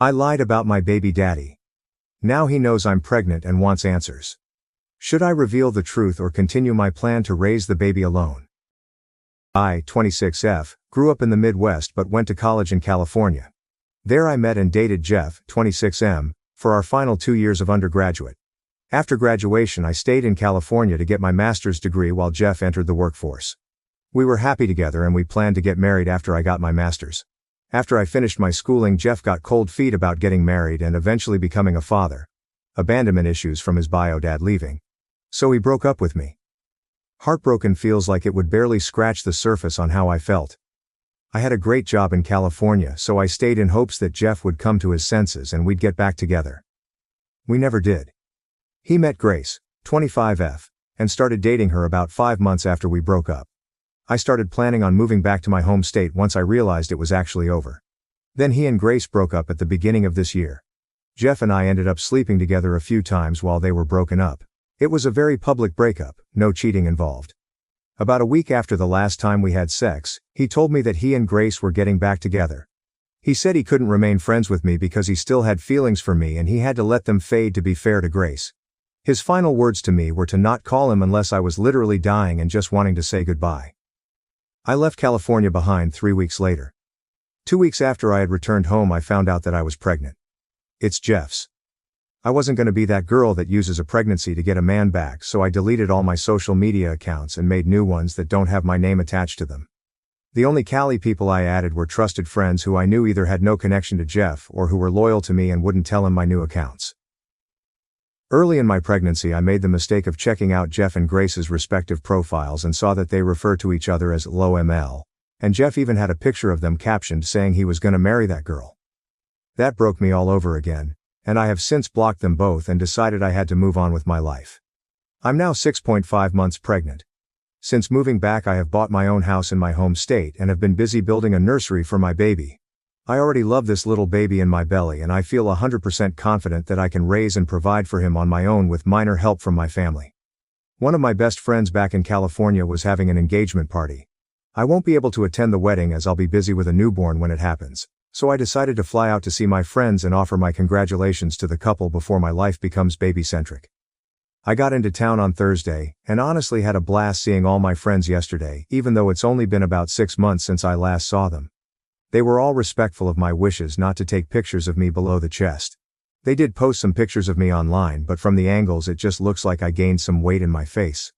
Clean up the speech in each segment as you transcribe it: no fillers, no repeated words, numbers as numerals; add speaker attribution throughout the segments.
Speaker 1: I lied about my baby daddy. Now he knows I'm pregnant and wants answers. Should I reveal the truth or continue my plan to raise the baby alone? I, 26F, grew up in the Midwest but went to college in California. There I met and dated Jeff, 26M, for our final 2 years of undergraduate. After graduation I stayed in California to get my master's degree while Jeff entered the workforce. We were happy together and we planned to get married after I got my master's. After I finished my schooling, Jeff got cold feet about getting married and eventually becoming a father. Abandonment issues from his bio dad leaving. So he broke up with me. Heartbroken feels like it would barely scratch the surface on how I felt. I had a great job in California, so I stayed in hopes that Jeff would come to his senses and we'd get back together. We never did. He met Grace, 25F, and started dating her about 5 months after we broke up. I started planning on moving back to my home state once I realized it was actually over. Then he and Grace broke up at the beginning of this year. Jeff and I ended up sleeping together a few times while they were broken up. It was a very public breakup, no cheating involved. About a week after the last time we had sex, he told me that he and Grace were getting back together. He said he couldn't remain friends with me because he still had feelings for me and he had to let them fade to be fair to Grace. His final words to me were to not call him unless I was literally dying and just wanting to say goodbye. I left California behind 3 weeks later. 2 weeks after I had returned home I found out that I was pregnant. It's Jeff's. I wasn't going to be that girl that uses a pregnancy to get a man back, so I deleted all my social media accounts and made new ones that don't have my name attached to them. The only Cali people I added were trusted friends who I knew either had no connection to Jeff or who were loyal to me and wouldn't tell him my new accounts. Early in my pregnancy I made the mistake of checking out Jeff and Grace's respective profiles and saw that they refer to each other as low ML, and Jeff even had a picture of them captioned saying he was gonna marry that girl. That broke me all over again, and I have since blocked them both and decided I had to move on with my life. I'm now 6.5 months pregnant. Since moving back I have bought my own house in my home state and have been busy building a nursery for my baby. I already love this little baby in my belly and I feel 100% confident that I can raise and provide for him on my own with minor help from my family. One of my best friends back in California was having an engagement party. I won't be able to attend the wedding as I'll be busy with a newborn when it happens, so I decided to fly out to see my friends and offer my congratulations to the couple before my life becomes baby-centric. I got into town on Thursday, and honestly had a blast seeing all my friends yesterday, even though it's only been about 6 months since I last saw them. They were all respectful of my wishes not to take pictures of me below the chest. They did post some pictures of me online, but from the angles it just looks like I gained some weight in my face.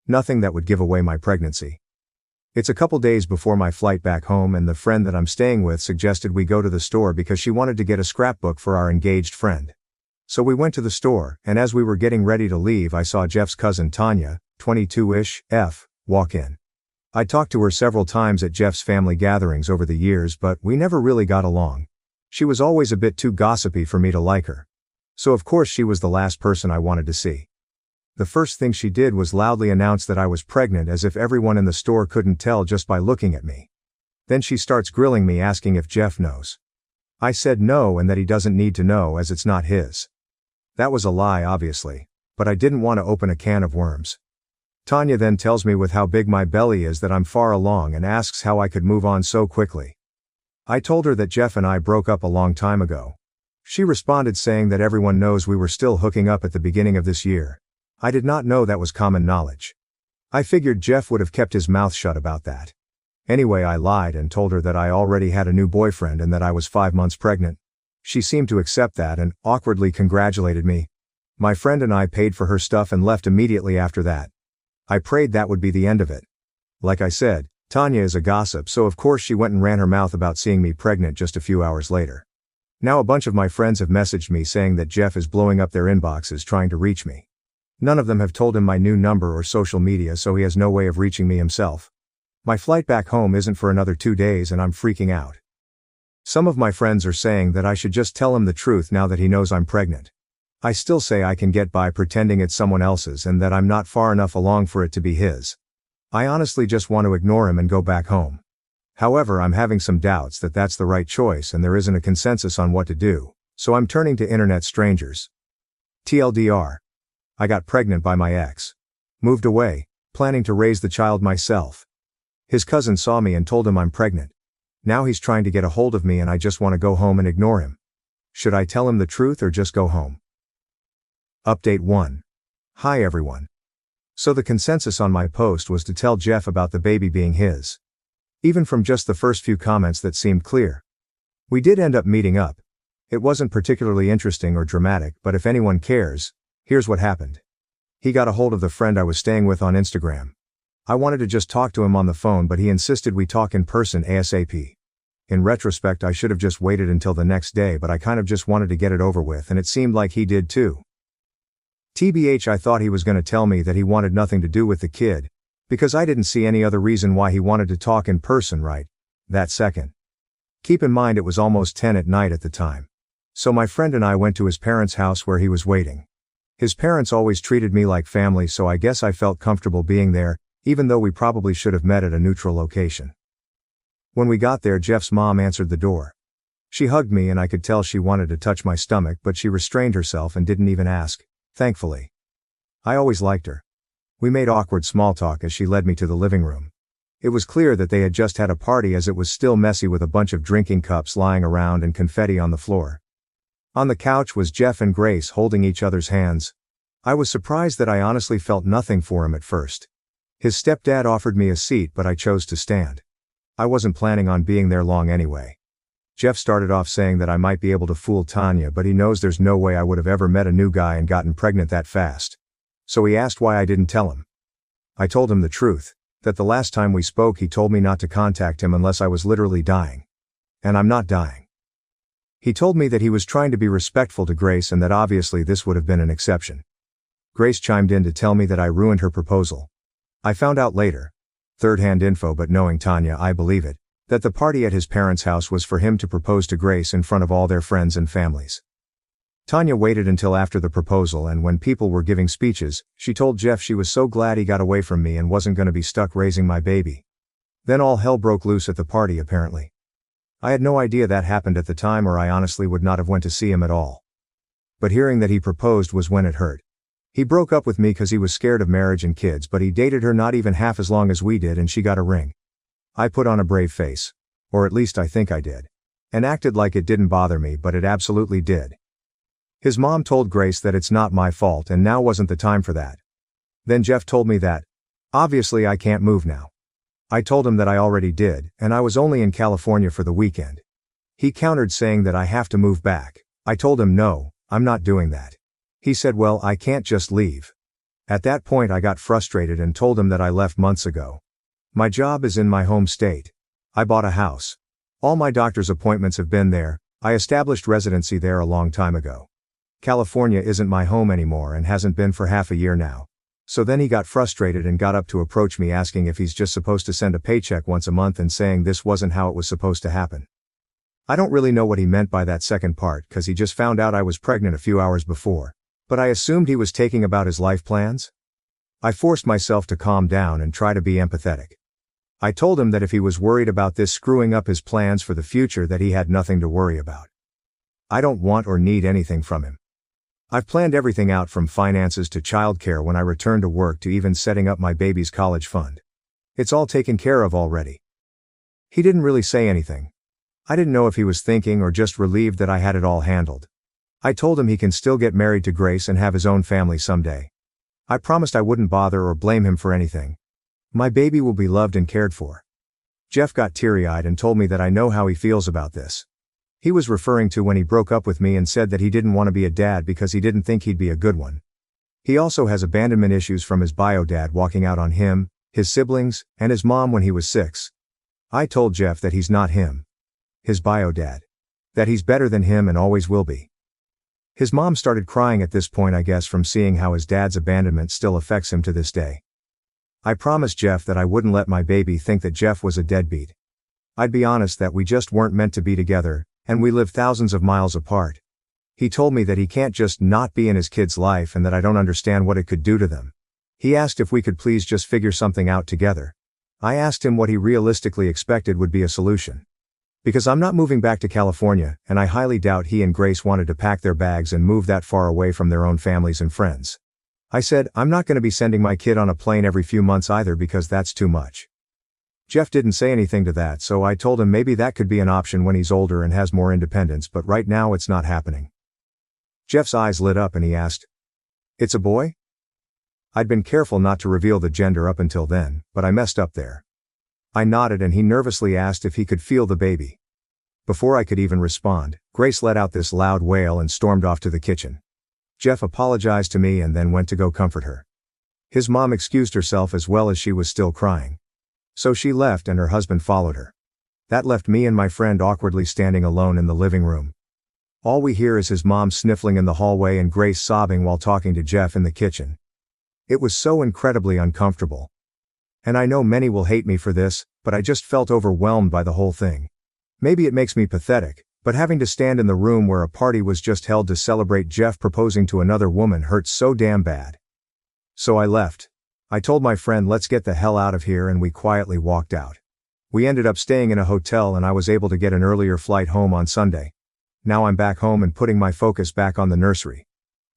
Speaker 1: Nothing that would give away my pregnancy. It's a couple days before my flight back home and the friend that I'm staying with suggested we go to the store because she wanted to get a scrapbook for our engaged friend. So we went to the store, and as we were getting ready to leave I saw Jeff's cousin Tanya, 22-ish, F, walk in. I talked to her several times at Jeff's family gatherings over the years, but we never really got along. She was always a bit too gossipy for me to like her. So of course she was the last person I wanted to see. The first thing she did was loudly announce that I was pregnant as if everyone in the store couldn't tell just by looking at me. Then she starts grilling me asking if Jeff knows. I said no and that he doesn't need to know as it's not his. That was a lie obviously, but I didn't want to open a can of worms. Tanya then tells me with how big my belly is that I'm far along and asks how I could move on so quickly. I told her that Jeff and I broke up a long time ago. She responded saying that everyone knows we were still hooking up at the beginning of this year. I did not know that was common knowledge. I figured Jeff would have kept his mouth shut about that. Anyway, I lied and told her that I already had a new boyfriend and that I was 5 months pregnant. She seemed to accept that and awkwardly congratulated me. My friend and I paid for her stuff and left immediately after that. I prayed that would be the end of it. Like I said, Tanya is a gossip, so of course she went and ran her mouth about seeing me pregnant just a few hours later. Now a bunch of my friends have messaged me saying that Jeff is blowing up their inboxes trying to reach me. None of them have told him my new number or social media, so he has no way of reaching me himself. My flight back home isn't for another 2 days and I'm freaking out. Some of my friends are saying that I should just tell him the truth now that he knows I'm pregnant. I still say I can get by pretending it's someone else's and that I'm not far enough along for it to be his. I honestly just want to ignore him and go back home. However, I'm having some doubts that that's the right choice and there isn't a consensus on what to do, so I'm turning to internet strangers. TLDR. I got pregnant by my ex. Moved away, planning to raise the child myself. His cousin saw me and told him I'm pregnant. Now he's trying to get a hold of me and I just want to go home and ignore him. Should I tell him the truth or just go home? Update 1. Hi everyone. So the consensus on my post was to tell Jeff about the baby being his. Even from just the first few comments that seemed clear. We did end up meeting up. It wasn't particularly interesting or dramatic, but if anyone cares, here's what happened. He got a hold of the friend I was staying with on Instagram. I wanted to just talk to him on the phone, but he insisted we talk in person ASAP. In retrospect, I should have just waited until the next day, but I kind of just wanted to get it over with, and it seemed like he did too. TBH, I thought he was going to tell me that he wanted nothing to do with the kid, because I didn't see any other reason why he wanted to talk in person right that second. Keep in mind it was almost 10 at night at the time. So my friend and I went to his parents' house where he was waiting. His parents always treated me like family, so I guess I felt comfortable being there, even though we probably should have met at a neutral location. When we got there, Jeff's mom answered the door. She hugged me and I could tell she wanted to touch my stomach, but she restrained herself and didn't even ask, thankfully. I always liked her. We made awkward small talk as she led me to the living room. It was clear that they had just had a party, as it was still messy with a bunch of drinking cups lying around and confetti on the floor. On the couch was Jeff and Grace holding each other's hands. I was surprised that I honestly felt nothing for him at first. His stepdad offered me a seat, but I chose to stand. I wasn't planning on being there long anyway. Jeff started off saying that I might be able to fool Tanya, but he knows there's no way I would have ever met a new guy and gotten pregnant that fast. So he asked why I didn't tell him. I told him the truth, that the last time we spoke he told me not to contact him unless I was literally dying. And I'm not dying. He told me that he was trying to be respectful to Grace and that obviously this would have been an exception. Grace chimed in to tell me that I ruined her proposal. I found out later, third-hand info, but knowing Tanya I believe it, that the party at his parents' house was for him to propose to Grace in front of all their friends and families. Tanya waited until after the proposal, and when people were giving speeches, she told Jeff she was so glad he got away from me and wasn't going to be stuck raising my baby. Then all hell broke loose at the party apparently. I had no idea that happened at the time, or I honestly would not have went to see him at all. But hearing that he proposed was when it hurt. He broke up with me cause he was scared of marriage and kids, but he dated her not even half as long as we did and she got a ring. I put on a brave face. Or at least I think I did. And acted like it didn't bother me, but it absolutely did. His mom told Grace that it's not my fault and now wasn't the time for that. Then Jeff told me that, obviously I can't move now. I told him that I already did, and I was only in California for the weekend. He countered saying that I have to move back. I told him no, I'm not doing that. He said, well, I can't just leave. At that point I got frustrated and told him that I left months ago. My job is in my home state. I bought a house. All my doctor's appointments have been there. I established residency there a long time ago. California isn't my home anymore and hasn't been for half a year now. So then he got frustrated and got up to approach me asking if he's just supposed to send a paycheck once a month and saying this wasn't how it was supposed to happen. I don't really know what he meant by that second part, cause he just found out I was pregnant a few hours before, but I assumed he was taking about his life plans. I forced myself to calm down and try to be empathetic. I told him that if he was worried about this screwing up his plans for the future, that he had nothing to worry about. I don't want or need anything from him. I've planned everything out, from finances to childcare when I return to work to even setting up my baby's college fund. It's all taken care of already. He didn't really say anything. I didn't know if he was thinking or just relieved that I had it all handled. I told him he can still get married to Grace and have his own family someday. I promised I wouldn't bother or blame him for anything. My baby will be loved and cared for. Jeff got teary-eyed and told me that I know how he feels about this. He was referring to when he broke up with me and said that he didn't want to be a dad because he didn't think he'd be a good one. He also has abandonment issues from his bio dad walking out on him, his siblings, and his mom when he was 6. I told Jeff that he's not him. His bio dad. That he's better than him and always will be. His mom started crying at this point, I guess from seeing how his dad's abandonment still affects him to this day. I promised Jeff that I wouldn't let my baby think that Jeff was a deadbeat. I'd be honest that we just weren't meant to be together, and we live thousands of miles apart. He told me that he can't just not be in his kid's life and that I don't understand what it could do to them. He asked if we could please just figure something out together. I asked him what he realistically expected would be a solution. Because I'm not moving back to California, and I highly doubt he and Grace wanted to pack their bags and move that far away from their own families and friends. I said, I'm not going to be sending my kid on a plane every few months either because that's too much. Jeff didn't say anything to that, so I told him maybe that could be an option when he's older and has more independence, but right now it's not happening. Jeff's eyes lit up and he asked, "It's a boy?" I'd been careful not to reveal the gender up until then, but I messed up there. I nodded and he nervously asked if he could feel the baby. Before I could even respond, Grace let out this loud wail and stormed off to the kitchen. Jeff apologized to me and then went to go comfort her. His mom excused herself as well as she was still crying. So she left and her husband followed her. That left me and my friend awkwardly standing alone in the living room. All we hear is his mom sniffling in the hallway and Grace sobbing while talking to Jeff in the kitchen. It was so incredibly uncomfortable. And I know many will hate me for this, but I just felt overwhelmed by the whole thing. Maybe it makes me pathetic, but having to stand in the room where a party was just held to celebrate Jeff proposing to another woman hurts so damn bad. So I left. I told my friend let's get the hell out of here and we quietly walked out. We ended up staying in a hotel and I was able to get an earlier flight home on Sunday. Now I'm back home and putting my focus back on the nursery.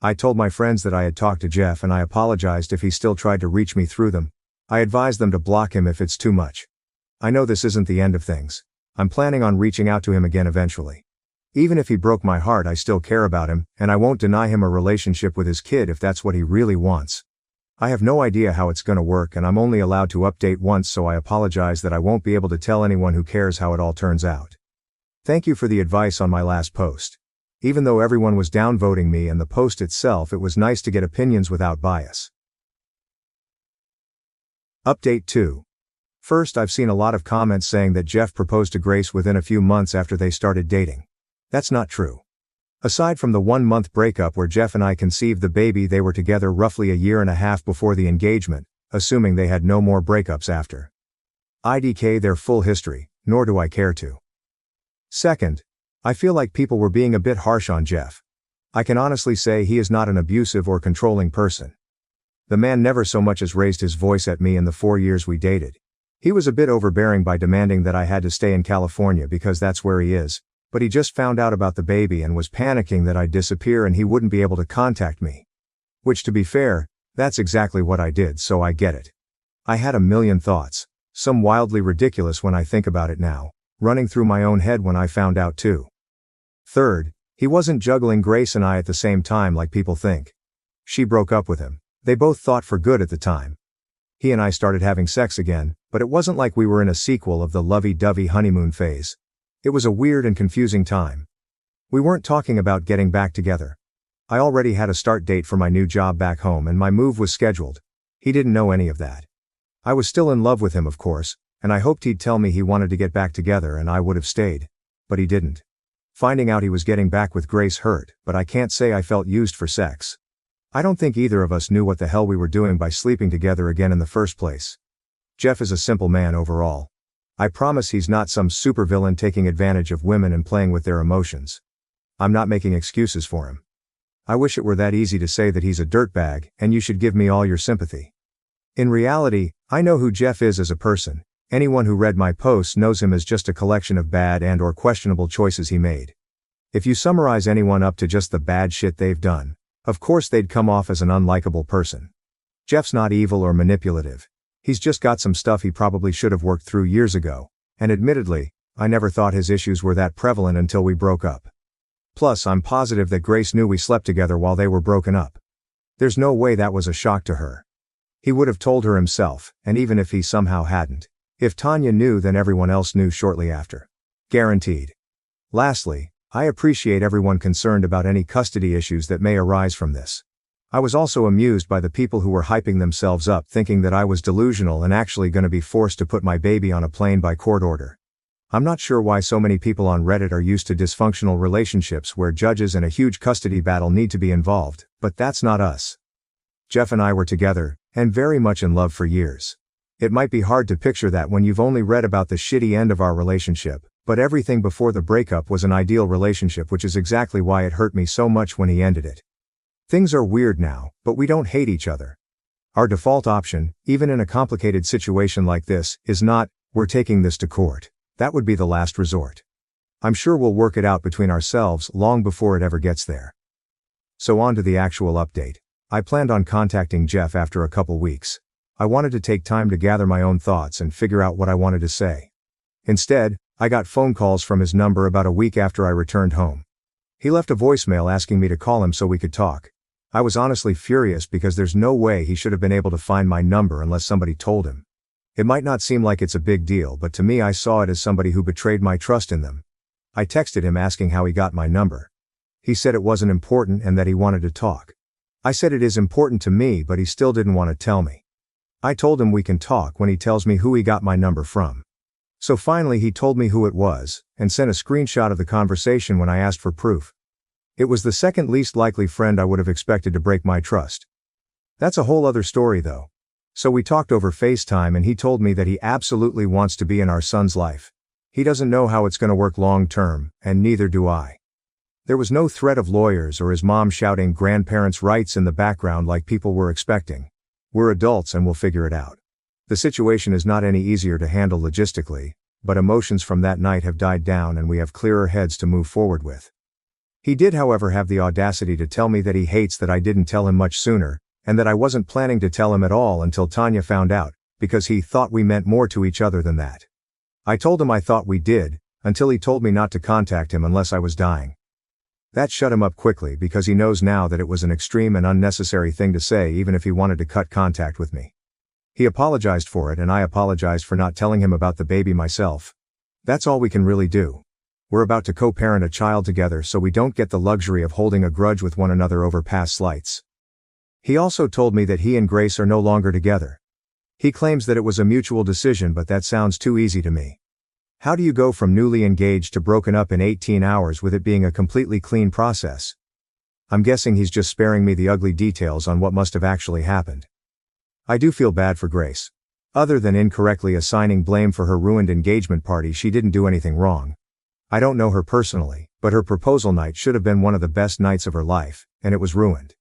Speaker 1: I told my friends that I had talked to Jeff and I apologized if he still tried to reach me through them. I advised them to block him if it's too much. I know this isn't the end of things. I'm planning on reaching out to him again eventually. Even if he broke my heart, I still care about him, and I won't deny him a relationship with his kid if that's what he really wants. I have no idea how it's gonna work and I'm only allowed to update once, so I apologize that I won't be able to tell anyone who cares how it all turns out. Thank you for the advice on my last post. Even though everyone was downvoting me and the post itself, it was nice to get opinions without bias. Update 2. First, I've seen a lot of comments saying that Jeff proposed to Grace within a few months after they started dating. That's not true. Aside from the 1-month breakup where Jeff and I conceived the baby, they were together roughly a year and a half before the engagement, assuming they had no more breakups after. IDK their full history, nor do I care to. Second, I feel like people were being a bit harsh on Jeff. I can honestly say he is not an abusive or controlling person. The man never so much as raised his voice at me in the 4 years we dated. He was a bit overbearing by demanding that I had to stay in California because that's where he is, but he just found out about the baby and was panicking that I'd disappear and he wouldn't be able to contact me. Which, to be fair, that's exactly what I did, so I get it. I had a million thoughts, some wildly ridiculous when I think about it now, running through my own head when I found out too. Third, he wasn't juggling Grace and I at the same time like people think. She broke up with him. They both thought for good at the time. He and I started having sex again, but it wasn't like we were in a sequel of the lovey-dovey honeymoon phase. It was a weird and confusing time. We weren't talking about getting back together. I already had a start date for my new job back home and my move was scheduled. He didn't know any of that. I was still in love with him, of course, and I hoped he'd tell me he wanted to get back together and I would have stayed. But he didn't. Finding out he was getting back with Grace hurt, but I can't say I felt used for sex. I don't think either of us knew what the hell we were doing by sleeping together again in the first place. Jeff is a simple man overall. I promise he's not some supervillain taking advantage of women and playing with their emotions. I'm not making excuses for him. I wish it were that easy to say that he's a dirtbag, and you should give me all your sympathy. In reality, I know who Jeff is as a person. Anyone who read my posts knows him as just a collection of bad and/or questionable choices he made. If you summarize anyone up to just the bad shit they've done, of course they'd come off as an unlikable person. Jeff's not evil or manipulative. He's just got some stuff he probably should have worked through years ago, and admittedly, I never thought his issues were that prevalent until we broke up. Plus, I'm positive that Grace knew we slept together while they were broken up. There's no way that was a shock to her. He would have told her himself, and even if he somehow hadn't, if Tanya knew, then everyone else knew shortly after. Guaranteed. Lastly, I appreciate everyone concerned about any custody issues that may arise from this. I was also amused by the people who were hyping themselves up thinking that I was delusional and actually gonna be forced to put my baby on a plane by court order. I'm not sure why so many people on Reddit are used to dysfunctional relationships where judges and a huge custody battle need to be involved, but that's not us. Jeff and I were together, and very much in love for years. It might be hard to picture that when you've only read about the shitty end of our relationship, but everything before the breakup was an ideal relationship, which is exactly why it hurt me so much when he ended it. Things are weird now, but we don't hate each other. Our default option, even in a complicated situation like this, is not, we're taking this to court. That would be the last resort. I'm sure we'll work it out between ourselves long before it ever gets there. So on to the actual update. I planned on contacting Jeff after a couple weeks. I wanted to take time to gather my own thoughts and figure out what I wanted to say. Instead, I got phone calls from his number about a week after I returned home. He left a voicemail asking me to call him so we could talk. I was honestly furious because there's no way he should have been able to find my number unless somebody told him. It might not seem like it's a big deal, but to me I saw it as somebody who betrayed my trust in them. I texted him asking how he got my number. He said it wasn't important and that he wanted to talk. I said it is important to me, but he still didn't want to tell me. I told him we can talk when he tells me who he got my number from. So finally he told me who it was, and sent a screenshot of the conversation when I asked for proof. It was the second least likely friend I would have expected to break my trust. That's a whole other story though. So we talked over FaceTime and he told me that he absolutely wants to be in our son's life. He doesn't know how it's going to work long term, and neither do I. There was no threat of lawyers or his mom shouting grandparents' rights in the background like people were expecting. We're adults and we'll figure it out. The situation is not any easier to handle logistically, but emotions from that night have died down and we have clearer heads to move forward with. He did, however, have the audacity to tell me that he hates that I didn't tell him much sooner, and that I wasn't planning to tell him at all until Tanya found out, because he thought we meant more to each other than that. I told him I thought we did, until he told me not to contact him unless I was dying. That shut him up quickly because he knows now that it was an extreme and unnecessary thing to say even if he wanted to cut contact with me. He apologized for it and I apologized for not telling him about the baby myself. That's all we can really do. We're about to co-parent a child together so we don't get the luxury of holding a grudge with one another over past slights. He also told me that he and Grace are no longer together. He claims that it was a mutual decision, but that sounds too easy to me. How do you go from newly engaged to broken up in 18 hours with it being a completely clean process? I'm guessing he's just sparing me the ugly details on what must have actually happened. I do feel bad for Grace. Other than incorrectly assigning blame for her ruined engagement party, she didn't do anything wrong. I don't know her personally, but her proposal night should have been one of the best nights of her life, and it was ruined.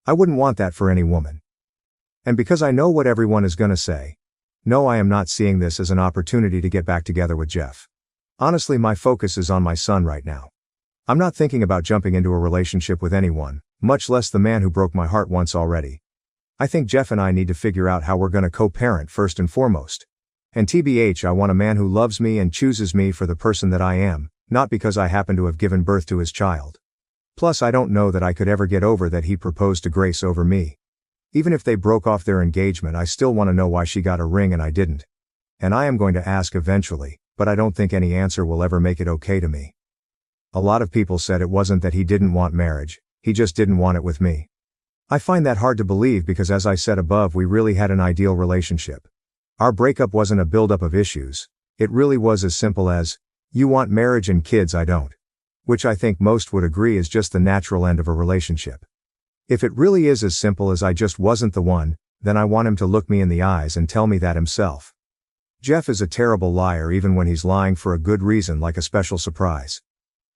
Speaker 1: I wouldn't want that for any woman. And because I know what everyone is gonna say, no, I am not seeing this as an opportunity to get back together with Jeff. Honestly, my focus is on my son right now. I'm not thinking about jumping into a relationship with anyone, much less the man who broke my heart once already. I think Jeff and I need to figure out how we're gonna co-parent first and foremost. And TBH, I want a man who loves me and chooses me for the person that I am, not because I happen to have given birth to his child. Plus, I don't know that I could ever get over that he proposed to Grace over me. Even if they broke off their engagement, I still want to know why she got a ring and I didn't. And I am going to ask eventually, but I don't think any answer will ever make it okay to me. A lot of people said it wasn't that he didn't want marriage, he just didn't want it with me. I find that hard to believe because, as I said above, we really had an ideal relationship. Our breakup wasn't a buildup of issues, it really was as simple as, you want marriage and kids, I don't. Which I think most would agree is just the natural end of a relationship. If it really is as simple as I just wasn't the one, then I want him to look me in the eyes and tell me that himself. Jeff is a terrible liar even when he's lying for a good reason, like a special surprise.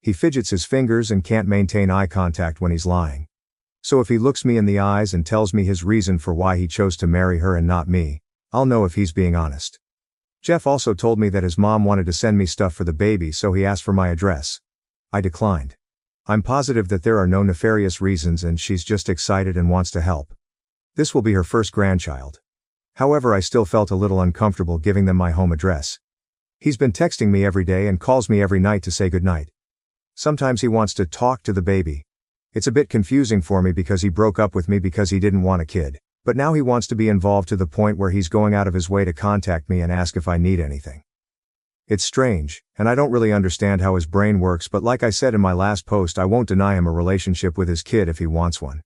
Speaker 1: He fidgets his fingers and can't maintain eye contact when he's lying. So if he looks me in the eyes and tells me his reason for why he chose to marry her and not me, I'll know if he's being honest. Jeff also told me that his mom wanted to send me stuff for the baby, so he asked for my address. I declined. I'm positive that there are no nefarious reasons and she's just excited and wants to help. This will be her first grandchild. However, I still felt a little uncomfortable giving them my home address. He's been texting me every day and calls me every night to say goodnight. Sometimes he wants to talk to the baby. It's a bit confusing for me because he broke up with me because he didn't want a kid, but now he wants to be involved to the point where he's going out of his way to contact me and ask if I need anything. It's strange, and I don't really understand how his brain works, but like I said in my last post, I won't deny him a relationship with his kid if he wants one.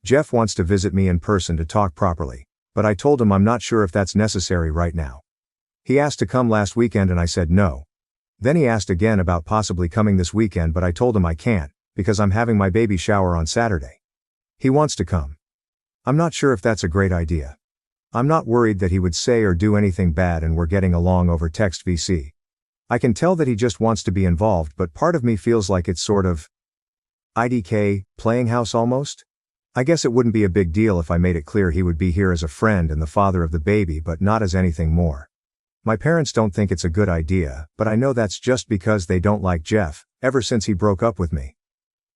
Speaker 1: Jeff wants to visit me in person to talk properly, but I told him I'm not sure if that's necessary right now. He asked to come last weekend and I said no. Then he asked again about possibly coming this weekend, but I told him I can't, because I'm having my baby shower on Saturday. He wants to come. I'm not sure if that's a great idea. I'm not worried that he would say or do anything bad, and we're getting along over text VC. I can tell that he just wants to be involved, but part of me feels like it's sort of IDK, playing house almost? I guess it wouldn't be a big deal if I made it clear he would be here as a friend and the father of the baby, but not as anything more. My parents don't think it's a good idea, but I know that's just because they don't like Jeff, ever since he broke up with me.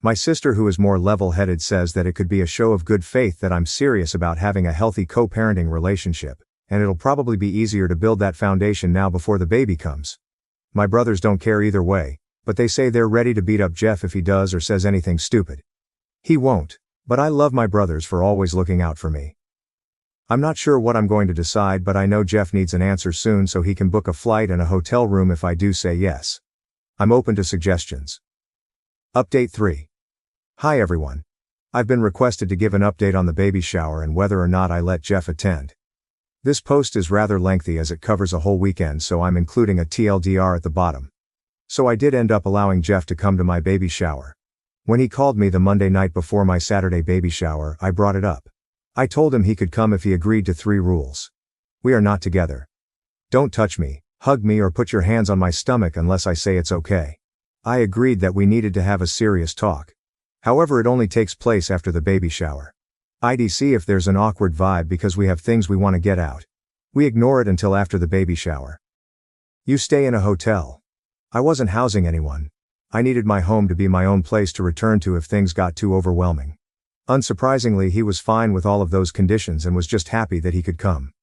Speaker 1: My sister, who is more level-headed, says that it could be a show of good faith that I'm serious about having a healthy co-parenting relationship, and it'll probably be easier to build that foundation now before the baby comes. My brothers don't care either way, but they say they're ready to beat up Jeff if he does or says anything stupid. He won't, but I love my brothers for always looking out for me. I'm not sure what I'm going to decide, but I know Jeff needs an answer soon so he can book a flight and a hotel room if I do say yes. I'm open to suggestions. Update 3. Hi everyone. I've been requested to give an update on the baby shower and whether or not I let Jeff attend. This post is rather lengthy as it covers a whole weekend, so I'm including a TLDR at the bottom. So I did end up allowing Jeff to come to my baby shower. When he called me the Monday night before my Saturday baby shower, I brought it up. I told him he could come if he agreed to 3 rules. We are not together. Don't touch me, hug me, or put your hands on my stomach unless I say it's okay. I agreed that we needed to have a serious talk. However, it only takes place after the baby shower. I'd see if there's an awkward vibe because we have things we want to get out. We ignore it until after the baby shower. You stay in a hotel. I wasn't housing anyone. I needed my home to be my own place to return to if things got too overwhelming. Unsurprisingly, he was fine with all of those conditions and was just happy that he could come.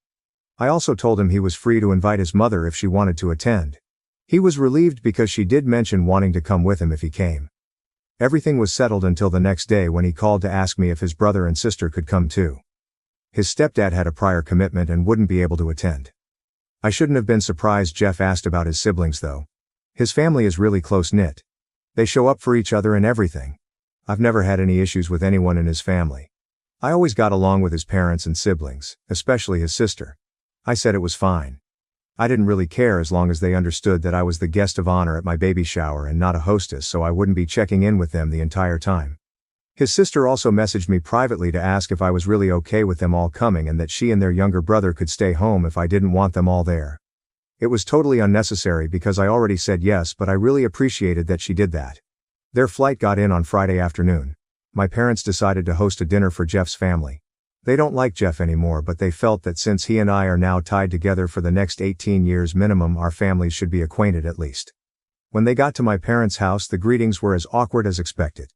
Speaker 1: I also told him he was free to invite his mother if she wanted to attend. He was relieved because she did mention wanting to come with him if he came. Everything was settled until the next day when he called to ask me if his brother and sister could come too. His stepdad had a prior commitment and wouldn't be able to attend. I shouldn't have been surprised Jeff asked about his siblings though. His family is really close-knit. They show up for each other and everything. I've never had any issues with anyone in his family. I always got along with his parents and siblings, especially his sister. I said it was fine. I didn't really care as long as they understood that I was the guest of honor at my baby shower and not a hostess, so I wouldn't be checking in with them the entire time. His sister also messaged me privately to ask if I was really okay with them all coming and that she and their younger brother could stay home if I didn't want them all there. It was totally unnecessary because I already said yes, but I really appreciated that she did that. Their flight got in on Friday afternoon. My parents decided to host a dinner for Jeff's family. They don't like Jeff anymore, but they felt that since he and I are now tied together for the next 18 years minimum, our families should be acquainted at least. When they got to my parents' house, the greetings were as awkward as expected.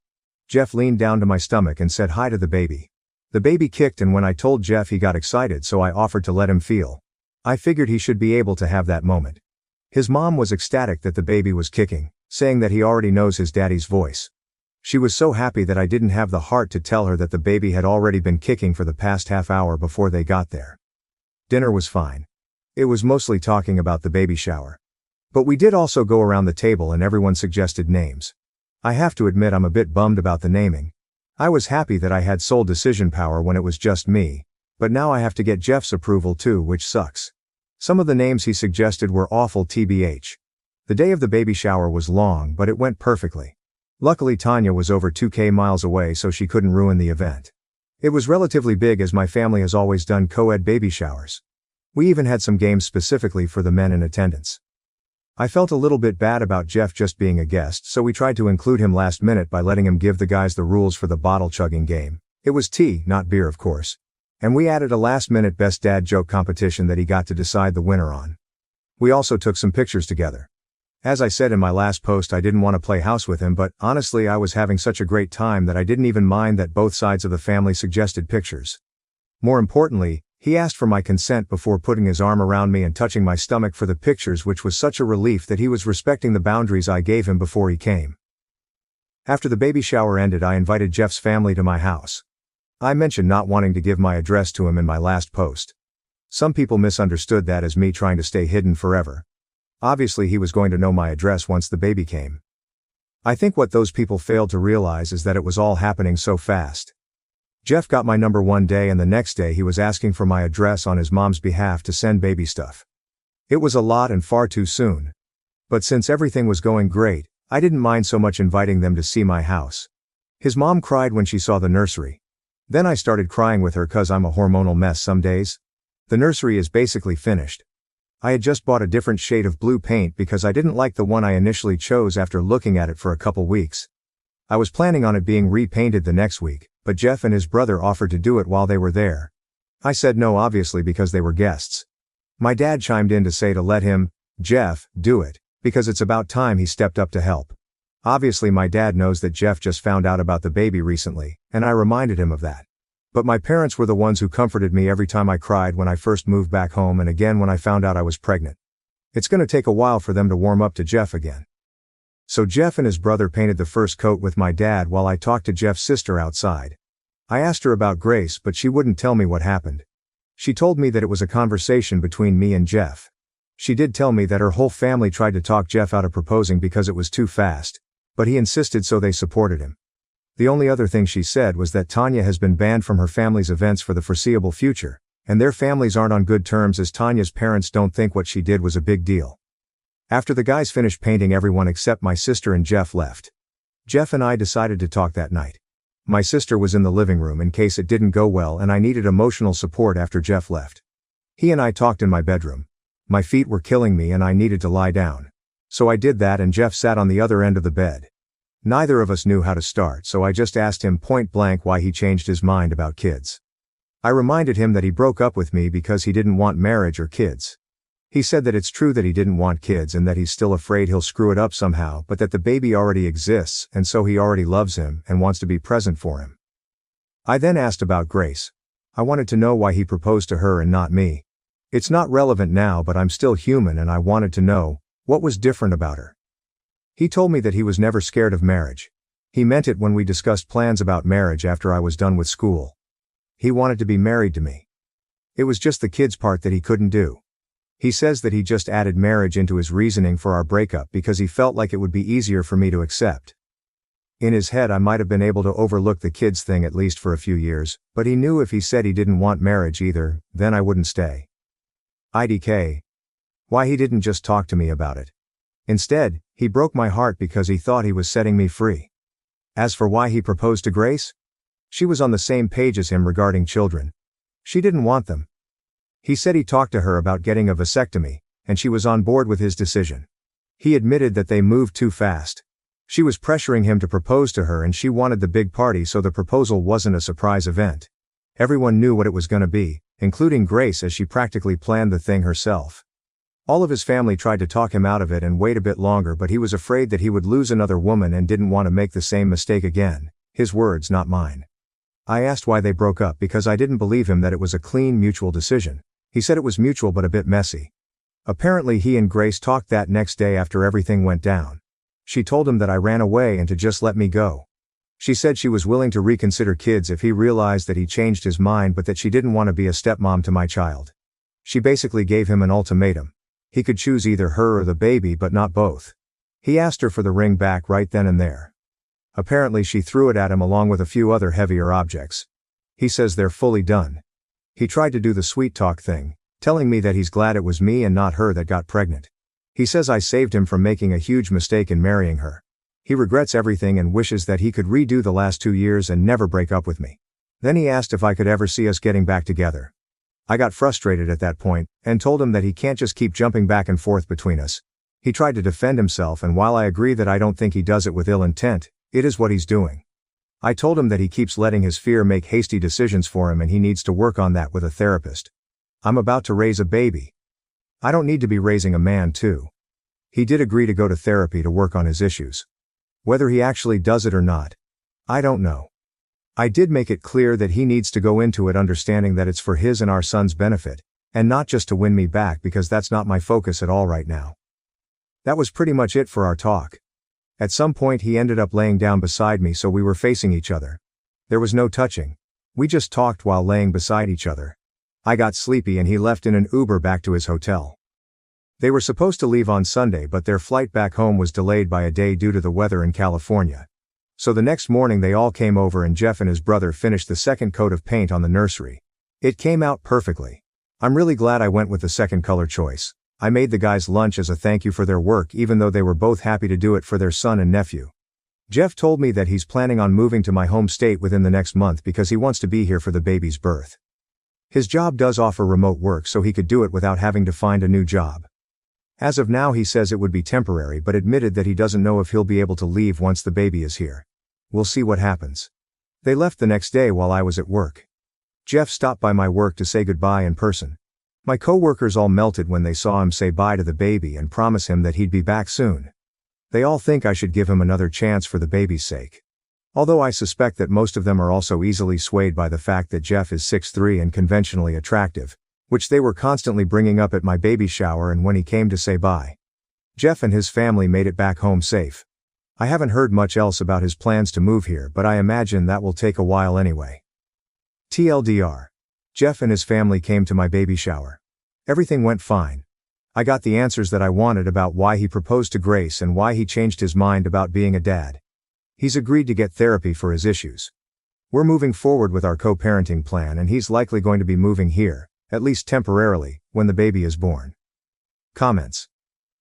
Speaker 1: Jeff leaned down to my stomach and said hi to the baby. The baby kicked, and when I told Jeff, he got excited, so I offered to let him feel. I figured he should be able to have that moment. His mom was ecstatic that the baby was kicking, saying that he already knows his daddy's voice. She was so happy that I didn't have the heart to tell her that the baby had already been kicking for the past half hour before they got there. Dinner was fine. It was mostly talking about the baby shower. But we did also go around the table and everyone suggested names. I have to admit I'm a bit bummed about the naming. I was happy that I had sole decision power when it was just me, but now I have to get Jeff's approval too, which sucks. Some of the names he suggested were awful tbh. The day of the baby shower was long, but it went perfectly. Luckily Tanya was over 2,000 miles away, so she couldn't ruin the event. It was relatively big as my family has always done co-ed baby showers. We even had some games specifically for the men in attendance. I felt a little bit bad about Jeff just being a guest, so we tried to include him last minute by letting him give the guys the rules for the bottle chugging game. It was tea, not beer of course. And we added a last-minute best dad joke competition that he got to decide the winner on. We also took some pictures together. As I said in my last post, I didn't want to play house with him, but honestly I was having such a great time that I didn't even mind that both sides of the family suggested pictures. More importantly, he asked for my consent before putting his arm around me and touching my stomach for the pictures, which was such a relief that he was respecting the boundaries I gave him before he came. After the baby shower ended, I invited Jeff's family to my house. I mentioned not wanting to give my address to him in my last post. Some people misunderstood that as me trying to stay hidden forever. Obviously he was going to know my address once the baby came. I think what those people failed to realize is that it was all happening so fast. Jeff got my number one day, and the next day he was asking for my address on his mom's behalf to send baby stuff. It was a lot and far too soon. But since everything was going great, I didn't mind so much inviting them to see my house. His mom cried when she saw the nursery. Then I started crying with her cause I'm a hormonal mess some days. The nursery is basically finished. I had just bought a different shade of blue paint because I didn't like the one I initially chose after looking at it for a couple weeks. I was planning on it being repainted the next week, but Jeff and his brother offered to do it while they were there. I said no, obviously, because they were guests. My dad chimed in to say to let him, Jeff, do it, because it's about time he stepped up to help. Obviously my dad knows that Jeff just found out about the baby recently, and I reminded him of that. But my parents were the ones who comforted me every time I cried when I first moved back home and again when I found out I was pregnant. It's gonna take a while for them to warm up to Jeff again. So Jeff and his brother painted the first coat with my dad while I talked to Jeff's sister outside. I asked her about Grace, but she wouldn't tell me what happened. She told me that it was a conversation between me and Jeff. She did tell me that her whole family tried to talk Jeff out of proposing because it was too fast, but he insisted, so they supported him. The only other thing she said was that Tanya has been banned from her family's events for the foreseeable future, and their families aren't on good terms as Tanya's parents don't think what she did was a big deal. After the guys finished painting, everyone except my sister and Jeff left. Jeff and I decided to talk that night. My sister was in the living room in case it didn't go well, and I needed emotional support after Jeff left. He and I talked in my bedroom. My feet were killing me and I needed to lie down. So I did that and Jeff sat on the other end of the bed. Neither of us knew how to start, so I just asked him point blank why he changed his mind about kids. I reminded him that he broke up with me because he didn't want marriage or kids. He said that it's true that he didn't want kids and that he's still afraid he'll screw it up somehow, but that the baby already exists and so he already loves him and wants to be present for him. I then asked about Grace. I wanted to know why he proposed to her and not me. It's not relevant now, but I'm still human and I wanted to know what was different about her. He told me that he was never scared of marriage. He meant it when we discussed plans about marriage after I was done with school. He wanted to be married to me. It was just the kids part that he couldn't do. He says that he just added marriage into his reasoning for our breakup because he felt like it would be easier for me to accept. In his head I might have been able to overlook the kids thing at least for a few years, but he knew if he said he didn't want marriage either, then I wouldn't stay. IDK. Why he didn't just talk to me about it. Instead, he broke my heart because he thought he was setting me free. As for why he proposed to Grace, she was on the same page as him regarding children. She didn't want them. He said he talked to her about getting a vasectomy, and she was on board with his decision. He admitted that they moved too fast. She was pressuring him to propose to her and she wanted the big party, so the proposal wasn't a surprise event. Everyone knew what it was gonna be, including Grace, as she practically planned the thing herself. All of his family tried to talk him out of it and wait a bit longer, but he was afraid that he would lose another woman and didn't want to make the same mistake again. His words, not mine. I asked why they broke up because I didn't believe him that it was a clean, mutual decision. He said it was mutual but a bit messy. Apparently he and Grace talked that next day after everything went down. She told him that I ran away and to just let me go. She said she was willing to reconsider kids if he realized that he changed his mind, but that she didn't want to be a stepmom to my child. She basically gave him an ultimatum. He could choose either her or the baby, but not both. He asked her for the ring back right then and there. Apparently she threw it at him along with a few other heavier objects. He says they're fully done. He tried to do the sweet talk thing, telling me that he's glad it was me and not her that got pregnant. He says I saved him from making a huge mistake in marrying her. He regrets everything and wishes that he could redo the last 2 years and never break up with me. Then he asked if I could ever see us getting back together. I got frustrated at that point, and told him that he can't just keep jumping back and forth between us. He tried to defend himself, and while I agree that I don't think he does it with ill intent, it is what he's doing. I told him that he keeps letting his fear make hasty decisions for him and he needs to work on that with a therapist. I'm about to raise a baby. I don't need to be raising a man too. He did agree to go to therapy to work on his issues. Whether he actually does it or not, I don't know. I did make it clear that he needs to go into it understanding that it's for his and our son's benefit, and not just to win me back, because that's not my focus at all right now. That was pretty much it for our talk. At some point he ended up laying down beside me, so we were facing each other. There was no touching. We just talked while laying beside each other. I got sleepy and he left in an Uber back to his hotel. They were supposed to leave on Sunday, but their flight back home was delayed by a day due to the weather in California. So the next morning they all came over and Jeff and his brother finished the second coat of paint on the nursery. It came out perfectly. I'm really glad I went with the second color choice. I made the guys lunch as a thank you for their work, even though they were both happy to do it for their son and nephew. Jeff told me that he's planning on moving to my home state within the next month because he wants to be here for the baby's birth. His job does offer remote work, so he could do it without having to find a new job. As of now he says it would be temporary, but admitted that he doesn't know if he'll be able to leave once the baby is here. We'll see what happens. They left the next day while I was at work. Jeff stopped by my work to say goodbye in person. My coworkers all melted when they saw him say bye to the baby and promise him that he'd be back soon. They all think I should give him another chance for the baby's sake. Although I suspect that most of them are also easily swayed by the fact that Jeff is 6'3" and conventionally attractive, which they were constantly bringing up at my baby shower and when he came to say bye. Jeff and his family made it back home safe. I haven't heard much else about his plans to move here, but I imagine that will take a while anyway. TLDR. Jeff and his family came to my baby shower. Everything went fine. I got the answers that I wanted about why he proposed to Grace and why he changed his mind about being a dad. He's agreed to get therapy for his issues. We're moving forward with our co-parenting plan and he's likely going to be moving here, at least temporarily, when the baby is born. Comments.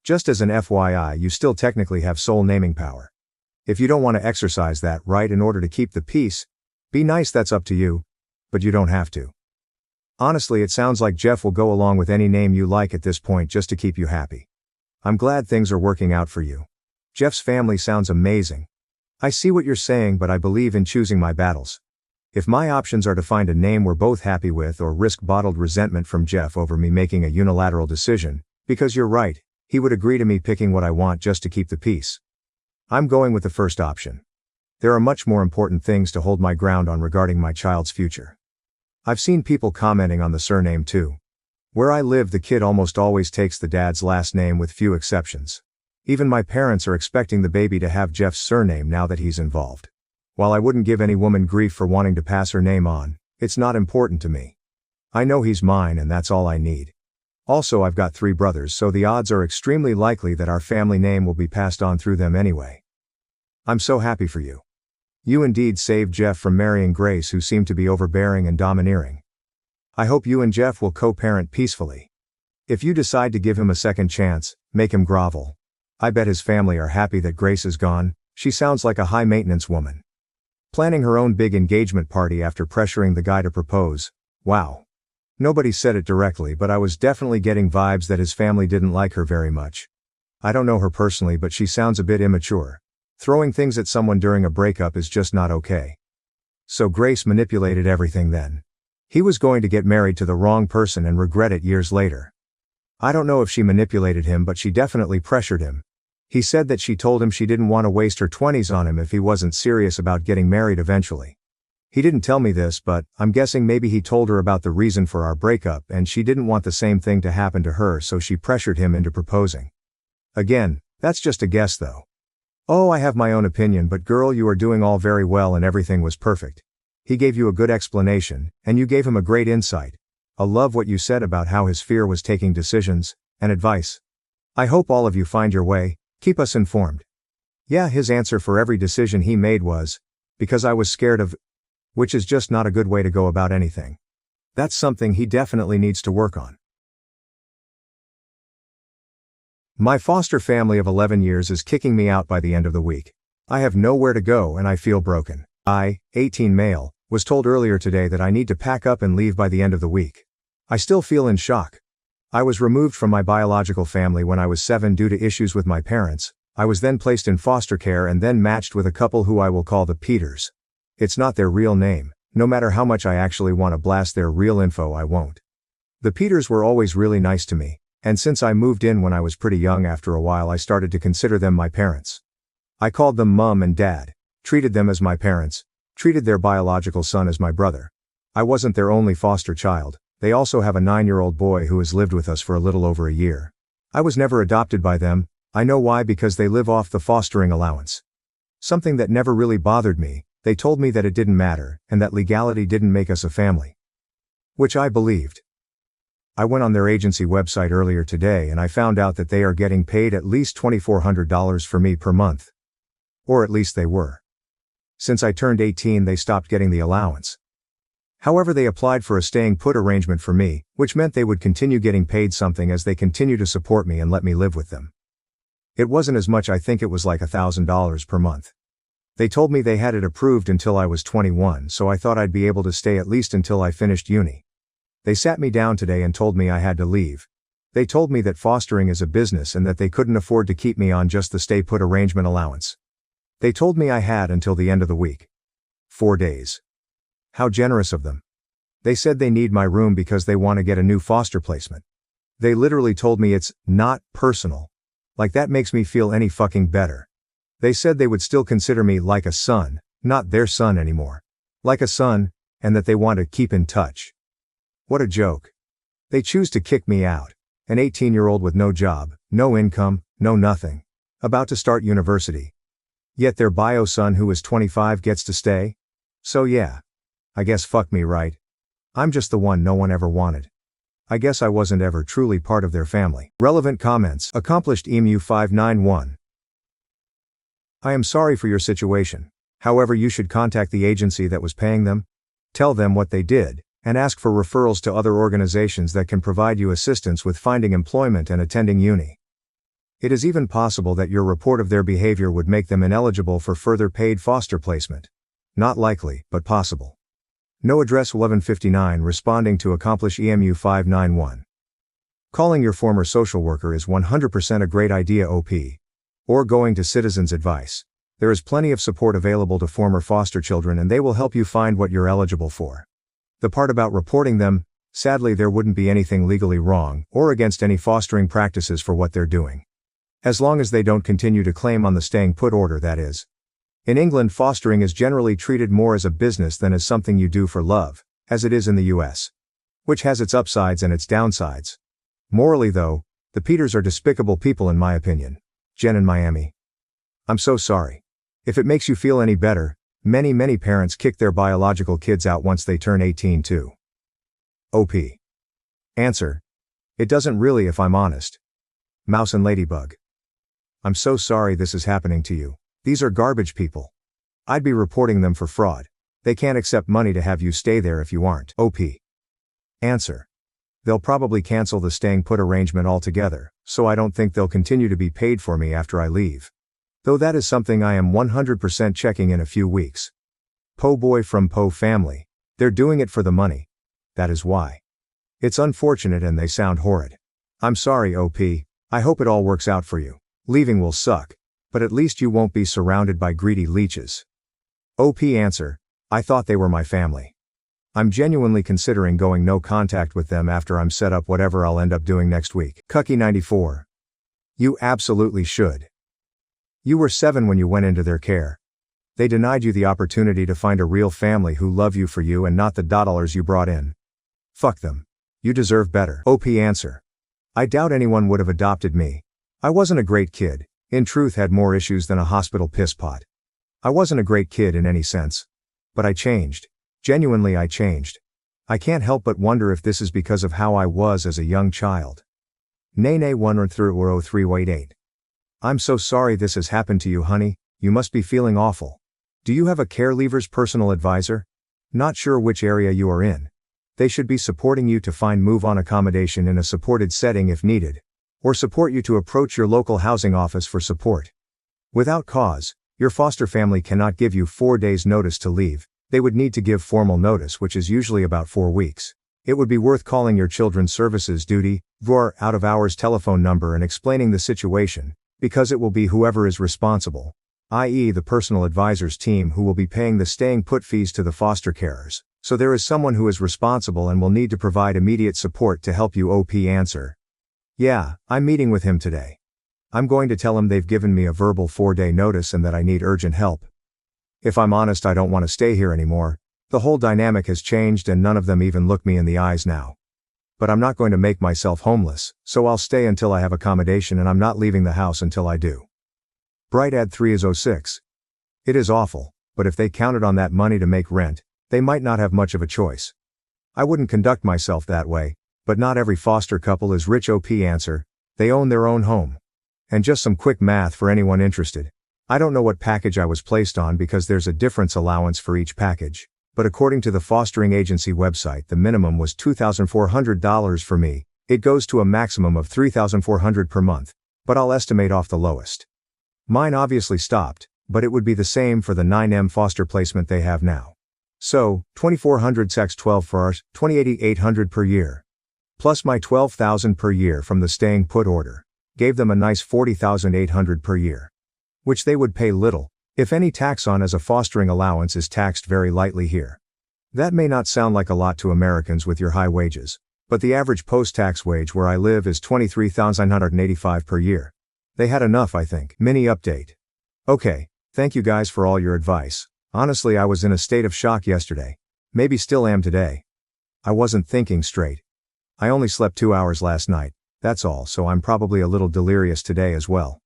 Speaker 1: Just as an FYI, you still technically have sole naming power. If you don't want to exercise that right in order to keep the peace, be nice, that's up to you, but you don't have to. Honestly, it sounds like Jeff will go along with any name you like at this point just to keep you happy. I'm glad things are working out for you. Jeff's family sounds amazing. I see what you're saying, but I believe in choosing my battles. If my options are to find a name we're both happy with or risk bottled resentment from Jeff over me making a unilateral decision, because you're right, he would agree to me picking what I want just to keep the peace. I'm going with the first option. There are much more important things to hold my ground on regarding my child's future. I've seen people commenting on the surname too. Where I live, the kid almost always takes the dad's last name with few exceptions. Even my parents are expecting the baby to have Jeff's surname now that he's involved. While I wouldn't give any woman grief for wanting to pass her name on, it's not important to me. I know he's mine and that's all I need. Also, I've got 3 brothers, so the odds are extremely likely that our family name will be passed on through them anyway. I'm so happy for you. You indeed saved Jeff from marrying Grace, who seemed to be overbearing and domineering. I hope you and Jeff will co-parent peacefully. If you decide to give him a second chance, make him grovel. I bet his family are happy that Grace is gone. She sounds like a high-maintenance woman. Planning her own big engagement party after pressuring the guy to propose. Wow. Nobody said it directly, but I was definitely getting vibes that his family didn't like her very much. I don't know her personally, but she sounds a bit immature. Throwing things at someone during a breakup is just not okay. So Grace manipulated everything then. He was going to get married to the wrong person and regret it years later. I don't know if she manipulated him, but she definitely pressured him. He said that she told him she didn't want to waste her 20s on him if he wasn't serious about getting married eventually. He didn't tell me this, but I'm guessing maybe he told her about the reason for our breakup and she didn't want the same thing to happen to her, so she pressured him into proposing. Again, that's just a guess though. Oh, I have my own opinion, but girl, you are doing all very well and everything was perfect. He gave you a good explanation, and you gave him a great insight. I love what you said about how his fear was taking decisions, and advice. I hope all of you find your way, keep us informed. Yeah, his answer for every decision he made was, because I was scared of, which is just not a good way to go about anything. That's something he definitely needs to work on. My foster family of 11 years is kicking me out by the end of the week. I have nowhere to go and I feel broken. I, 18 male, was told earlier today that I need to pack up and leave by the end of the week. I still feel in shock. I was removed from my biological family when I was 7 due to issues with my parents. I was then placed in foster care and then matched with a couple who I will call the Peters. It's not their real name. No matter how much I actually want to blast their real info, I won't. The Peters were always really nice to me. And since I moved in when I was pretty young, after a while I started to consider them my parents. I called them Mom and Dad, treated them as my parents, treated their biological son as my brother. I wasn't their only foster child. They also have a 9-year-old boy who has lived with us for a little over a year. I was never adopted by them. I know why, because they live off the fostering allowance. Something that never really bothered me. They told me that it didn't matter, and that legality didn't make us a family. Which I believed. I went on their agency website earlier today and I found out that they are getting paid at least $2,400 for me per month. Or at least they were. Since I turned 18, they stopped getting the allowance. However, they applied for a staying put arrangement for me, which meant they would continue getting paid something as they continue to support me and let me live with them. It wasn't as much, I think it was like $1,000 per month. They told me they had it approved until I was 21, so I thought I'd be able to stay at least until I finished uni. They sat me down today and told me I had to leave. They told me that fostering is a business and that they couldn't afford to keep me on just the stay put arrangement allowance. They told me I had until the end of the week. 4 days. How generous of them. They said they need my room because they want to get a new foster placement. They literally told me it's not personal. Like that makes me feel any fucking better. They said they would still consider me like a son, not their son anymore. Like a son, and that they want to keep in touch. What a joke. They choose to kick me out. An 18-year-old with no job, no income, no nothing. About to start university. Yet their bio son who is 25 gets to stay? So yeah. I guess fuck me, right? I'm just the one no one ever wanted. I guess I wasn't ever truly part of their family. Relevant comments. Accomplished Emu 591. I am sorry for your situation. However, you should contact the agency that was paying them, tell them what they did, and ask for referrals to other organizations that can provide you assistance with finding employment and attending uni. It is even possible that your report of their behavior would make them ineligible for further paid foster placement. Not likely, but possible. No address 1159 responding to Accomplish EMU 591. Calling your former social worker is 100% a great idea, OP. Or going to Citizens Advice. There is plenty of support available to former foster children and they will help you find what you're eligible for. The part about reporting them, sadly there wouldn't be anything legally wrong or against any fostering practices for what they're doing. As long as they don't continue to claim on the staying put order, that is. In England, fostering is generally treated more as a business than as something you do for love, as it is in the US. Which has its upsides and its downsides. Morally though, the Peters are despicable people in my opinion. Jen in Miami. I'm so sorry. If it makes you feel any better, many parents kick their biological kids out once they turn 18 too. OP. Answer. It doesn't really if I'm honest. Mouse and Ladybug. I'm so sorry this is happening to you. These are garbage people. I'd be reporting them for fraud. They can't accept money to have you stay there if you aren't. OP. Answer. They'll probably cancel the staying put arrangement altogether, so I don't think they'll continue to be paid for me after I leave. Though that is something I am 100% checking in a few weeks. Po boy from Po family. They're doing it for the money. That is why. It's unfortunate and they sound horrid. I'm sorry, OP. I hope it all works out for you. Leaving will suck, but at least you won't be surrounded by greedy leeches. OP answer. I thought they were my family. I'm genuinely considering going no contact with them after I'm set up whatever I'll end up doing next week. Cucky 94. You absolutely should. You were 7 when you went into their care. They denied you the opportunity to find a real family who love you for you and not the dollars you brought in. Fuck them. You deserve better. OP answer. I doubt anyone would have adopted me. I wasn't a great kid, in truth had more issues than a hospital piss pot. I wasn't a great kid in any sense. But I changed. Genuinely I changed. I can't help but wonder if this is because of how I was as a young child. Nene 1 I'm so sorry this has happened to you, honey. You must be feeling awful. Do you have a care leaver's personal advisor? Not sure which area you are in. They should be supporting you to find move-on accommodation in a supported setting if needed, or support you to approach your local housing office for support. Without cause, your foster family cannot give you 4 days notice to leave. They would need to give formal notice, which is usually about 4 weeks. It would be worth calling your Children's Services Duty, VOR, out-of-hours telephone number and explaining the situation, because it will be whoever is responsible, i.e. the personal advisor's team, who will be paying the staying put fees to the foster carers. So there is someone who is responsible and will need to provide immediate support to help you. OP answer. Yeah, I'm meeting with him today. I'm going to tell him they've given me a verbal 4-day notice and that I need urgent help. If I'm honest, I don't want to stay here anymore. The whole dynamic has changed and none of them even look me in the eyes now. But I'm not going to make myself homeless, so I'll stay until I have accommodation and I'm not leaving the house until I do. Brightad 3 is 06. It is awful, but if they counted on that money to make rent, they might not have much of a choice. I wouldn't conduct myself that way, but not every foster couple is rich. OP answer. They own their own home. And just some quick math for anyone interested. I don't know what package I was placed on because there's a difference allowance for each package, but according to the fostering agency website the minimum was $2,400 for me. It goes to a maximum of $3,400 per month, but I'll estimate off the lowest. Mine obviously stopped, but it would be the same for the 9M foster placement they have now. So, $2,400 x 12 for ours, $28,800 per year. Plus my $12,000 per year from the staying put order. Gave them a nice $40,800 per year. Which they would pay little, if any, tax on, as a fostering allowance is taxed very lightly here. That may not sound like a lot to Americans with your high wages, but the average post-tax wage where I live is $23,985 per year. They had enough, I think. Mini update. Okay, thank you guys for all your advice. Honestly, I was in a state of shock yesterday. Maybe still am today. I wasn't thinking straight. I only slept 2 hours last night, that's all, so I'm probably a little delirious today as well.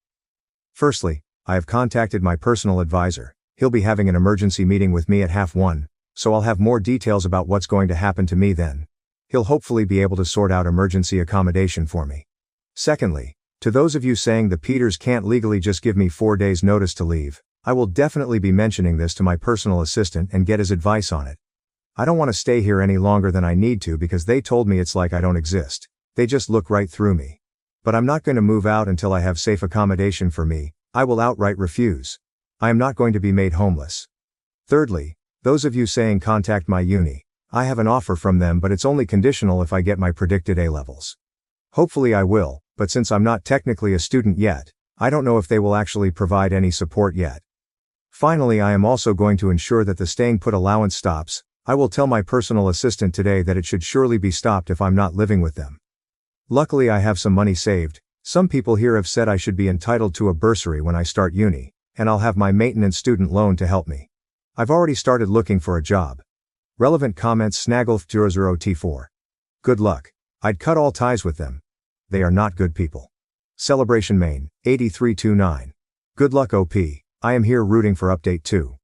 Speaker 1: Firstly, I have contacted my personal advisor. He'll be having an emergency meeting with me at 1:30, so I'll have more details about what's going to happen to me then. He'll hopefully be able to sort out emergency accommodation for me. Secondly, to those of you saying the Peters can't legally just give me 4 days notice to leave, I will definitely be mentioning this to my personal assistant and get his advice on it. I don't want to stay here any longer than I need to because they told me it's like I don't exist. They just look right through me. But I'm not going to move out until I have safe accommodation for me. I will outright refuse. I am not going to be made homeless. Thirdly, those of you saying contact my uni, I have an offer from them, but it's only conditional if I get my predicted A levels. Hopefully I will, but since I'm not technically a student yet, I don't know if they will actually provide any support yet. Finally, I am also going to ensure that the staying put allowance stops. I will tell my personal assistant today that it should surely be stopped if I'm not living with them. Luckily, I have some money saved. Some people here have said I should be entitled to a bursary when I start uni, and I'll have my maintenance student loan to help me. I've already started looking for a job. Relevant comments Snaggleth00T4. Good luck. I'd cut all ties with them. They are not good people. Celebration Main, 8329. Good luck OP. I am here rooting for update 2.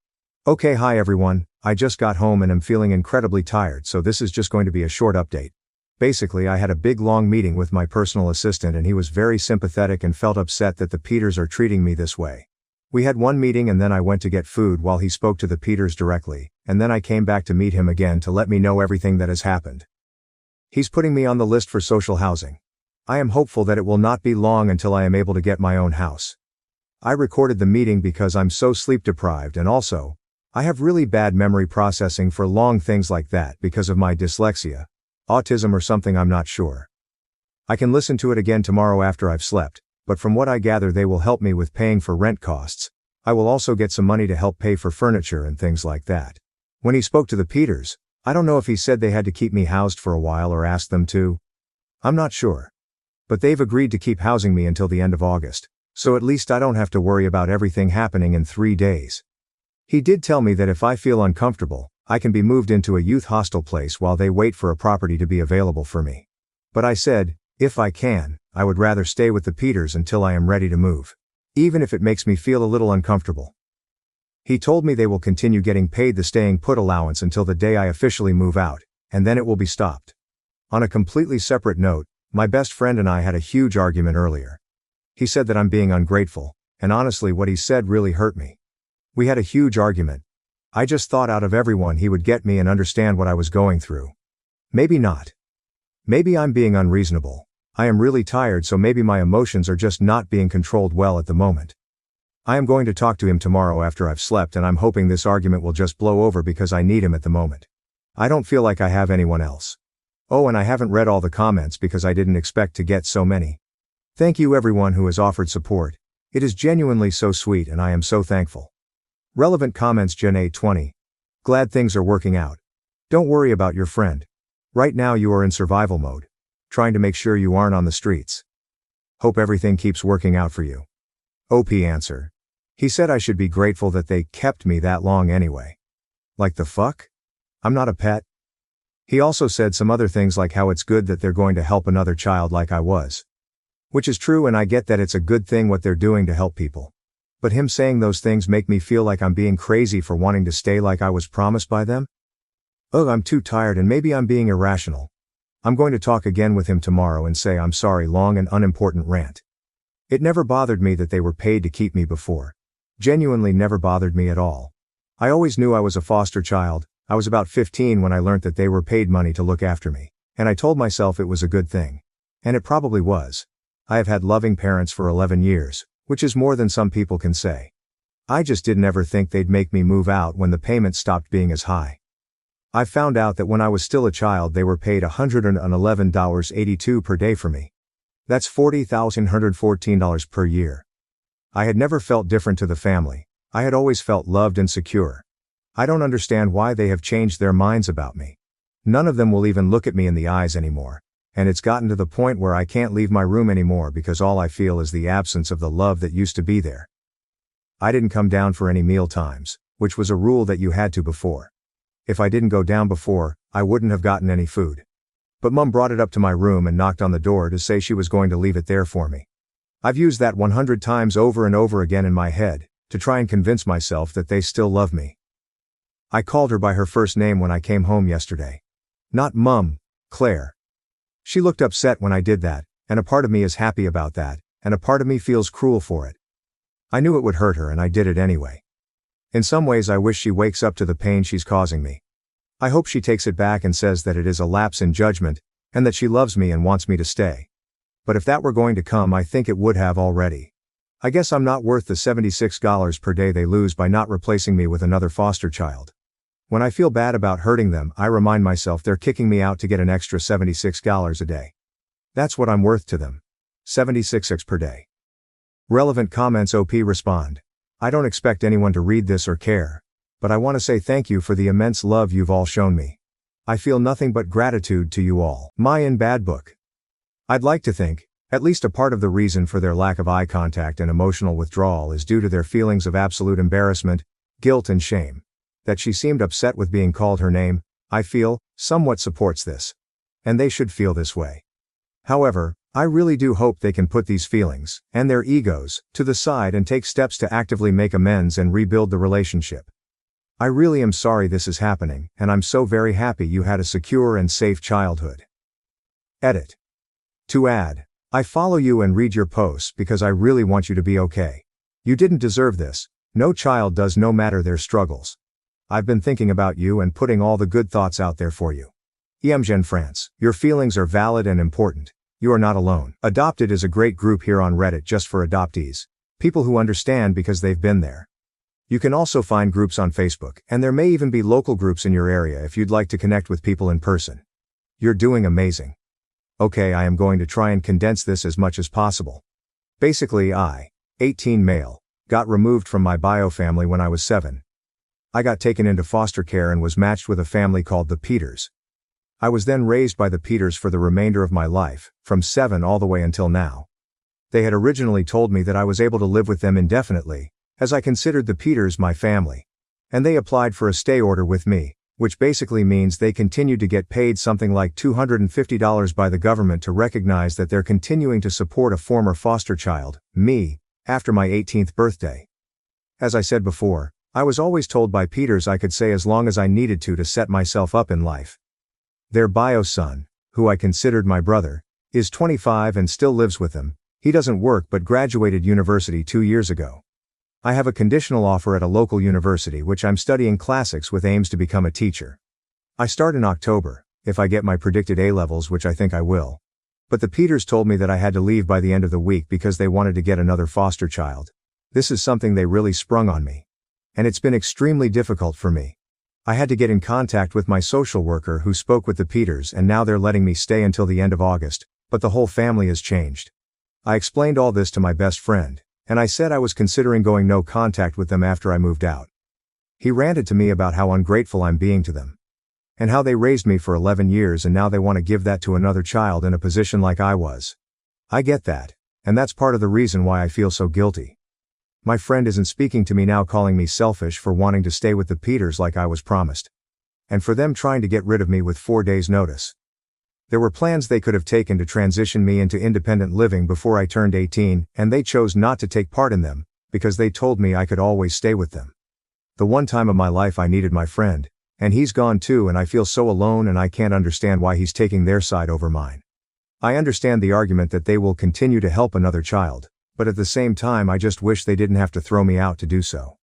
Speaker 1: Okay, hi everyone, I just got home and am feeling incredibly tired, so this is just going to be a short update. Basically, I had a big long meeting with my personal assistant and he was very sympathetic and felt upset that the Peters are treating me this way. We had one meeting and then I went to get food while he spoke to the Peters directly, and then I came back to meet him again to let me know everything that has happened. He's putting me on the list for social housing. I am hopeful that it will not be long until I am able to get my own house. I recorded the meeting because I'm so sleep deprived, and also, I have really bad memory processing for long things like that because of my dyslexia, autism or something, I'm not sure. I can listen to it again tomorrow after I've slept, but from what I gather they will help me with paying for rent costs. I will also get some money to help pay for furniture and things like that. When he spoke to the Peters, I don't know if he said they had to keep me housed for a while or asked them to. I'm not sure. But they've agreed to keep housing me until the end of August, so at least I don't have to worry about everything happening in 3 days. He did tell me that if I feel uncomfortable, I can be moved into a youth hostel place while they wait for a property to be available for me. But I said, if I can, I would rather stay with the Peters until I am ready to move. Even if it makes me feel a little uncomfortable. He told me they will continue getting paid the staying put allowance until the day I officially move out, and then it will be stopped. On a completely separate note, my best friend and I had a huge argument earlier. He said that I'm being ungrateful, and honestly what he said really hurt me. We had a huge argument. I just thought out of everyone he would get me and understand what I was going through. Maybe not. Maybe I'm being unreasonable. I am really tired, so maybe my emotions are just not being controlled well at the moment. I am going to talk to him tomorrow after I've slept, and I'm hoping this argument will just blow over because I need him at the moment. I don't feel like I have anyone else. Oh, and I haven't read all the comments because I didn't expect to get so many. Thank you everyone who has offered support. It is genuinely so sweet and I am so thankful. Relevant comments Gen 820. Glad things are working out. Don't worry about your friend. Right now you are in survival mode. Trying to make sure you aren't on the streets. Hope everything keeps working out for you. OP answer. He said I should be grateful that they kept me that long anyway. Like the fuck? I'm not a pet. He also said some other things like how it's good that they're going to help another child like I was. Which is true, and I get that it's a good thing what they're doing to help people. But him saying those things make me feel like I'm being crazy for wanting to stay like I was promised by them. Ugh, I'm too tired and maybe I'm being irrational. I'm going to talk again with him tomorrow and say I'm sorry. Long and unimportant rant. It never bothered me that they were paid to keep me before. Genuinely never bothered me at all. I always knew I was a foster child. I was about 15 when I learnt that they were paid money to look after me, and I told myself it was a good thing. And it probably was. I have had loving parents for 11 years, which is more than some people can say. I just didn't ever think they'd make me move out when the payment stopped being as high. I found out that when I was still a child they were paid $111.82 per day for me. That's $40,114 per year. I had never felt different to the family. I had always felt loved and secure. I don't understand why they have changed their minds about me. None of them will even look at me in the eyes anymore. and it's gotten to the point where I can't leave my room anymore because all I feel is the absence of the love that used to be there. I didn't come down for any meal times, which was a rule that you had to before. If I didn't go down before, I wouldn't have gotten any food. But Mum brought it up to my room and knocked on the door to say she was going to leave it there for me. I've used that 100 times over and over again in my head, to try and convince myself that they still love me. I called her by her first name when I came home yesterday. Not Mum, Claire. She looked upset when I did that, and a part of me is happy about that, and a part of me feels cruel for it. I knew it would hurt her and I did it anyway. In some ways I wish she wakes up to the pain she's causing me. I hope she takes it back and says that it is a lapse in judgment, and that she loves me and wants me to stay. But if that were going to come, I think it would have already. I guess I'm not worth the $76 per day they lose by not replacing me with another foster child. When I feel bad about hurting them, I remind myself they're kicking me out to get an extra $76 a day. That's what I'm worth to them. $76 per day. Relevant comments. OP respond. I don't expect anyone to read this or care, but I want to say thank you for the immense love you've all shown me. I feel nothing but gratitude to you all. My in bad book. I'd like to think, at least a part of the reason for their lack of eye contact and emotional withdrawal is due to their feelings of absolute embarrassment, guilt and shame. That she seemed upset with being called her name, I feel, somewhat supports this. And they should feel this way. However, I really do hope they can put these feelings, and their egos, to the side and take steps to actively make amends and rebuild the relationship. I really am sorry this is happening, and I'm so very happy you had a secure and safe childhood. Edit. To add, I follow you and read your posts because I really want you to be okay. You didn't deserve this. No child does, no matter their struggles. I've been thinking about you and putting all the good thoughts out there for you. Emgen France, your feelings are valid and important. You are not alone. Adopted is a great group here on Reddit just for adoptees. People who understand because they've been there. You can also find groups on Facebook, and there may even be local groups in your area if you'd like to connect with people in person. You're doing amazing. Okay, I am going to try and condense this as much as possible. Basically, I, 18 male, got removed from my bio family when I was 7. I got taken into foster care and was matched with a family called the Peters. I was then raised by the Peters for the remainder of my life, from 7 all the way until now. They had originally told me that I was able to live with them indefinitely, as I considered the Peters my family. And they applied for a stay order with me, which basically means they continued to get paid something like $250 by the government to recognize that they're continuing to support a former foster child, me, after my 18th birthday. As I said before, I was always told by Peters I could stay as long as I needed to set myself up in life. Their bio son, who I considered my brother, is 25 and still lives with them. He doesn't work but graduated university 2 years ago. I have a conditional offer at a local university which I'm studying classics with aims to become a teacher. I start in October, if I get my predicted A-levels, which I think I will. But the Peters told me that I had to leave by the end of the week because they wanted to get another foster child. This is something they really sprung on me. And it's been extremely difficult for me. I had to get in contact with my social worker who spoke with the Peters, and now they're letting me stay until the end of August, but the whole family has changed. I explained all this to my best friend, and I said I was considering going no contact with them after I moved out. He ranted to me about how ungrateful I'm being to them. And how they raised me for 11 years and now they want to give that to another child in a position like I was. I get that, and that's part of the reason why I feel so guilty. My friend isn't speaking to me now, calling me selfish for wanting to stay with the Peters like I was promised. And for them trying to get rid of me with 4 days' notice. There were plans they could have taken to transition me into independent living before I turned 18, and they chose not to take part in them, because they told me I could always stay with them. The one time of my life I needed my friend, and he's gone too, and I feel so alone, and I can't understand why he's taking their side over mine. I understand the argument that they will continue to help another child, but at the same time I just wish they didn't have to throw me out to do so.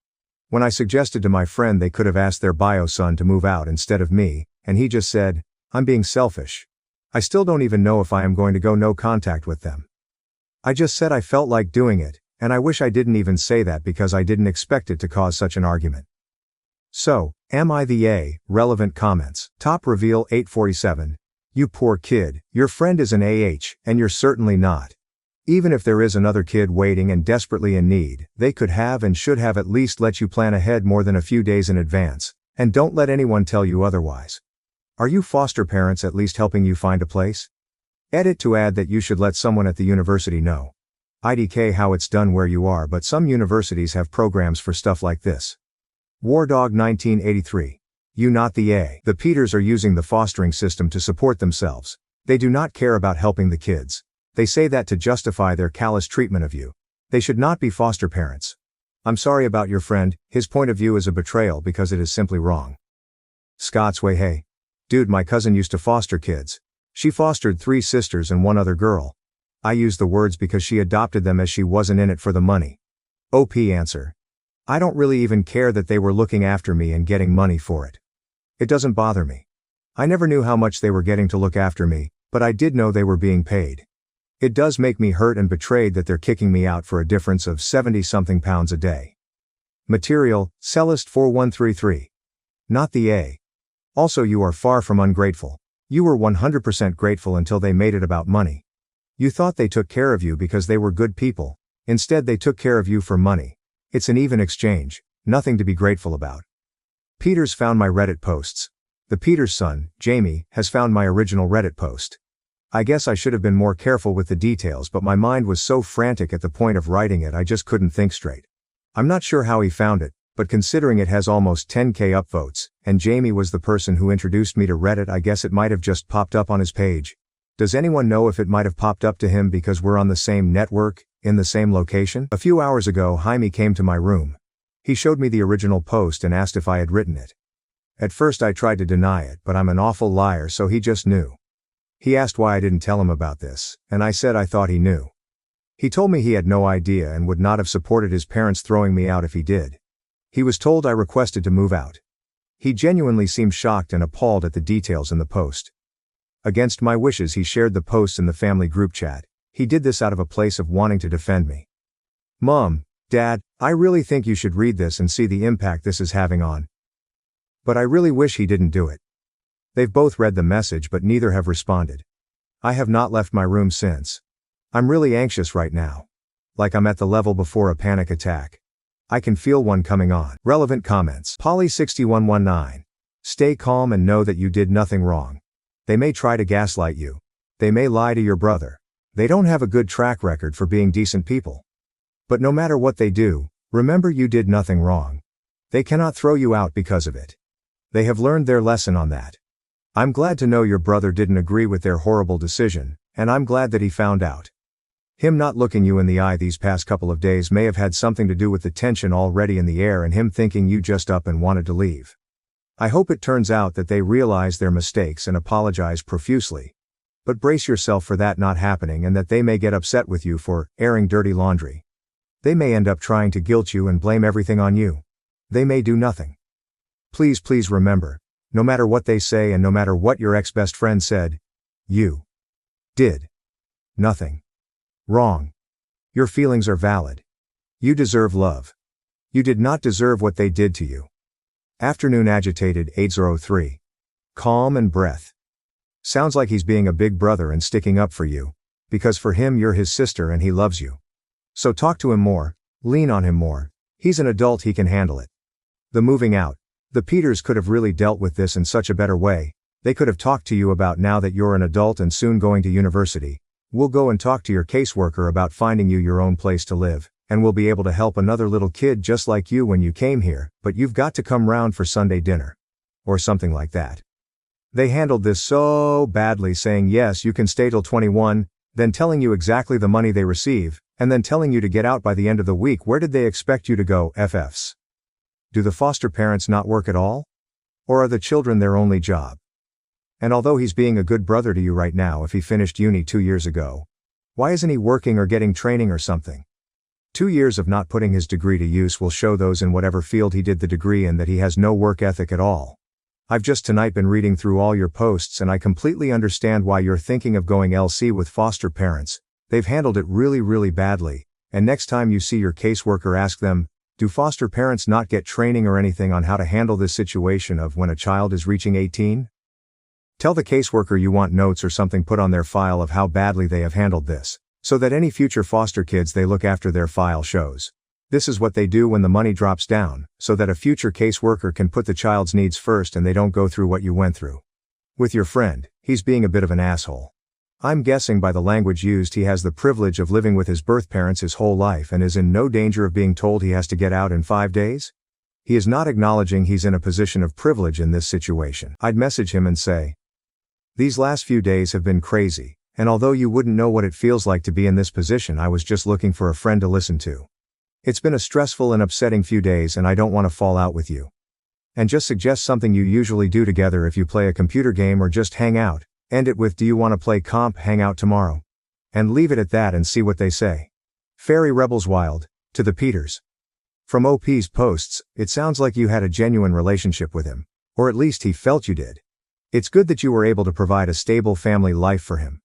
Speaker 1: When I suggested to my friend they could have asked their bio son to move out instead of me, and he just said, "I'm being selfish." I still don't even know if I am going to go no contact with them. I just said I felt like doing it, and I wish I didn't even say that because I didn't expect it to cause such an argument. So, am I the A? Relevant comments. Top reveal 847. You poor kid, your friend is an AH, and you're certainly not. Even if there is another kid waiting and desperately in need, they could have and should have at least let you plan ahead more than a few days in advance, and don't let anyone tell you otherwise. Are you foster parents at least helping you find a place? Edit to add that you should let someone at the university know. IDK how it's done where you are, but some universities have programs for stuff like this. Wardog 1983. You not the A. The Peters are using the fostering system to support themselves. They do not care about helping the kids. They say that to justify their callous treatment of you. They should not be foster parents. I'm sorry about your friend, his point of view is a betrayal because it is simply wrong. Scott's way. Hey. Dude, my cousin used to foster kids. She fostered 3 sisters and 1 other girl. I use the words because she adopted them as she wasn't in it for the money. OP answer. I don't really even care that they were looking after me and getting money for it. It doesn't bother me. I never knew how much they were getting to look after me, but I did know they were being paid. It does make me hurt and betrayed that they're kicking me out for a difference of 70-something pounds a day. Material, Cellist 4133. Not the A. Also, you are far from ungrateful. You were 100% grateful until they made it about money. You thought they took care of you because they were good people. Instead, they took care of you for money. It's an even exchange, nothing to be grateful about. Peters found my Reddit posts. The Peters' son, Jamie, has found my original Reddit post. I guess I should have been more careful with the details, but my mind was so frantic at the point of writing it I just couldn't think straight. I'm not sure how he found it, but considering it has almost 10k upvotes, and Jamie was the person who introduced me to Reddit, I guess it might have just popped up on his page. Does anyone know if it might have popped up to him because we're on the same network, in the same location? A few hours ago, Jaime came to my room. He showed me the original post and asked if I had written it. At first I tried to deny it, but I'm an awful liar, so he just knew. He asked why I didn't tell him about this, and I said I thought he knew. He told me he had no idea and would not have supported his parents throwing me out if he did. He was told I requested to move out. He genuinely seemed shocked and appalled at the details in the post. Against my wishes, he shared the post in the family group chat. He did this out of a place of wanting to defend me. Mom, Dad, I really think you should read this and see the impact this is having on. But I really wish he didn't do it. They've both read the message but neither have responded. I have not left my room since. I'm really anxious right now. Like I'm at the level before a panic attack. I can feel one coming on. Relevant comments. Polly6119. Stay calm and know that you did nothing wrong. They may try to gaslight you. They may lie to your brother. They don't have a good track record for being decent people. But no matter what they do, remember you did nothing wrong. They cannot throw you out because of it. They have learned their lesson on that. I'm glad to know your brother didn't agree with their horrible decision, and I'm glad that he found out. Him not looking you in the eye these past couple of days may have had something to do with the tension already in the air and him thinking you just up and wanted to leave. I hope it turns out that they realize their mistakes and apologize profusely. But brace yourself for that not happening and that they may get upset with you for airing dirty laundry. They may end up trying to guilt you and blame everything on you. They may do nothing. Please remember, no matter what they say and no matter what your ex-best friend said, you did nothing wrong. Your feelings are valid. You deserve love. You did not deserve what they did to you. Afternoon agitated 803. Calm and breath. Sounds like he's being a big brother and sticking up for you, because for him you're his sister and he loves you. So talk to him more, lean on him more. He's an adult, he can handle it. The moving out. The Peters could have really dealt with this in such a better way. They could have talked to you about, now that you're an adult and soon going to university, we'll go and talk to your caseworker about finding you your own place to live, and we'll be able to help another little kid just like you when you came here, but you've got to come round for Sunday dinner. Or something like that. They handled this so badly, saying yes you can stay till 21, then telling you exactly the money they receive, and then telling you to get out by the end of the week. Where did they expect you to go, FFs? Do the foster parents not work at all? Or are the children their only job? And although he's being a good brother to you right now, if he finished uni 2 years ago, why isn't he working or getting training or something? 2 years of not putting his degree to use will show those in whatever field he did the degree in that he has no work ethic at all. I've just tonight been reading through all your posts and I completely understand why you're thinking of going LC with foster parents. They've handled it really badly, and next time you see your caseworker, ask them, do foster parents not get training or anything on how to handle this situation of when a child is reaching 18? Tell the caseworker you want notes or something put on their file of how badly they have handled this, so that any future foster kids they look after, their file shows. This is what they do when the money drops down, so that a future caseworker can put the child's needs first and they don't go through what you went through. With your friend, he's being a bit of an asshole. I'm guessing by the language used he has the privilege of living with his birth parents his whole life and is in no danger of being told he has to get out in 5 days? He is not acknowledging he's in a position of privilege in this situation. I'd message him and say, "These last few days have been crazy, and although you wouldn't know what it feels like to be in this position, I was just looking for a friend to listen to. It's been a stressful and upsetting few days and I don't want to fall out with you. And just suggest something you usually do together if you play a computer game or just hang out. End it with, do you want to play comp hangout tomorrow? And leave it at that and see what they say." Fairy Rebels Wild, to the Peters. From OP's posts, it sounds like you had a genuine relationship with him. Or at least he felt you did. It's good that you were able to provide a stable family life for him.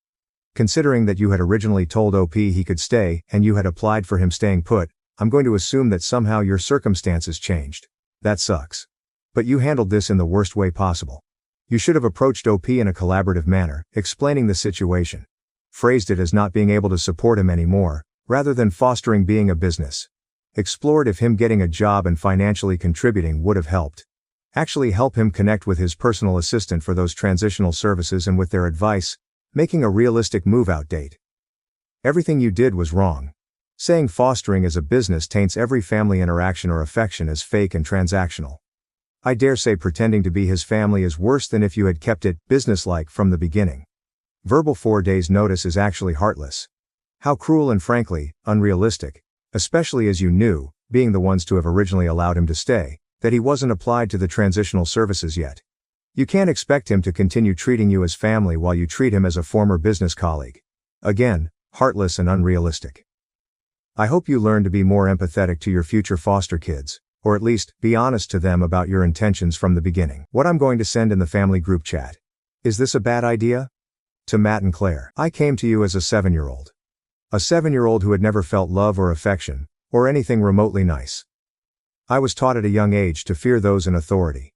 Speaker 1: Considering that you had originally told OP he could stay and you had applied for him staying put, I'm going to assume that somehow your circumstances changed. That sucks. But you handled this in the worst way possible. You should have approached OP in a collaborative manner, explaining the situation. Phrased it as not being able to support him anymore, rather than fostering being a business. Explored if him getting a job and financially contributing would have helped. Actually help him connect with his personal assistant for those transitional services and with their advice, making a realistic move-out date. Everything you did was wrong. Saying fostering as a business taints every family interaction or affection as fake and transactional. I dare say pretending to be his family is worse than if you had kept it businesslike from the beginning. Verbal 4 days notice is actually heartless. How cruel and frankly, unrealistic, especially as you knew, being the ones to have originally allowed him to stay, that he wasn't applied to the transitional services yet. You can't expect him to continue treating you as family while you treat him as a former business colleague. Again, heartless and unrealistic. I hope you learn to be more empathetic to your future foster kids, or at least, be honest to them about your intentions from the beginning. What I'm going to send in the family group chat. Is this a bad idea? To Matt and Claire. I came to you as a 7-year-old. A 7-year-old who had never felt love or affection, or anything remotely nice. I was taught at a young age to fear those in authority.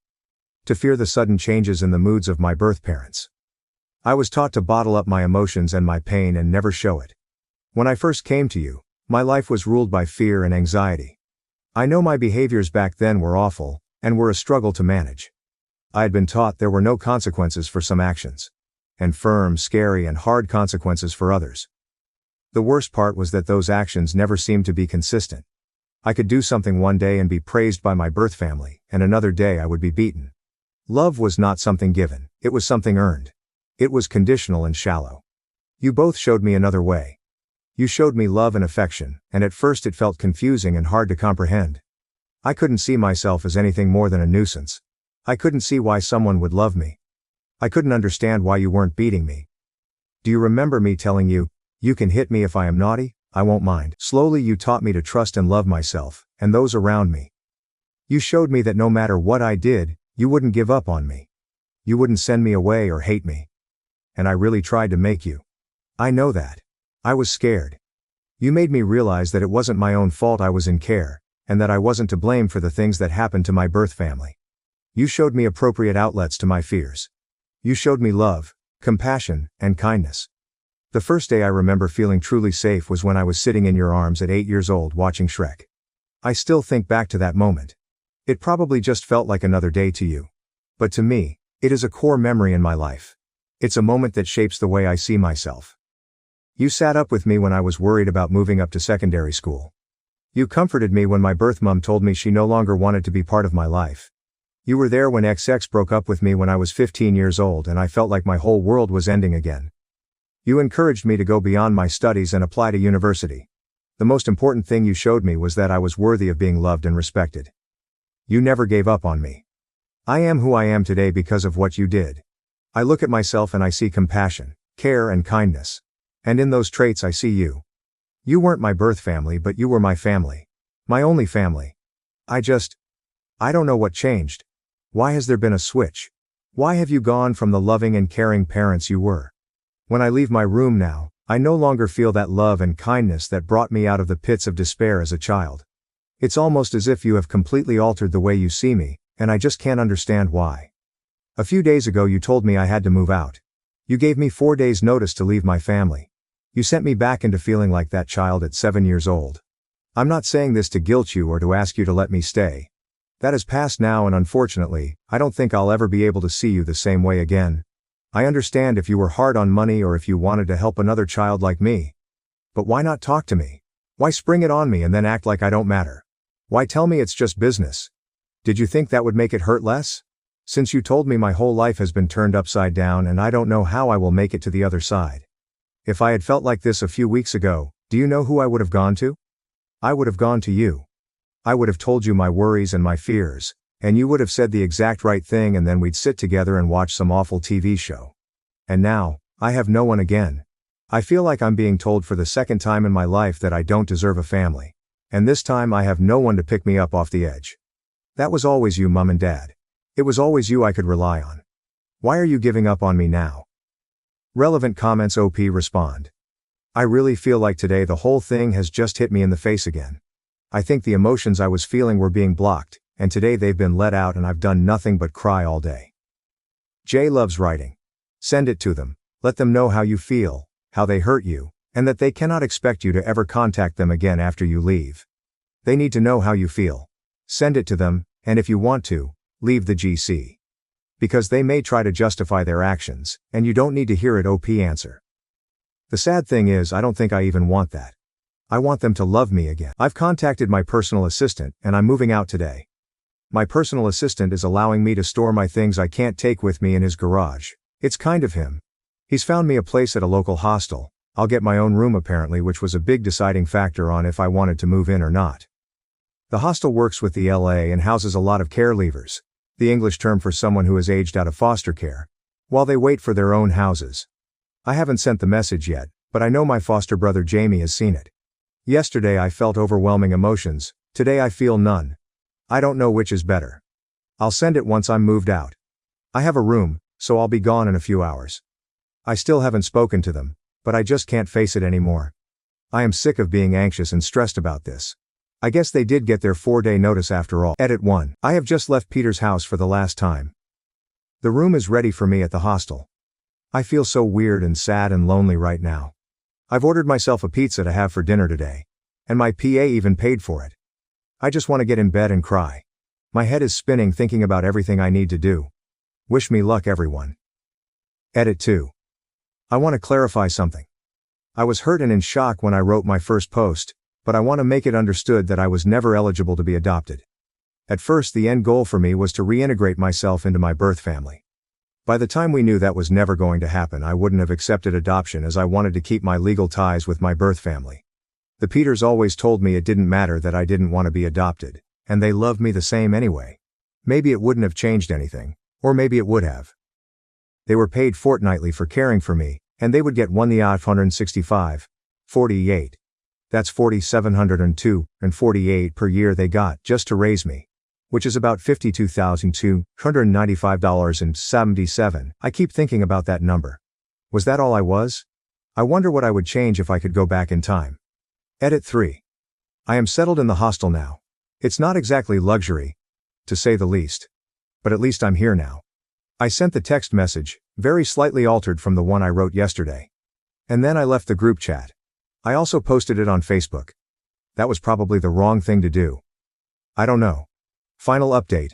Speaker 1: To fear the sudden changes in the moods of my birth parents. I was taught to bottle up my emotions and my pain and never show it. When I first came to you, my life was ruled by fear and anxiety. I know my behaviors back then were awful, and were a struggle to manage. I had been taught there were no consequences for some actions. And firm, scary and hard consequences for others. The worst part was that those actions never seemed to be consistent. I could do something one day and be praised by my birth family, and another day I would be beaten. Love was not something given, it was something earned. It was conditional and shallow. You both showed me another way. You showed me love and affection, and at first it felt confusing and hard to comprehend. I couldn't see myself as anything more than a nuisance. I couldn't see why someone would love me. I couldn't understand why you weren't beating me. Do you remember me telling you, "You can hit me if I am naughty, I won't mind"? Slowly you taught me to trust and love myself, and those around me. You showed me that no matter what I did, you wouldn't give up on me. You wouldn't send me away or hate me. And I really tried to make you. I know that. I was scared. You made me realize that it wasn't my own fault I was in care, and that I wasn't to blame for the things that happened to my birth family. You showed me appropriate outlets to my fears. You showed me love, compassion, and kindness. The first day I remember feeling truly safe was when I was sitting in your arms at 8 years old watching Shrek. I still think back to that moment. It probably just felt like another day to you. But to me, it is a core memory in my life. It's a moment that shapes the way I see myself. You sat up with me when I was worried about moving up to secondary school. You comforted me when my birth mom told me she no longer wanted to be part of my life. You were there when XX broke up with me when I was 15 years old and I felt like my whole world was ending again. You encouraged me to go beyond my studies and apply to university. The most important thing you showed me was that I was worthy of being loved and respected. You never gave up on me. I am who I am today because of what you did. I look at myself and I see compassion, care and kindness. And in those traits I see you. You weren't my birth family, but you were my family. My only family. I don't know what changed. Why has there been a switch? Why have you gone from the loving and caring parents you were? When I leave my room now, I no longer feel that love and kindness that brought me out of the pits of despair as a child. It's almost as if you have completely altered the way you see me, and I just can't understand why. A few days ago you told me I had to move out. You gave me 4 days notice to leave my family. You sent me back into feeling like that child at 7 years old. I'm not saying this to guilt you or to ask you to let me stay. That is past now and unfortunately, I don't think I'll ever be able to see you the same way again. I understand if you were hard on money or if you wanted to help another child like me. But why not talk to me? Why spring it on me and then act like I don't matter? Why tell me it's just business? Did you think that would make it hurt less? Since you told me my whole life has been turned upside down and I don't know how I will make it to the other side. If I had felt like this a few weeks ago, do you know who I would have gone to? I would have gone to you. I would have told you my worries and my fears, and you would have said the exact right thing and then we'd sit together and watch some awful TV show. And now, I have no one again. I feel like I'm being told for the second time in my life that I don't deserve a family. And this time I have no one to pick me up off the edge. That was always you, Mom and Dad. It was always you I could rely on. Why are you giving up on me now? Relevant comments. OP respond. I really feel like today the whole thing has just hit me in the face again. I think the emotions I was feeling were being blocked, and today they've been let out and I've done nothing but cry all day. Jay loves writing. Send it to them. Let them know how you feel, how they hurt you, and that they cannot expect you to ever contact them again after you leave. They need to know how you feel. Send it to them, and if you want to, leave the GC. Because they may try to justify their actions, and you don't need to hear it. OP answer. The sad thing is I don't think I even want that. I want them to love me again. I've contacted my personal assistant, and I'm moving out today. My personal assistant is allowing me to store my things I can't take with me in his garage. It's kind of him. He's found me a place at a local hostel. I'll get my own room apparently, which was a big deciding factor on if I wanted to move in or not. The hostel works with the LA and houses a lot of care leavers, the English term for someone who has aged out of foster care, while they wait for their own houses. I haven't sent the message yet, but I know my foster brother Jamie has seen it. Yesterday I felt overwhelming emotions, today I feel none. I don't know which is better. I'll send it once I'm moved out. I have a room, so I'll be gone in a few hours. I still haven't spoken to them, but I just can't face it anymore. I am sick of being anxious and stressed about this. I guess they did get their 4-day notice after all. Edit 1. I have just left Peter's house for the last time. The room is ready for me at the hostel. I feel so weird and sad and lonely right now. I've ordered myself a pizza to have for dinner today. And my PA even paid for it. I just want to get in bed and cry. My head is spinning thinking about everything I need to do. Wish me luck, everyone. Edit 2. I want to clarify something. I was hurt and in shock when I wrote my first post, but I want to make it understood that I was never eligible to be adopted. At first the end goal for me was to reintegrate myself into my birth family. By the time we knew that was never going to happen, I wouldn't have accepted adoption as I wanted to keep my legal ties with my birth family. The Peters always told me it didn't matter that I didn't want to be adopted, and they loved me the same anyway. Maybe it wouldn't have changed anything, or maybe it would have. They were paid fortnightly for caring for me, and they would get $1,865.48. That's $4,702.48 per year they got just to raise me, which is about $52,295.77. I keep thinking about that number. Was that all I was? I wonder what I would change if I could go back in time. Edit 3. I am settled in the hostel now. It's not exactly luxury, to say the least. But at least I'm here now. I sent the text message, very slightly altered from the one I wrote yesterday. And then I left the group chat. I also posted it on Facebook. That was probably the wrong thing to do. I don't know. Final update.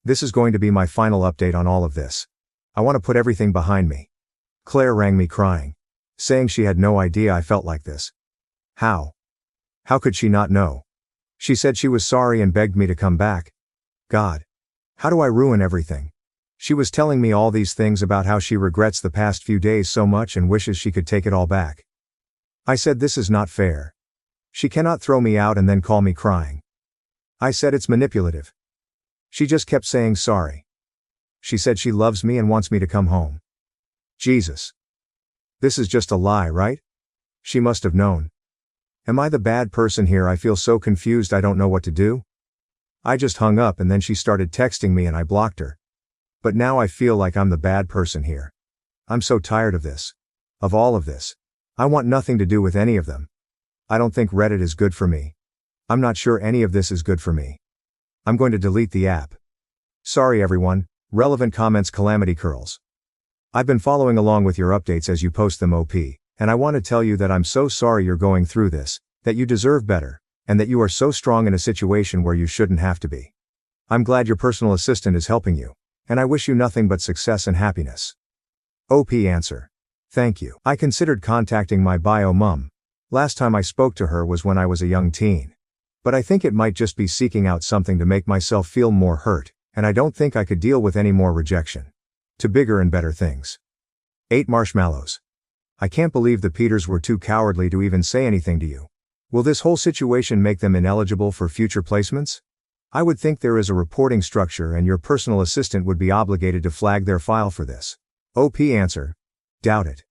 Speaker 1: This is going to be my final update on all of this. I want to put everything behind me. Claire rang me crying, saying she had no idea I felt like this. How? How could she not know? She said she was sorry and begged me to come back. God. How do I ruin everything? She was telling me all these things about how she regrets the past few days so much and wishes she could take it all back. I said this is not fair. She cannot throw me out and then call me crying. I said it's manipulative. She just kept saying sorry. She said she loves me and wants me to come home. Jesus. This is just a lie, right? She must have known. Am I the bad person here? I feel so confused I don't know what to do. I just hung up and then she started texting me and I blocked her. But now I feel like I'm the bad person here. I'm so tired of this. Of all of this. I want nothing to do with any of them. I don't think Reddit is good for me. I'm not sure any of this is good for me. I'm going to delete the app. Sorry everyone. Relevant comments. Calamity Curls. I've been following along with your updates as you post them, OP, and I want to tell you that I'm so sorry you're going through this, that you deserve better, and that you are so strong in a situation where you shouldn't have to be. I'm glad your personal assistant is helping you, and I wish you nothing but success and happiness. OP answer. Thank you. I considered contacting my bio mum. Last time I spoke to her was when I was a young teen. But I think it might just be seeking out something to make myself feel more hurt, and I don't think I could deal with any more rejection. To bigger and better things. 8 marshmallows. I can't believe the Peters were too cowardly to even say anything to you. Will this whole situation make them ineligible for future placements? I would think there is a reporting structure and your personal assistant would be obligated to flag their file for this. OP answer. Doubt it.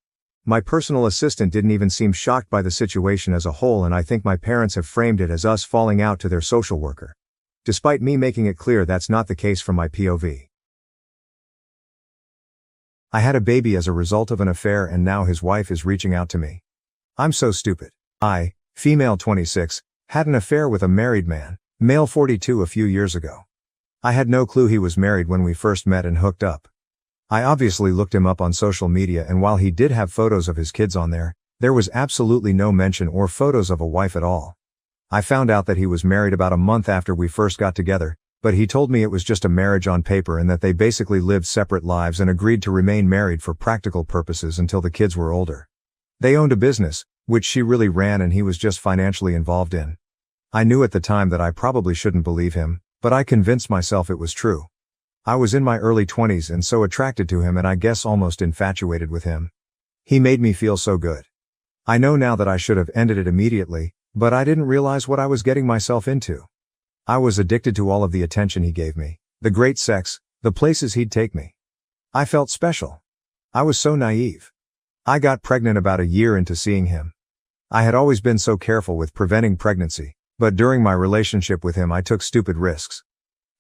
Speaker 1: My personal assistant didn't even seem shocked by the situation as a whole, and I think my parents have framed it as us falling out to their social worker. Despite me making it clear that's not the case from my POV. I had a baby as a result of an affair and now his wife is reaching out to me. I'm so stupid. I, female 26, had an affair with a married man, male 42 a few years ago. I had no clue he was married when we first met and hooked up. I obviously looked him up on social media, and while he did have photos of his kids on there was absolutely no mention or photos of a wife at all. I found out that he was married about a month after we first got together, but he told me it was just a marriage on paper and that they basically lived separate lives and agreed to remain married for practical purposes until the kids were older. They owned a business, which she really ran, and he was just financially involved in. I knew at the time that I probably shouldn't believe him, but I convinced myself it was true. I was in my early 20s and so attracted to him, and I guess almost infatuated with him. He made me feel so good. I know now that I should have ended it immediately, but I didn't realize what I was getting myself into. I was addicted to all of the attention he gave me, the great sex, the places he'd take me. I felt special. I was so naive. I got pregnant about a year into seeing him. I had always been so careful with preventing pregnancy, but during my relationship with him I took stupid risks.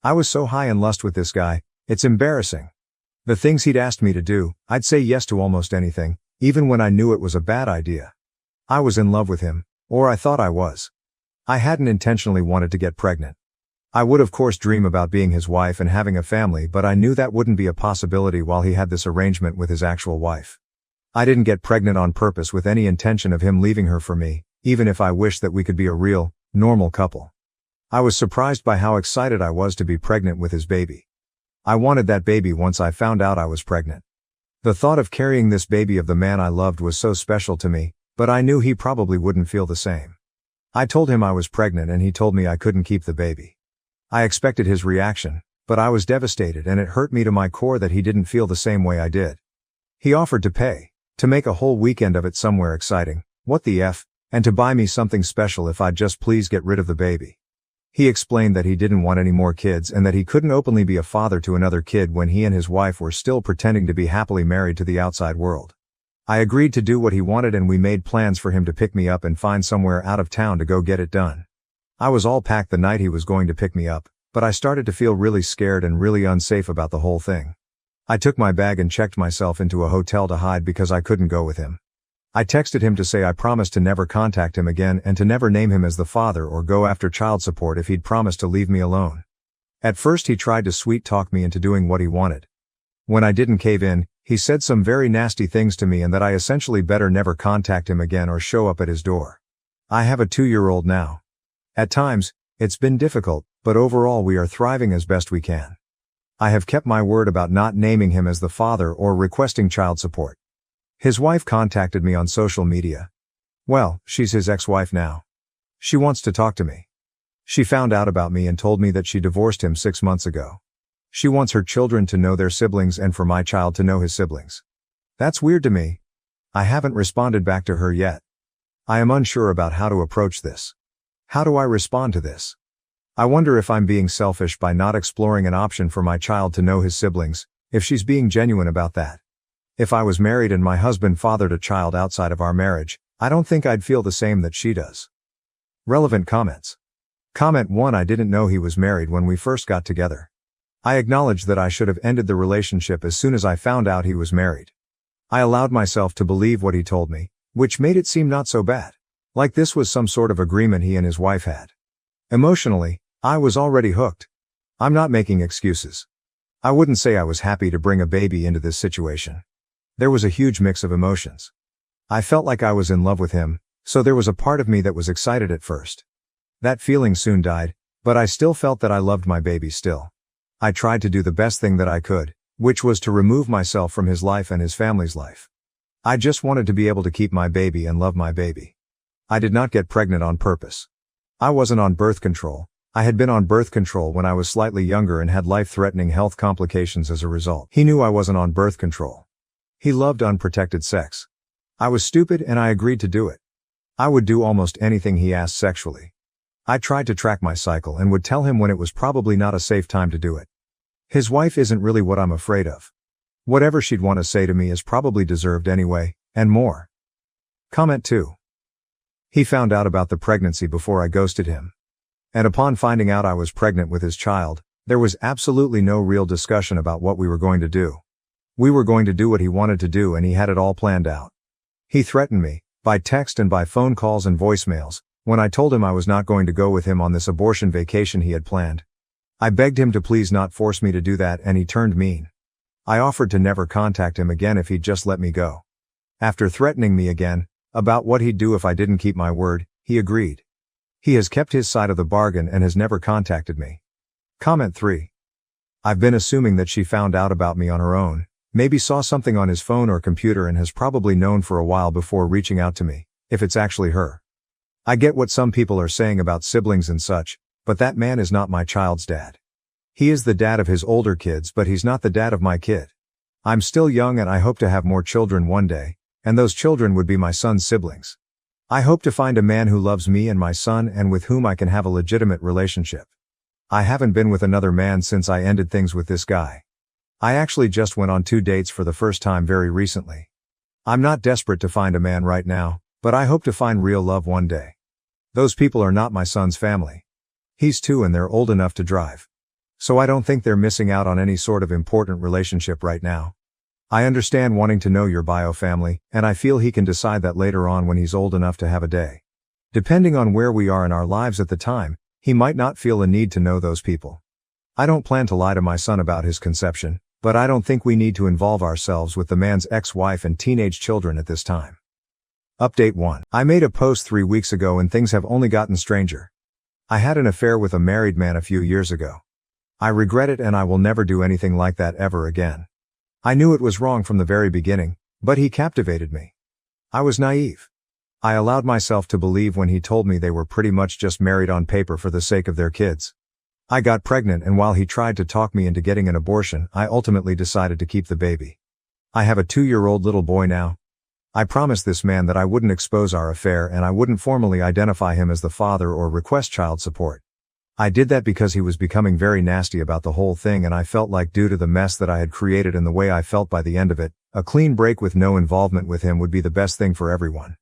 Speaker 1: I was so high in lust with this guy, it's embarrassing. The things he'd asked me to do, I'd say yes to almost anything, even when I knew it was a bad idea. I was in love with him, or I thought I was. I hadn't intentionally wanted to get pregnant. I would of course dream about being his wife and having a family, but I knew that wouldn't be a possibility while he had this arrangement with his actual wife. I didn't get pregnant on purpose with any intention of him leaving her for me, even if I wished that we could be a real, normal couple. I was surprised by how excited I was to be pregnant with his baby. I wanted that baby once I found out I was pregnant. The thought of carrying this baby of the man I loved was so special to me, but I knew he probably wouldn't feel the same. I told him I was pregnant and he told me I couldn't keep the baby. I expected his reaction, but I was devastated, and it hurt me to my core that he didn't feel the same way I did. He offered to pay, to make a whole weekend of it somewhere exciting, what the F, and to buy me something special if I'd just please get rid of the baby. He explained that he didn't want any more kids and that he couldn't openly be a father to another kid when he and his wife were still pretending to be happily married to the outside world. I agreed to do what he wanted, and we made plans for him to pick me up and find somewhere out of town to go get it done. I was all packed the night he was going to pick me up, but I started to feel really scared and really unsafe about the whole thing. I took my bag and checked myself into a hotel to hide because I couldn't go with him. I texted him to say I promised to never contact him again and to never name him as the father or go after child support if he'd promised to leave me alone. At first he tried to sweet talk me into doing what he wanted. When I didn't cave in, he said some very nasty things to me and that I essentially better never contact him again or show up at his door. I have a 2-year-old now. At times, it's been difficult, but overall we are thriving as best we can. I have kept my word about not naming him as the father or requesting child support. His wife contacted me on social media. Well, she's his ex-wife now. She wants to talk to me. She found out about me and told me that she divorced him 6 months ago. She wants her children to know their siblings and for my child to know his siblings. That's weird to me. I haven't responded back to her yet. I am unsure about how to approach this. How do I respond to this? I wonder if I'm being selfish by not exploring an option for my child to know his siblings, if she's being genuine about that. If I was married and my husband fathered a child outside of our marriage, I don't think I'd feel the same that she does. Relevant comments. Comment 1. I didn't know he was married when we first got together. I acknowledge that I should have ended the relationship as soon as I found out he was married. I allowed myself to believe what he told me, which made it seem not so bad. Like this was some sort of agreement he and his wife had. Emotionally, I was already hooked. I'm not making excuses. I wouldn't say I was happy to bring a baby into this situation. There was a huge mix of emotions. I felt like I was in love with him, so there was a part of me that was excited at first. That feeling soon died, but I still felt that I loved my baby still. I tried to do the best thing that I could, which was to remove myself from his life and his family's life. I just wanted to be able to keep my baby and love my baby. I did not get pregnant on purpose. I wasn't on birth control. I had been on birth control when I was slightly younger and had life-threatening health complications as a result. He knew I wasn't on birth control. He loved unprotected sex. I was stupid and I agreed to do it. I would do almost anything he asked sexually. I tried to track my cycle and would tell him when it was probably not a safe time to do it. His wife isn't really what I'm afraid of. Whatever she'd want to say to me is probably deserved anyway, and more. Comment 2. He found out about the pregnancy before I ghosted him. And upon finding out I was pregnant with his child, there was absolutely no real discussion about what we were going to do. We were going to do what he wanted to do and he had it all planned out. He threatened me, by text and by phone calls and voicemails, when I told him I was not going to go with him on this abortion vacation he had planned. I begged him to please not force me to do that and he turned mean. I offered to never contact him again if he'd just let me go. After threatening me again, about what he'd do if I didn't keep my word, he agreed. He has kept his side of the bargain and has never contacted me. Comment 3. I've been assuming that she found out about me on her own, maybe saw something on his phone or computer and has probably known for a while before reaching out to me, if it's actually her. I get what some people are saying about siblings and such, but that man is not my child's dad. He is the dad of his older kids, but he's not the dad of my kid. I'm still young and I hope to have more children one day, and those children would be my son's siblings. I hope to find a man who loves me and my son and with whom I can have a legitimate relationship. I haven't been with another man since I ended things with this guy. I actually just went on 2 dates for the first time very recently. I'm not desperate to find a man right now, but I hope to find real love one day. Those people are not my son's family. He's 2 and they're old enough to drive. So I don't think they're missing out on any sort of important relationship right now. I understand wanting to know your bio family, and I feel he can decide that later on when he's old enough to have a day. Depending on where we are in our lives at the time, he might not feel a need to know those people. I don't plan to lie to my son about his conception, but I don't think we need to involve ourselves with the man's ex-wife and teenage children at this time. Update 1. I made a post 3 weeks ago and things have only gotten stranger. I had an affair with a married man a few years ago. I regret it and I will never do anything like that ever again. I knew it was wrong from the very beginning, but he captivated me. I was naive. I allowed myself to believe when he told me they were pretty much just married on paper for the sake of their kids. I got pregnant and while he tried to talk me into getting an abortion, I ultimately decided to keep the baby. I have a 2-year-old little boy now. I promised this man that I wouldn't expose our affair and I wouldn't formally identify him as the father or request child support. I did that because he was becoming very nasty about the whole thing and I felt like due to the mess that I had created and the way I felt by the end of it, a clean break with no involvement with him would be the best thing for everyone.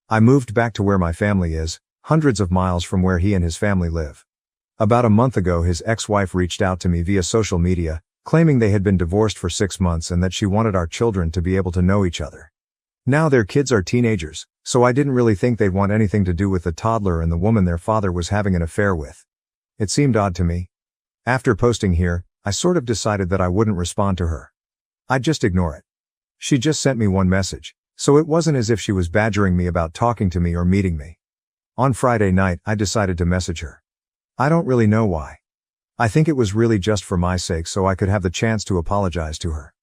Speaker 1: I moved back to where my family is, hundreds of miles from where he and his family live. About a month ago his ex-wife reached out to me via social media, claiming they had been divorced for 6 months and that she wanted our children to be able to know each other. Now their kids are teenagers, so I didn't really think they'd want anything to do with the toddler and the woman their father was having an affair with. It seemed odd to me. After posting here, I sort of decided that I wouldn't respond to her. I'd just ignore it. She just sent me one message, so it wasn't as if she was badgering me about talking to me or meeting me. On Friday night, I decided to message her. I don't really know why. I think it was really just for my sake so I could have the chance to apologize to her.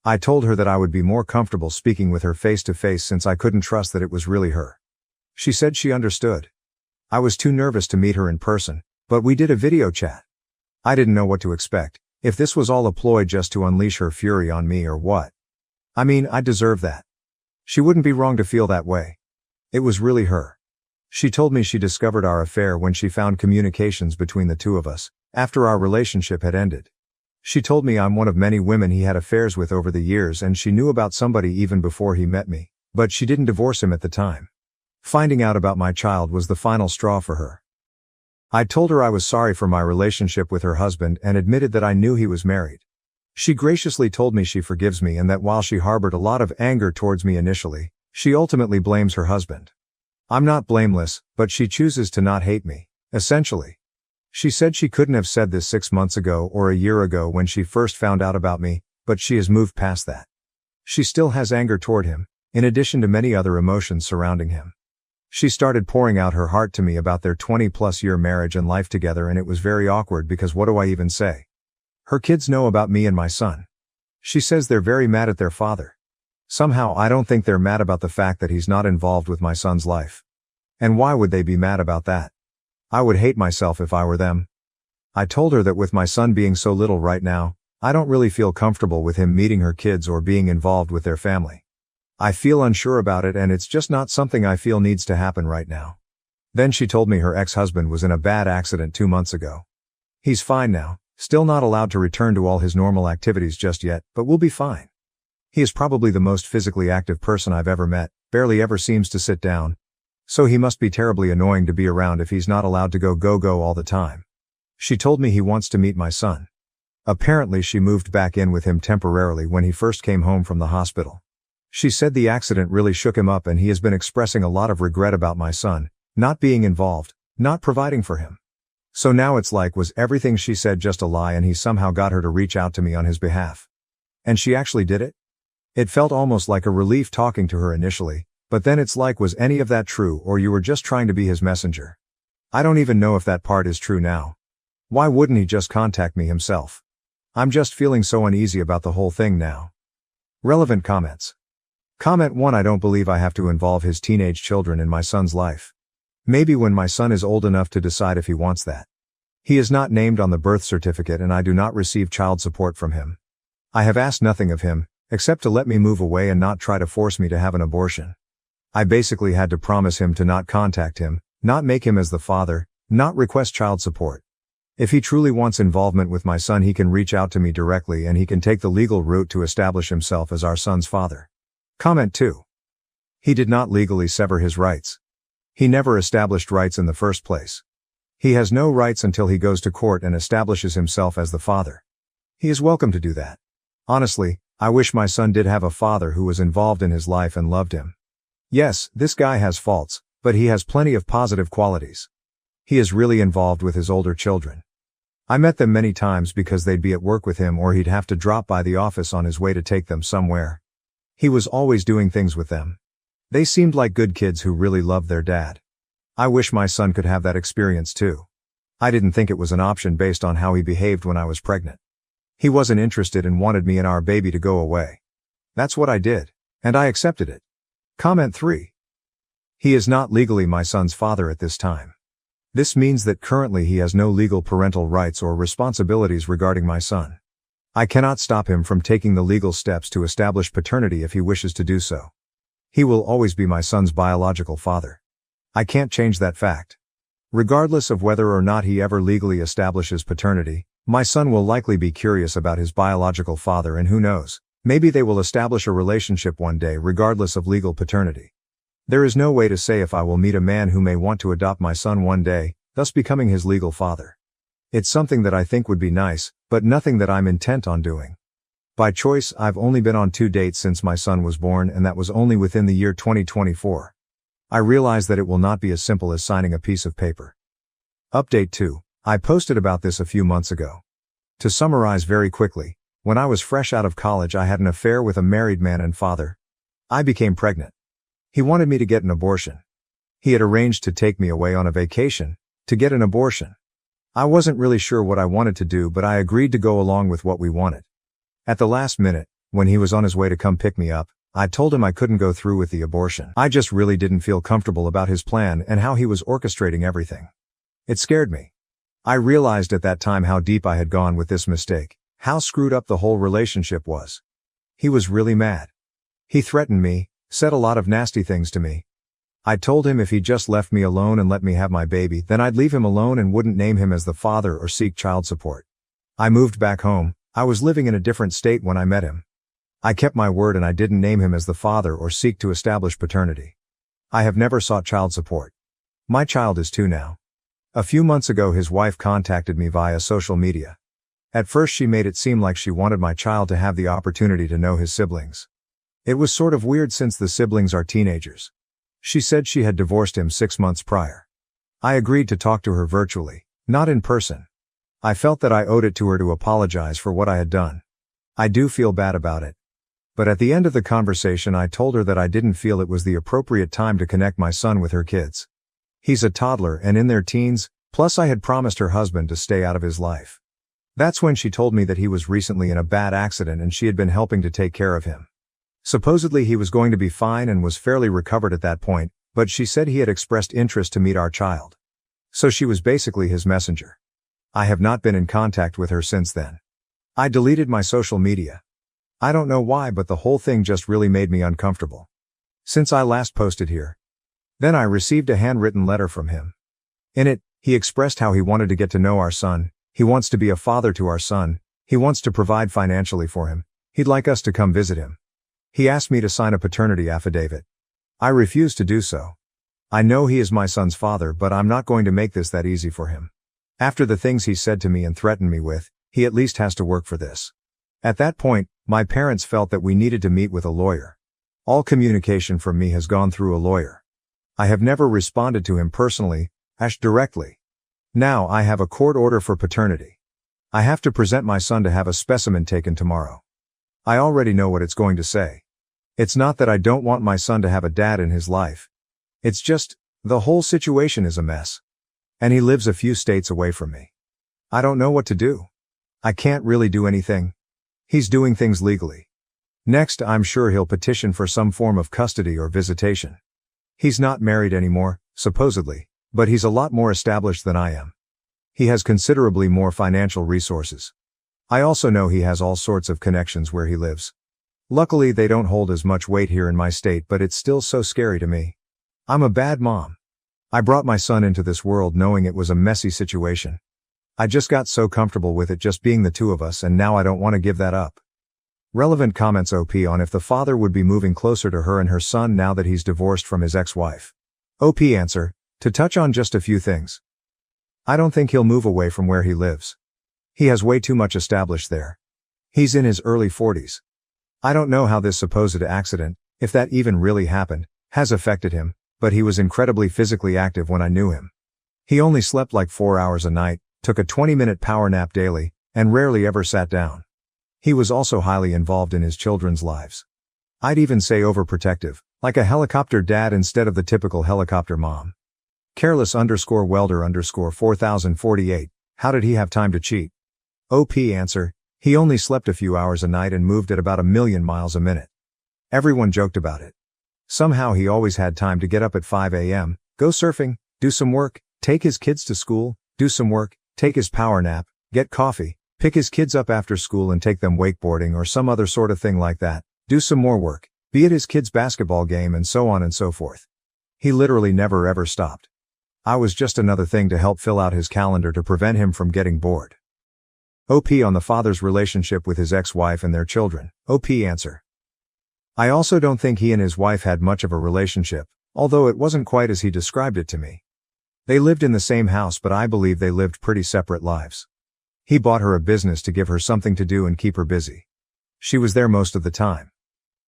Speaker 1: I told her that I would be more comfortable speaking with her face to face since I couldn't trust that it was really her. She said she understood. I was too nervous to meet her in person, but we did a video chat. I didn't know what to expect, if this was all a ploy just to unleash her fury on me or what. I mean, I deserve that. She wouldn't be wrong to feel that way. It was really her. She told me she discovered our affair when she found communications between the two of us, after our relationship had ended. She told me I'm one of many women he had affairs with over the years and she knew about somebody even before he met me, but she didn't divorce him at the time. Finding out about my child was the final straw for her. I told her I was sorry for my relationship with her husband and admitted that I knew he was married. She graciously told me she forgives me and that while she harbored a lot of anger towards me initially, she ultimately blames her husband. I'm not blameless, but she chooses to not hate me, essentially. She said she couldn't have said this 6 months ago or a year ago when she first found out about me, but she has moved past that. She still has anger toward him, in addition to many other emotions surrounding him. She started pouring out her heart to me about their 20-plus year marriage and life together and it was very awkward because what do I even say? Her kids know about me and my son. She says they're very mad at their father. Somehow I don't think they're mad about the fact that he's not involved with my son's life. And why would they be mad about that? I would hate myself if I were them. I told her that with my son being so little right now, I don't really feel comfortable with him meeting her kids or being involved with their family. I feel unsure about it and it's just not something I feel needs to happen right now. Then she told me her ex-husband was in a bad accident 2 months ago. He's fine now, still not allowed to return to all his normal activities just yet, but will be fine. He is probably the most physically active person I've ever met, barely ever seems to sit down. So he must be terribly annoying to be around if he's not allowed to go all the time. She told me he wants to meet my son. Apparently she moved back in with him temporarily when he first came home from the hospital. She said the accident really shook him up and he has been expressing a lot of regret about my son, not being involved, not providing for him. So now it's like, was everything she said just a lie and he somehow got her to reach out to me on his behalf? And she actually did it? It felt almost like a relief talking to her initially, but then it's like, was any of that true or you were just trying to be his messenger? I don't even know if that part is true now. Why wouldn't he just contact me himself? I'm just feeling so uneasy about the whole thing now. Relevant comments. Comment 1. I don't believe I have to involve his teenage children in my son's life. Maybe when my son is old enough to decide if he wants that. He is not named on the birth certificate and I do not receive child support from him. I have asked nothing of him, except to let me move away and not try to force me to have an abortion. I basically had to promise him to not contact him, not make him as the father, not request child support. If he truly wants involvement with my son he can reach out to me directly and he can take the legal route to establish himself as our son's father. Comment 2. He did not legally sever his rights. He never established rights in the first place. He has no rights until he goes to court and establishes himself as the father. He is welcome to do that. Honestly, I wish my son did have a father who was involved in his life and loved him. Yes, this guy has faults, but he has plenty of positive qualities. He is really involved with his older children. I met them many times because they'd be at work with him or he'd have to drop by the office on his way to take them somewhere. He was always doing things with them. They seemed like good kids who really loved their dad. I wish my son could have that experience too. I didn't think it was an option based on how he behaved when I was pregnant. He wasn't interested and wanted me and our baby to go away. That's what I did, and I accepted it. Comment 3. He is not legally my son's father at this time. This means that currently he has no legal parental rights or responsibilities regarding my son. I cannot stop him from taking the legal steps to establish paternity if he wishes to do so. He will always be my son's biological father. I can't change that fact. Regardless of whether or not he ever legally establishes paternity, my son will likely be curious about his biological father and who knows, maybe they will establish a relationship one day regardless of legal paternity. There is no way to say if I will meet a man who may want to adopt my son one day, thus becoming his legal father. It's something that I think would be nice, but nothing that I'm intent on doing. By choice, I've only been on 2 dates since my son was born and that was only within the year 2024. I realize that it will not be as simple as signing a piece of paper. Update 2. I posted about this a few months ago. To summarize very quickly, when I was fresh out of college I had an affair with a married man and father. I became pregnant. He wanted me to get an abortion. He had arranged to take me away on a vacation, to get an abortion. I wasn't really sure what I wanted to do but I agreed to go along with what we wanted. At the last minute, when he was on his way to come pick me up, I told him I couldn't go through with the abortion. I just really didn't feel comfortable about his plan and how he was orchestrating everything. It scared me. I realized at that time how deep I had gone with this mistake, how screwed up the whole relationship was. He was really mad. He threatened me, said a lot of nasty things to me. I told him if he just left me alone and let me have my baby, then I'd leave him alone and wouldn't name him as the father or seek child support. I moved back home. I was living in a different state when I met him. I kept my word and I didn't name him as the father or seek to establish paternity. I have never sought child support. My child is 2 now. A few months ago his wife contacted me via social media. At first she made it seem like she wanted my child to have the opportunity to know his siblings. It was sort of weird since the siblings are teenagers. She said she had divorced him 6 months prior. I agreed to talk to her virtually, not in person. I felt that I owed it to her to apologize for what I had done. I do feel bad about it. But at the end of the conversation I told her that I didn't feel it was the appropriate time to connect my son with her kids. He's a toddler and in their teens, plus I had promised her husband to stay out of his life. That's when she told me that he was recently in a bad accident and she had been helping to take care of him. Supposedly he was going to be fine and was fairly recovered at that point, but she said he had expressed interest to meet our child. So she was basically his messenger. I have not been in contact with her since then. I deleted my social media. I don't know why, but the whole thing just really made me uncomfortable. Since I last posted here. Then I received a handwritten letter from him. In it, he expressed how he wanted to get to know our son, he wants to be a father to our son, he wants to provide financially for him, he'd like us to come visit him. He asked me to sign a paternity affidavit. I refused to do so. I know he is my son's father, but I'm not going to make this that easy for him. After the things he said to me and threatened me with, he at least has to work for this. At that point, my parents felt that we needed to meet with a lawyer. All communication from me has gone through a lawyer. I have never responded to him personally, directly. Now I have a court order for paternity. I have to present my son to have a specimen taken tomorrow. I already know what it's going to say. It's not that I don't want my son to have a dad in his life. It's just, the whole situation is a mess. And he lives a few states away from me. I don't know what to do. I can't really do anything. He's doing things legally. Next, I'm sure he'll petition for some form of custody or visitation. He's not married anymore, supposedly, but he's a lot more established than I am. He has considerably more financial resources. I also know he has all sorts of connections where he lives. Luckily, they don't hold as much weight here in my state, but it's still so scary to me. I'm a bad mom. I brought my son into this world knowing it was a messy situation. I just got so comfortable with it just being the two of us, and now I don't want to give that up. Relevant comments OP on if the father would be moving closer to her and her son now that he's divorced from his ex-wife. OP answer, to touch on just a few things. I don't think he'll move away from where he lives. He has way too much established there. He's in his early 40s. I don't know how this supposed accident, if that even really happened, has affected him, but he was incredibly physically active when I knew him. He only slept like 4 hours a night, took a 20-minute power nap daily, and rarely ever sat down. He was also highly involved in his children's lives. I'd even say overprotective, like a helicopter dad instead of the typical helicopter mom. Careless_welder_4048, how did he have time to cheat? OP answer, he only slept a few hours a night and moved at about 1,000,000 miles a minute. Everyone joked about it. Somehow he always had time to get up at 5 a.m., go surfing, do some work, take his kids to school, do some work, take his power nap, get coffee, pick his kids up after school and take them wakeboarding or some other sort of thing like that, do some more work, be at his kids' basketball game and so on and so forth. He literally never ever stopped. I was just another thing to help fill out his calendar to prevent him from getting bored. OP on the father's relationship with his ex-wife and their children. OP answer. I also don't think he and his wife had much of a relationship, although it wasn't quite as he described it to me. They lived in the same house, but I believe they lived pretty separate lives. He bought her a business to give her something to do and keep her busy. She was there most of the time.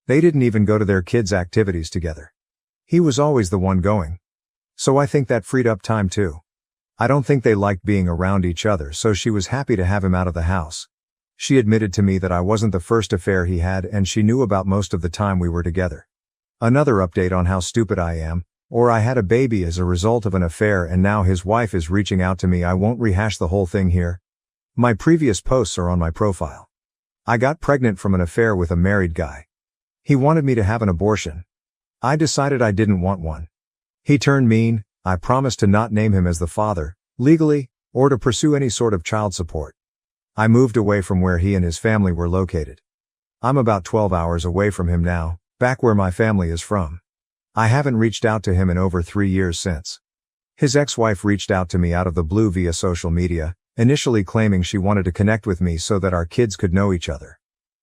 Speaker 1: They didn't even go to their kids' activities together. He was always the one going. So I think that freed up time too. I don't think they liked being around each other, so she was happy to have him out of the house. She admitted to me that I wasn't the first affair he had, and she knew about most of the time we were together. Another update on how stupid I am, or I had a baby as a result of an affair and now his wife is reaching out to me. I won't rehash the whole thing here. My previous posts are on my profile. I got pregnant from an affair with a married guy. He wanted me to have an abortion. I decided I didn't want one. He turned mean. I promised to not name him as the father, legally, or to pursue any sort of child support. I moved away from where he and his family were located. I'm about 12 hours away from him now, back where my family is from. I haven't reached out to him in over 3 years since. His ex-wife reached out to me out of the blue via social media, initially claiming she wanted to connect with me so that our kids could know each other.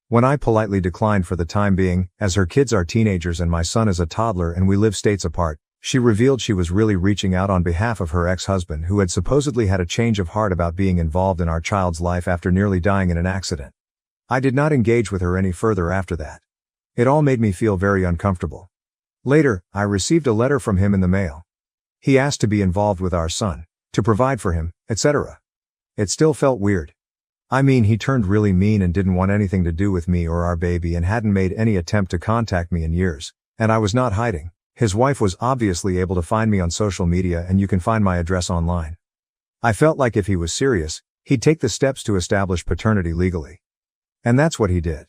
Speaker 1: When I politely declined for the time being, as her kids are teenagers and my son is a toddler and we live states apart, she revealed she was really reaching out on behalf of her ex-husband who had supposedly had a change of heart about being involved in our child's life after nearly dying in an accident. I did not engage with her any further after that. It all made me feel very uncomfortable. Later, I received a letter from him in the mail. He asked to be involved with our son, to provide for him, etc. It still felt weird. I mean, he turned really mean and didn't want anything to do with me or our baby and hadn't made any attempt to contact me in years, and I was not hiding. His wife was obviously able to find me on social media and you can find my address online. I felt like if he was serious, He'd take the steps to establish paternity legally. And that's what he did.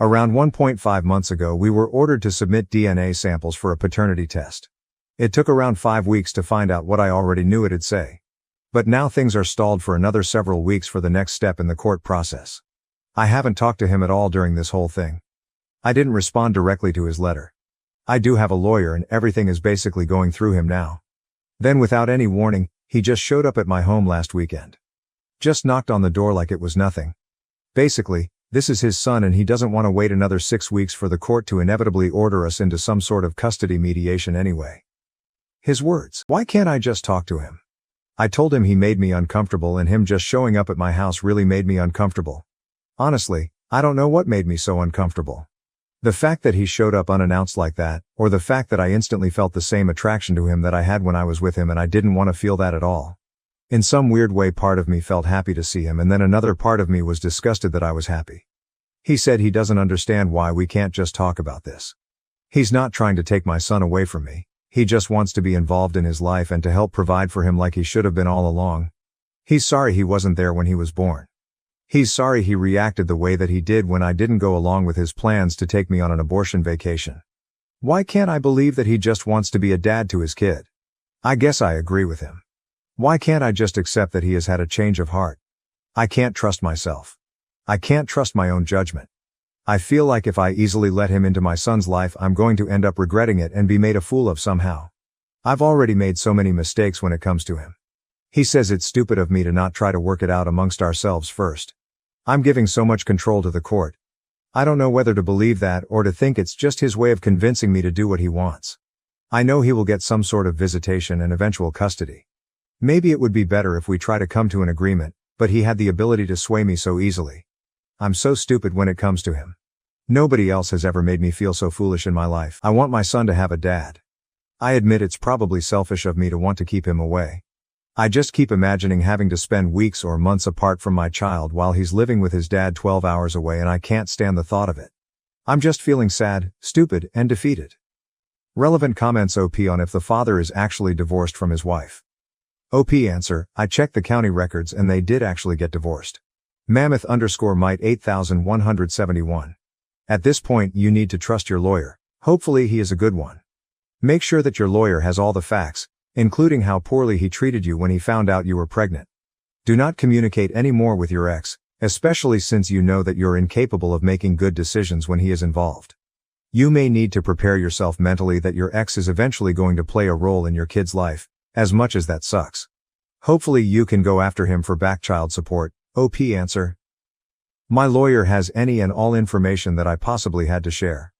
Speaker 1: Around 1.5 months ago we were ordered to submit DNA samples for a paternity test. It took around 5 weeks to find out what I already knew it'd say. But now things are stalled for another several weeks for the next step in the court process. I haven't talked to him at all during this whole thing. I didn't respond directly to his letter. I do have a lawyer and everything is basically going through him now. Then without any warning, he just showed up at my home last weekend. Just knocked on the door like it was nothing. Basically, this is his son and he doesn't want to wait another 6 weeks for the court to inevitably order us into some sort of custody mediation anyway. His words. Why can't I just talk to him? I told him he made me uncomfortable and him just showing up at my house really made me uncomfortable. Honestly, I don't know what made me so uncomfortable. The fact that he showed up unannounced like that, or the fact that I instantly felt the same attraction to him that I had when I was with him and I didn't want to feel that at all. In some weird way part of me felt happy to see him and then another part of me was disgusted that I was happy. He said he doesn't understand why we can't just talk about this. He's not trying to take my son away from me, he just wants to be involved in his life and to help provide for him like he should have been all along. He's sorry he wasn't there when he was born. He's sorry he reacted the way that he did when I didn't go along with his plans to take me on an abortion vacation. Why can't I believe that he just wants to be a dad to his kid? I guess I agree with him. Why can't I just accept that he has had a change of heart? I can't trust myself. I can't trust my own judgment. I feel like if I easily let him into my son's life I'm going to end up regretting it and be made a fool of somehow. I've already made so many mistakes when it comes to him. He says it's stupid of me to not try to work it out amongst ourselves first. I'm giving so much control to the court. I don't know whether to believe that or to think it's just his way of convincing me to do what he wants. I know he will get some sort of visitation and eventual custody. Maybe it would be better if we try to come to an agreement, but he had the ability to sway me so easily. I'm so stupid when it comes to him. Nobody else has ever made me feel so foolish in my life. I want my son to have a dad. I admit it's probably selfish of me to want to keep him away. I just keep imagining having to spend weeks or months apart from my child while he's living with his dad 12 hours away and I can't stand the thought of it. I'm just feeling sad, stupid, and defeated. Relevant comments OP on if the father is actually divorced from his wife. OP answer, I checked the county records and they did actually get divorced. Mammoth_Mite 8171. At this point you need to trust your lawyer. Hopefully he is a good one. Make sure that your lawyer has all the facts, including how poorly he treated you when he found out you were pregnant. Do not communicate any more with your ex, especially since you know that you're incapable of making good decisions when he is involved. You may need to prepare yourself mentally that your ex is eventually going to play a role in your kid's life, as much as that sucks. Hopefully you can go after him for back child support. OP answer. My lawyer has any and all information that I possibly had to share.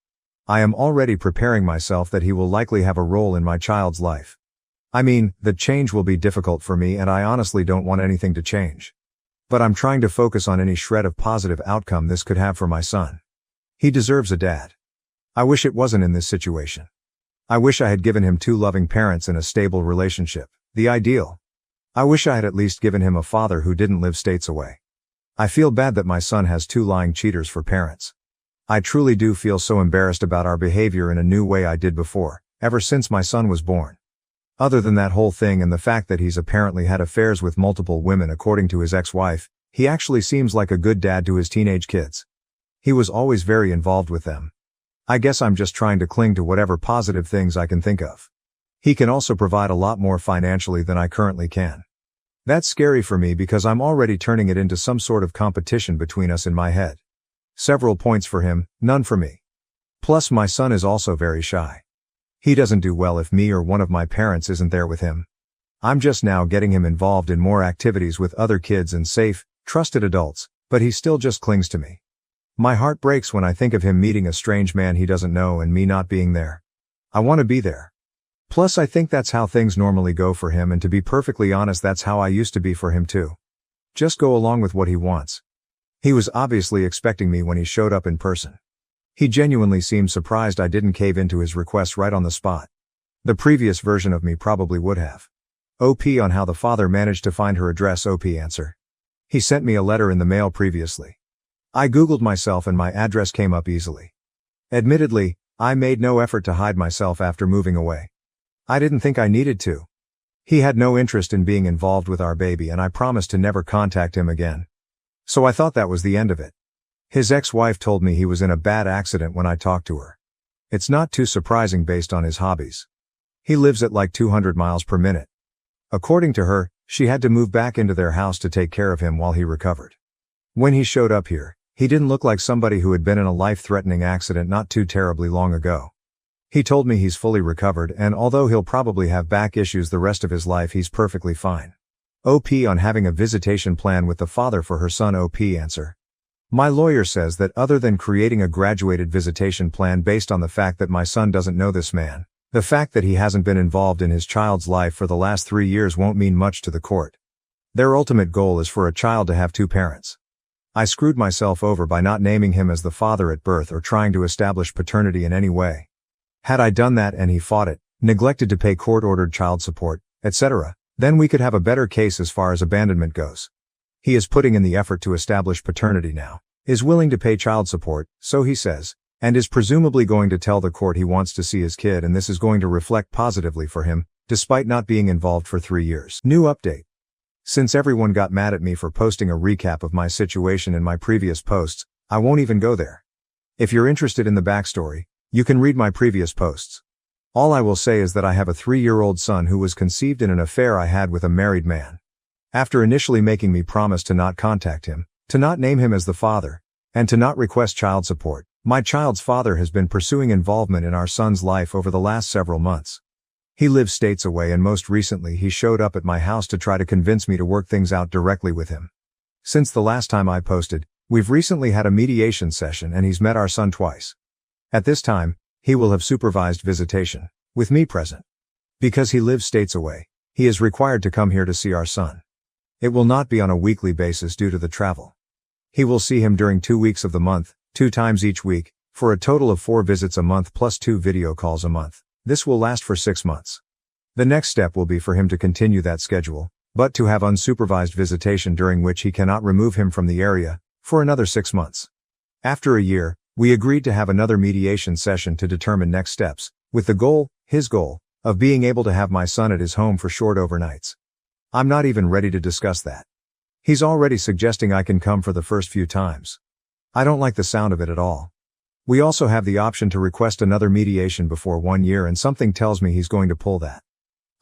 Speaker 1: I am already preparing myself that he will likely have a role in my child's life. I mean, the change will be difficult for me and I honestly don't want anything to change. But I'm trying to focus on any shred of positive outcome this could have for my son. He deserves a dad. I wish it wasn't in this situation. I wish I had given him 2 loving parents in a stable relationship, the ideal. I wish I had at least given him a father who didn't live states away. I feel bad that my son has 2 lying cheaters for parents. I truly do feel so embarrassed about our behavior in a new way I did before, ever since my son was born. Other than that whole thing and the fact that he's apparently had affairs with multiple women according to his ex-wife, he actually seems like a good dad to his teenage kids. He was always very involved with them. I guess I'm just trying to cling to whatever positive things I can think of. He can also provide a lot more financially than I currently can. That's scary for me because I'm already turning it into some sort of competition between us in my head. Several points for him, none for me. Plus my son is also very shy. He doesn't do well if me or one of my parents isn't there with him. I'm just now getting him involved in more activities with other kids and safe, trusted adults, but he still just clings to me. My heart breaks when I think of him meeting a strange man he doesn't know and me not being there. I want to be there. Plus I think that's how things normally go for him and to be perfectly honest that's how I used to be for him too. Just go along with what he wants. He was obviously expecting me when he showed up in person. He genuinely seemed surprised I didn't cave into his request right on the spot. The previous version of me probably would have. OP on how the father managed to find her address. OP answer. He sent me a letter in the mail previously. I googled myself and my address came up easily. Admittedly, I made no effort to hide myself after moving away. I didn't think I needed to. He had no interest in being involved with our baby and I promised to never contact him again. So I thought that was the end of it. His ex-wife told me he was in a bad accident when I talked to her. It's not too surprising based on his hobbies. He lives at like 200 miles per minute. According to her, she had to move back into their house to take care of him while he recovered. When he showed up here, he didn't look like somebody who had been in a life-threatening accident not too terribly long ago. He told me he's fully recovered and although he'll probably have back issues the rest of his life, he's perfectly fine. OP on having a visitation plan with the father for her son. OP answer. My lawyer says that other than creating a graduated visitation plan based on the fact that my son doesn't know this man, the fact that he hasn't been involved in his child's life for the last 3 years won't mean much to the court. Their ultimate goal is for a child to have 2 parents. I screwed myself over by not naming him as the father at birth or trying to establish paternity in any way. Had I done that and he fought it, neglected to pay court-ordered child support, etc., then we could have a better case as far as abandonment goes. He is putting in the effort to establish paternity now, is willing to pay child support, so he says, and is presumably going to tell the court he wants to see his kid and this is going to reflect positively for him, despite not being involved for 3 years. New update. Since everyone got mad at me for posting a recap of my situation in my previous posts, I won't even go there. If you're interested in the backstory, you can read my previous posts. All I will say is that I have a 3-year-old son who was conceived in an affair I had with a married man. After initially making me promise to not contact him, to not name him as the father, and to not request child support, my child's father has been pursuing involvement in our son's life over the last several months. He lives states away and most recently he showed up at my house to try to convince me to work things out directly with him. Since the last time I posted, we've recently had a mediation session and he's met our son twice. At this time, he will have supervised visitation, with me present. Because he lives states away, he is required to come here to see our son. It will not be on a weekly basis due to the travel. He will see him during 2 weeks of the month, 2 times each week, for a total of 4 visits a month plus 2 video calls a month. This will last for 6 months. The next step will be for him to continue that schedule, but to have unsupervised visitation during which he cannot remove him from the area, for another 6 months. After a year, we agreed to have another mediation session to determine next steps, with the goal, his goal, of being able to have my son at his home for short overnights. I'm not even ready to discuss that. He's already suggesting I can come for the first few times. I don't like the sound of it at all. We also have the option to request another mediation before 1 year and something tells me he's going to pull that.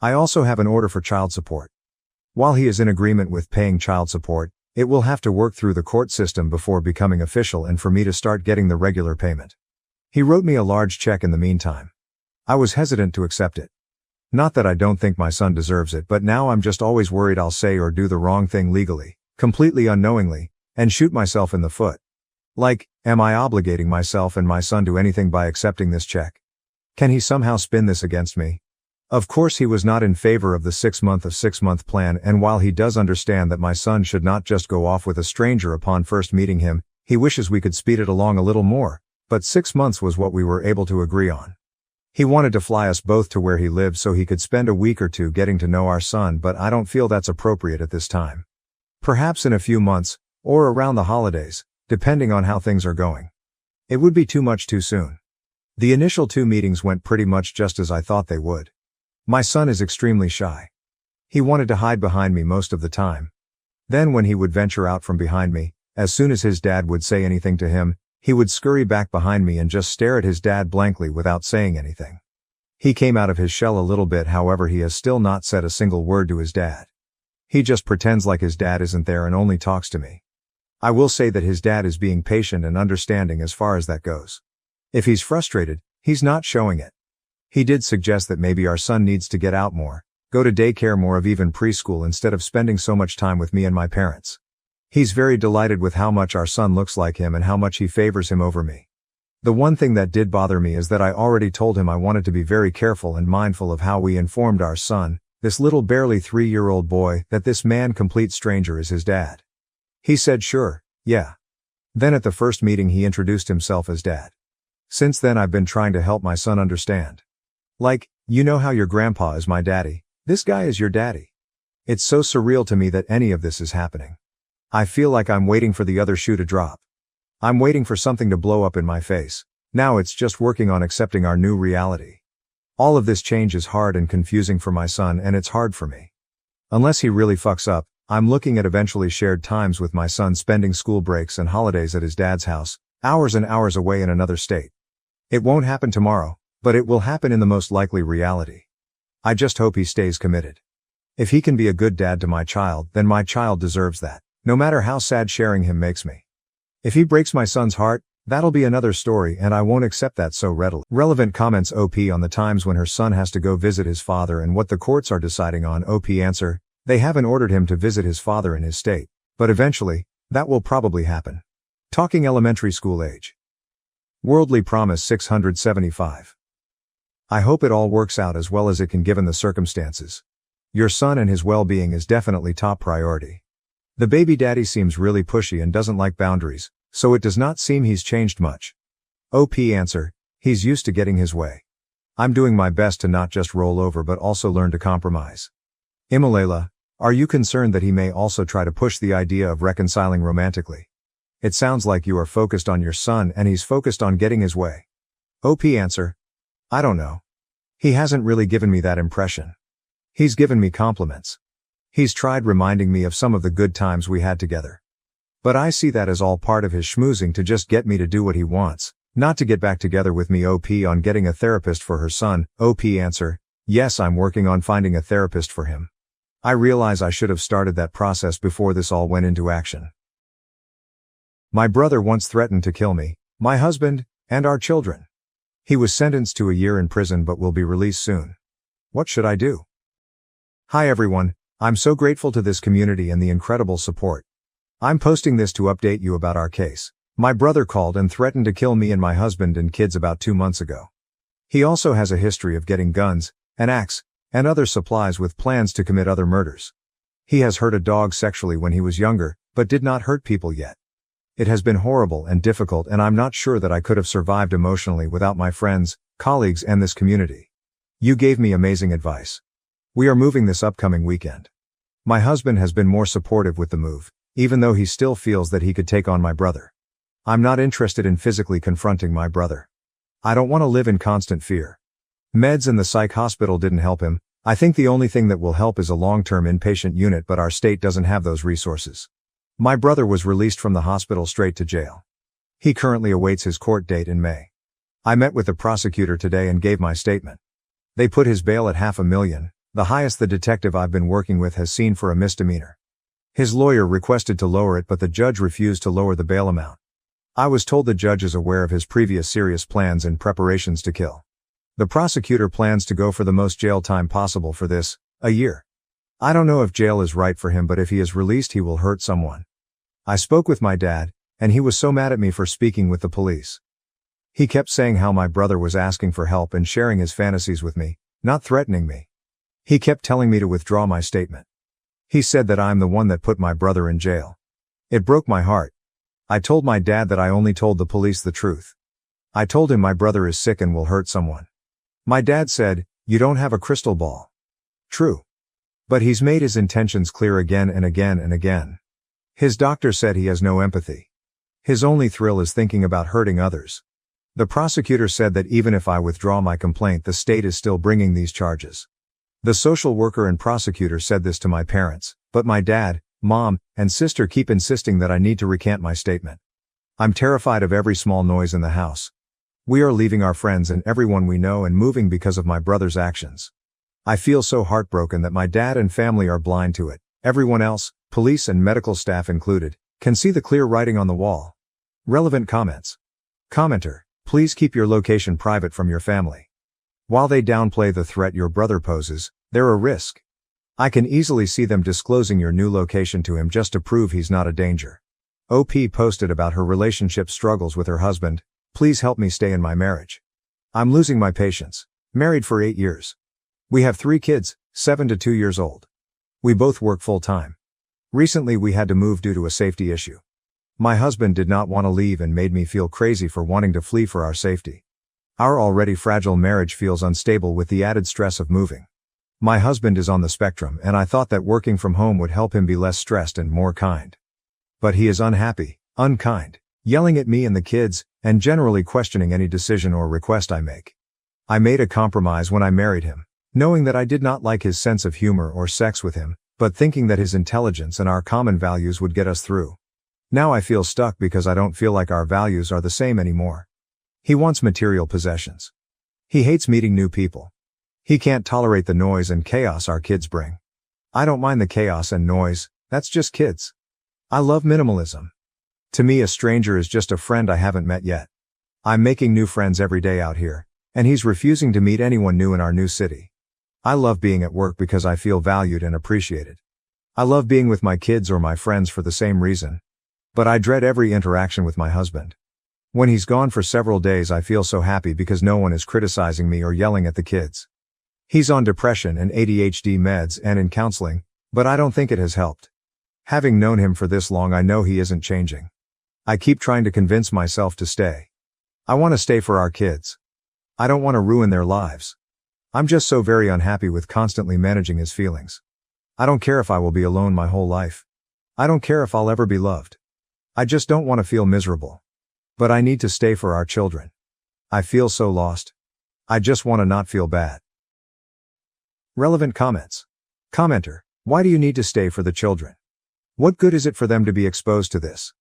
Speaker 1: I also have an order for child support. While he is in agreement with paying child support, it will have to work through the court system before becoming official and for me to start getting the regular payment. He wrote me a large check in the meantime. I was hesitant to accept it. Not that I don't think my son deserves it, but now I'm just always worried I'll say or do the wrong thing legally, completely unknowingly, and shoot myself in the foot. Like, am I obligating myself and my son to anything by accepting this check? Can he somehow spin this against me? Of course he was not in favor of the 6-month plan, and while he does understand that my son should not just go off with a stranger upon first meeting him, he wishes we could speed it along a little more, but 6 months was what we were able to agree on. He wanted to fly us both to where he lived so he could spend a week or 2 getting to know our son, but I don't feel that's appropriate at this time. Perhaps in a few months, or around the holidays, depending on how things are going. It would be too much too soon. The initial 2 meetings went pretty much just as I thought they would. My son is extremely shy. He wanted to hide behind me most of the time. Then when he would venture out from behind me, as soon as his dad would say anything to him, he would scurry back behind me and just stare at his dad blankly without saying anything. He came out of his shell a little bit, however he has still not said a single word to his dad. He just pretends like his dad isn't there and only talks to me. I will say that his dad is being patient and understanding as far as that goes. If he's frustrated, he's not showing it. He did suggest that maybe our son needs to get out more, go to daycare more of even preschool instead of spending so much time with me and my parents. He's very delighted with how much our son looks like him and how much he favors him over me. The one thing that did bother me is that I already told him I wanted to be very careful and mindful of how we informed our son, this little barely 3-year-old boy, that this man complete stranger is his dad. He said sure, yeah. Then at the first meeting he introduced himself as dad. Since then I've been trying to help my son understand. Like, you know how your grandpa is my daddy, this guy is your daddy. It's so surreal to me that any of this is happening. I feel like I'm waiting for the other shoe to drop. I'm waiting for something to blow up in my face. Now it's just working on accepting our new reality. All of this change is hard and confusing for my son, and it's hard for me. Unless he really fucks up, I'm looking at eventually shared times with my son, spending school breaks and holidays at his dad's house, hours and hours away in another state. It won't happen tomorrow, but it will happen in the most likely reality. I just hope he stays committed. If he can be a good dad to my child, then my child deserves that, no matter how sad sharing him makes me. If he breaks my son's heart, that'll be another story, and I won't accept that so readily. Relevant comments. OP on the times when her son has to go visit his father and what the courts are deciding on. OP answer: they haven't ordered him to visit his father in his state, but eventually, that will probably happen. Talking elementary school age. Worldly Promise 675. I hope it all works out as well as it can given the circumstances. Your son and his well-being is definitely top priority. The baby daddy seems really pushy and doesn't like boundaries, so it does not seem he's changed much. OP answer: he's used to getting his way. I'm doing my best to not just roll over but also learn to compromise. Imalela: are you concerned that he may also try to push the idea of reconciling romantically? It sounds like you are focused on your son and he's focused on getting his way. OP answer: I don't know. He hasn't really given me that impression. He's given me compliments. He's tried reminding me of some of the good times we had together. But I see that as all part of his schmoozing to just get me to do what he wants, not to get back together with me. OP on getting a therapist for her son. OP answer: yes, I'm working on finding a therapist for him. I realize I should have started that process before this all went into action. My brother once threatened to kill me, my husband, and our children. He was sentenced to a year in prison but will be released soon. What should I do? Hi everyone, I'm so grateful to this community and the incredible support. I'm posting this to update you about our case. My brother called and threatened to kill me and my husband and kids about 2 months ago. He also has a history of getting guns, an axe, and other supplies with plans to commit other murders. He has hurt a dog sexually when he was younger, but did not hurt people yet. It has been horrible and difficult, and I'm not sure that I could have survived emotionally without my friends, colleagues, and this community. You gave me amazing advice. We are moving this upcoming weekend. My husband has been more supportive with the move, even though he still feels that he could take on my brother. I'm not interested in physically confronting my brother. I don't want to live in constant fear. Meds and the psych hospital didn't help him. I think the only thing that will help is a long-term inpatient unit, but our state doesn't have those resources. My brother was released from the hospital straight to jail. He currently awaits his court date in May. I met with the prosecutor today and gave my statement. They put his bail at $500,000, the highest the detective I've been working with has seen for a misdemeanor. His lawyer requested to lower it, but the judge refused to lower the bail amount. I was told the judge is aware of his previous serious plans and preparations to kill. The prosecutor plans to go for the most jail time possible for this, a year. I don't know if jail is right for him, but if he is released he will hurt someone. I spoke with my dad, and he was so mad at me for speaking with the police. He kept saying how my brother was asking for help and sharing his fantasies with me, not threatening me. He kept telling me to withdraw my statement. He said that I'm the one that put my brother in jail. It broke my heart. I told my dad that I only told the police the truth. I told him my brother is sick and will hurt someone. My dad said, "You don't have a crystal ball." True. But he's made his intentions clear again and again and again. His doctor said he has no empathy. His only thrill is thinking about hurting others. The prosecutor said that even if I withdraw my complaint, the state is still bringing these charges. The social worker and prosecutor said this to my parents, but my dad, mom, and sister keep insisting that I need to recant my statement. I'm terrified of every small noise in the house. We are leaving our friends and everyone we know and moving because of my brother's actions. I feel so heartbroken that my dad and family are blind to it. Everyone else, police and medical staff included, can see the clear writing on the wall. Relevant comments. Commenter: please keep your location private from your family. While they downplay the threat your brother poses, they're a risk. I can easily see them disclosing your new location to him just to prove he's not a danger. OP posted about her relationship struggles with her husband. Please help me stay in my marriage. I'm losing my patience. Married for 8 years. We have 3 kids, 7 to 2 years old. We both work full-time. Recently we had to move due to a safety issue. My husband did not want to leave and made me feel crazy for wanting to flee for our safety. Our already fragile marriage feels unstable with the added stress of moving. My husband is on the spectrum, and I thought that working from home would help him be less stressed and more kind. But he is unhappy, unkind, yelling at me and the kids, and generally questioning any decision or request I make. I made a compromise when I married him, knowing that I did not like his sense of humor or sex with him, but thinking that his intelligence and our common values would get us through. Now I feel stuck because I don't feel like our values are the same anymore. He wants material possessions. He hates meeting new people. He can't tolerate the noise and chaos our kids bring. I don't mind the chaos and noise, that's just kids. I love minimalism. To me, a stranger is just a friend I haven't met yet. I'm making new friends every day out here, and he's refusing to meet anyone new in our new city. I love being at work because I feel valued and appreciated. I love being with my kids or my friends for the same reason. But I dread every interaction with my husband. When he's gone for several days, I feel so happy because no one is criticizing me or yelling at the kids. He's on depression and ADHD meds and in counseling, but I don't think it has helped. Having known him for this long, I know he isn't changing. I keep trying to convince myself to stay. I want to stay for our kids. I don't want to ruin their lives. I'm just so very unhappy with constantly managing his feelings. I don't care if I will be alone my whole life. I don't care if I'll ever be loved. I just don't want to feel miserable. But I need to stay for our children. I feel so lost. I just want to not feel bad. Relevant comments. Commenter: why do you need to stay for the children? What good is it for them to be exposed to this?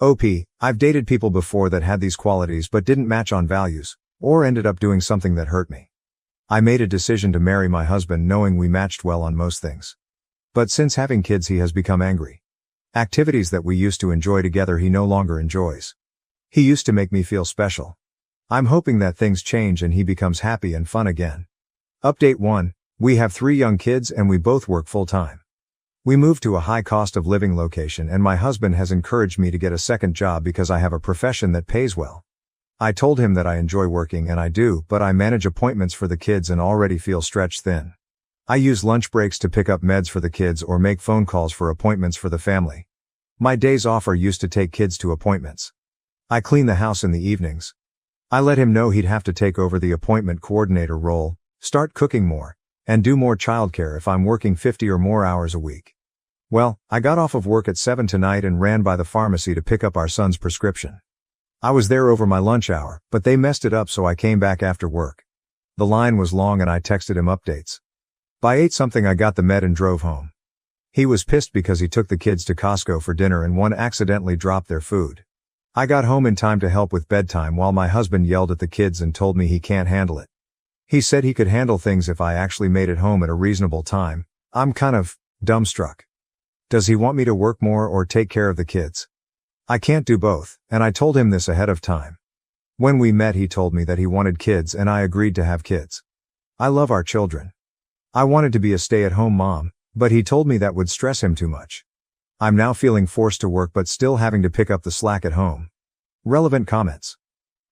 Speaker 1: OP: I've dated people before that had these qualities but didn't match on values, or ended up doing something that hurt me. I made a decision to marry my husband knowing we matched well on most things. But since having kids, he has become angry. Activities that we used to enjoy together he no longer enjoys. He used to make me feel special. I'm hoping that things change and he becomes happy and fun again. Update 1. We have 3 young kids and we both work full-time. We moved to a high cost of living location and my husband has encouraged me to get a second job because I have a profession that pays well. I told him that I enjoy working and I do, but I manage appointments for the kids and already feel stretched thin. I use lunch breaks to pick up meds for the kids or make phone calls for appointments for the family. My days off are used to take kids to appointments. I clean the house in the evenings. I let him know he'd have to take over the appointment coordinator role, start cooking more, and do more childcare if I'm working 50 or more hours a week. Well, I got off of work at 7 tonight and ran by the pharmacy to pick up our son's prescription. I was there over my lunch hour, but they messed it up so I came back after work. The line was long and I texted him updates. By 8 something I got the med and drove home. He was pissed because he took the kids to Costco for dinner and one accidentally dropped their food. I got home in time to help with bedtime while my husband yelled at the kids and told me he can't handle it. He said he could handle things if I actually made it home at a reasonable time. I'm kind of dumbstruck. Does he want me to work more or take care of the kids? I can't do both, and I told him this ahead of time. When we met, he told me that he wanted kids and I agreed to have kids. I love our children. I wanted to be a stay-at-home mom, but he told me that would stress him too much. I'm now feeling forced to work but still having to pick up the slack at home. Relevant comments.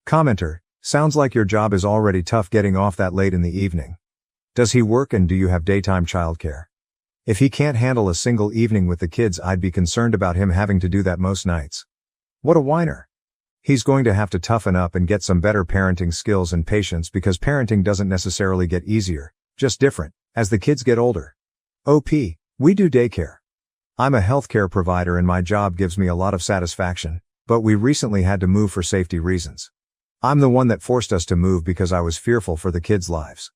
Speaker 1: Commenter: sounds like your job is already tough getting off that late in the evening. Does he work and do you have daytime childcare? If he can't handle a single evening with the kids, I'd be concerned about him having to do that most nights. What a whiner. He's going to have to toughen up and get some better parenting skills and patience because parenting doesn't necessarily get easier, just different, as the kids get older. OP: we do daycare. I'm a healthcare provider and my job gives me a lot of satisfaction, but we recently had to move for safety reasons. I'm the one that forced us to move because I was fearful for the kids' lives.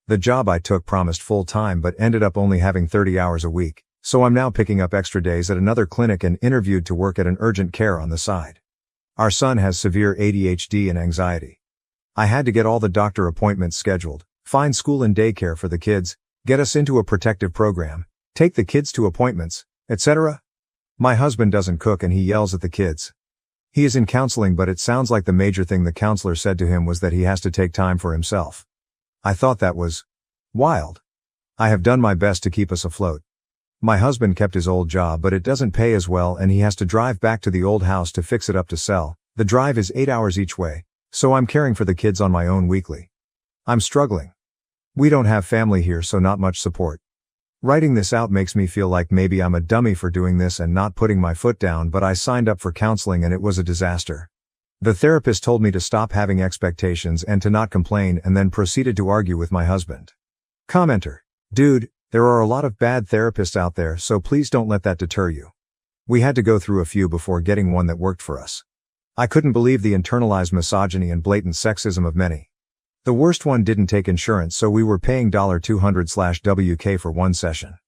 Speaker 1: The job I took promised full-time but ended up only having 30 hours a week, so I'm now picking up extra days at another clinic and interviewed to work at an urgent care on the side. Our son has severe ADHD and anxiety. I had to get all the doctor appointments scheduled, find school and daycare for the kids, get us into a protective program, take the kids to appointments, etc. My husband doesn't cook and he yells at the kids. He is in counseling, but it sounds like the major thing the counselor said to him was that he has to take time for himself. I thought that was wild. I have done my best to keep us afloat. My husband kept his old job but it doesn't pay as well and he has to drive back to the old house to fix it up to sell. The drive is 8 hours each way, so I'm caring for the kids on my own weekly. I'm struggling. We don't have family here, so not much support. Writing this out makes me feel like maybe I'm a dummy for doing this and not putting my foot down, but I signed up for counseling and it was a disaster. The therapist told me to stop having expectations and to not complain and then proceeded to argue with my husband. Commenter: dude, there are a lot of bad therapists out there, so please don't let that deter you. We had to go through a few before getting one that worked for us. I couldn't believe the internalized misogyny and blatant sexism of many. The worst one didn't take insurance, so we were paying $200/WK for one session.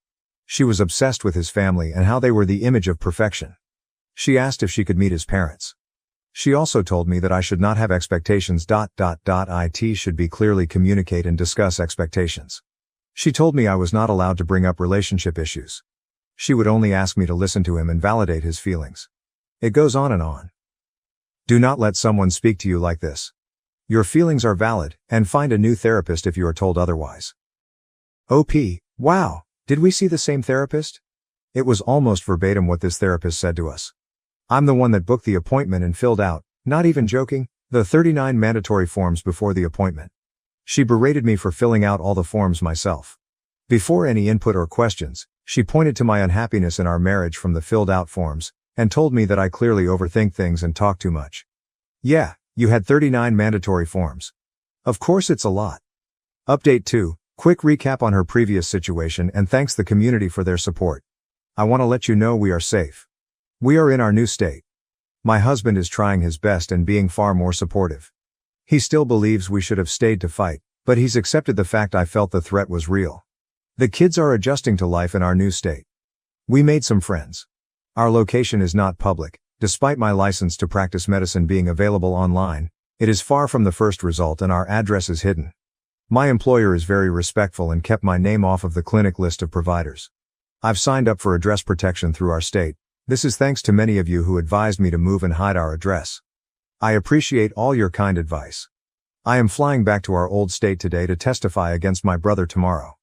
Speaker 1: She was obsessed with his family and how they were the image of perfection. She asked if she could meet his parents. She also told me that I should not have expectations. It should be clearly communicate and discuss expectations. She told me I was not allowed to bring up relationship issues. She would only ask me to listen to him and validate his feelings. It goes on and on. Do not let someone speak to you like this. Your feelings are valid, and find a new therapist if you are told otherwise. OP, wow, did we see the same therapist? It was almost verbatim what this therapist said to us. I'm the one that booked the appointment and filled out, not even joking, the 39 mandatory forms before the appointment. She berated me for filling out all the forms myself. Before any input or questions, she pointed to my unhappiness in our marriage from the filled out forms, and told me that I clearly overthink things and talk too much. Yeah, you had 39 mandatory forms. Of course it's a lot. Update 2, quick recap on her previous situation and thanks the community for their support. I want to let you know we are safe. We are in our new state. My husband is trying his best and being far more supportive. He still believes we should have stayed to fight, but he's accepted the fact I felt the threat was real. The kids are adjusting to life in our new state. We made some friends. Our location is not public, despite my license to practice medicine being available online. It is far from the first result and our address is hidden. My employer is very respectful and kept my name off of the clinic list of providers. I've signed up for address protection through our state. This is thanks to many of you who advised me to move and hide our address. I appreciate all your kind advice. I am flying back to our old state today to testify against my brother tomorrow.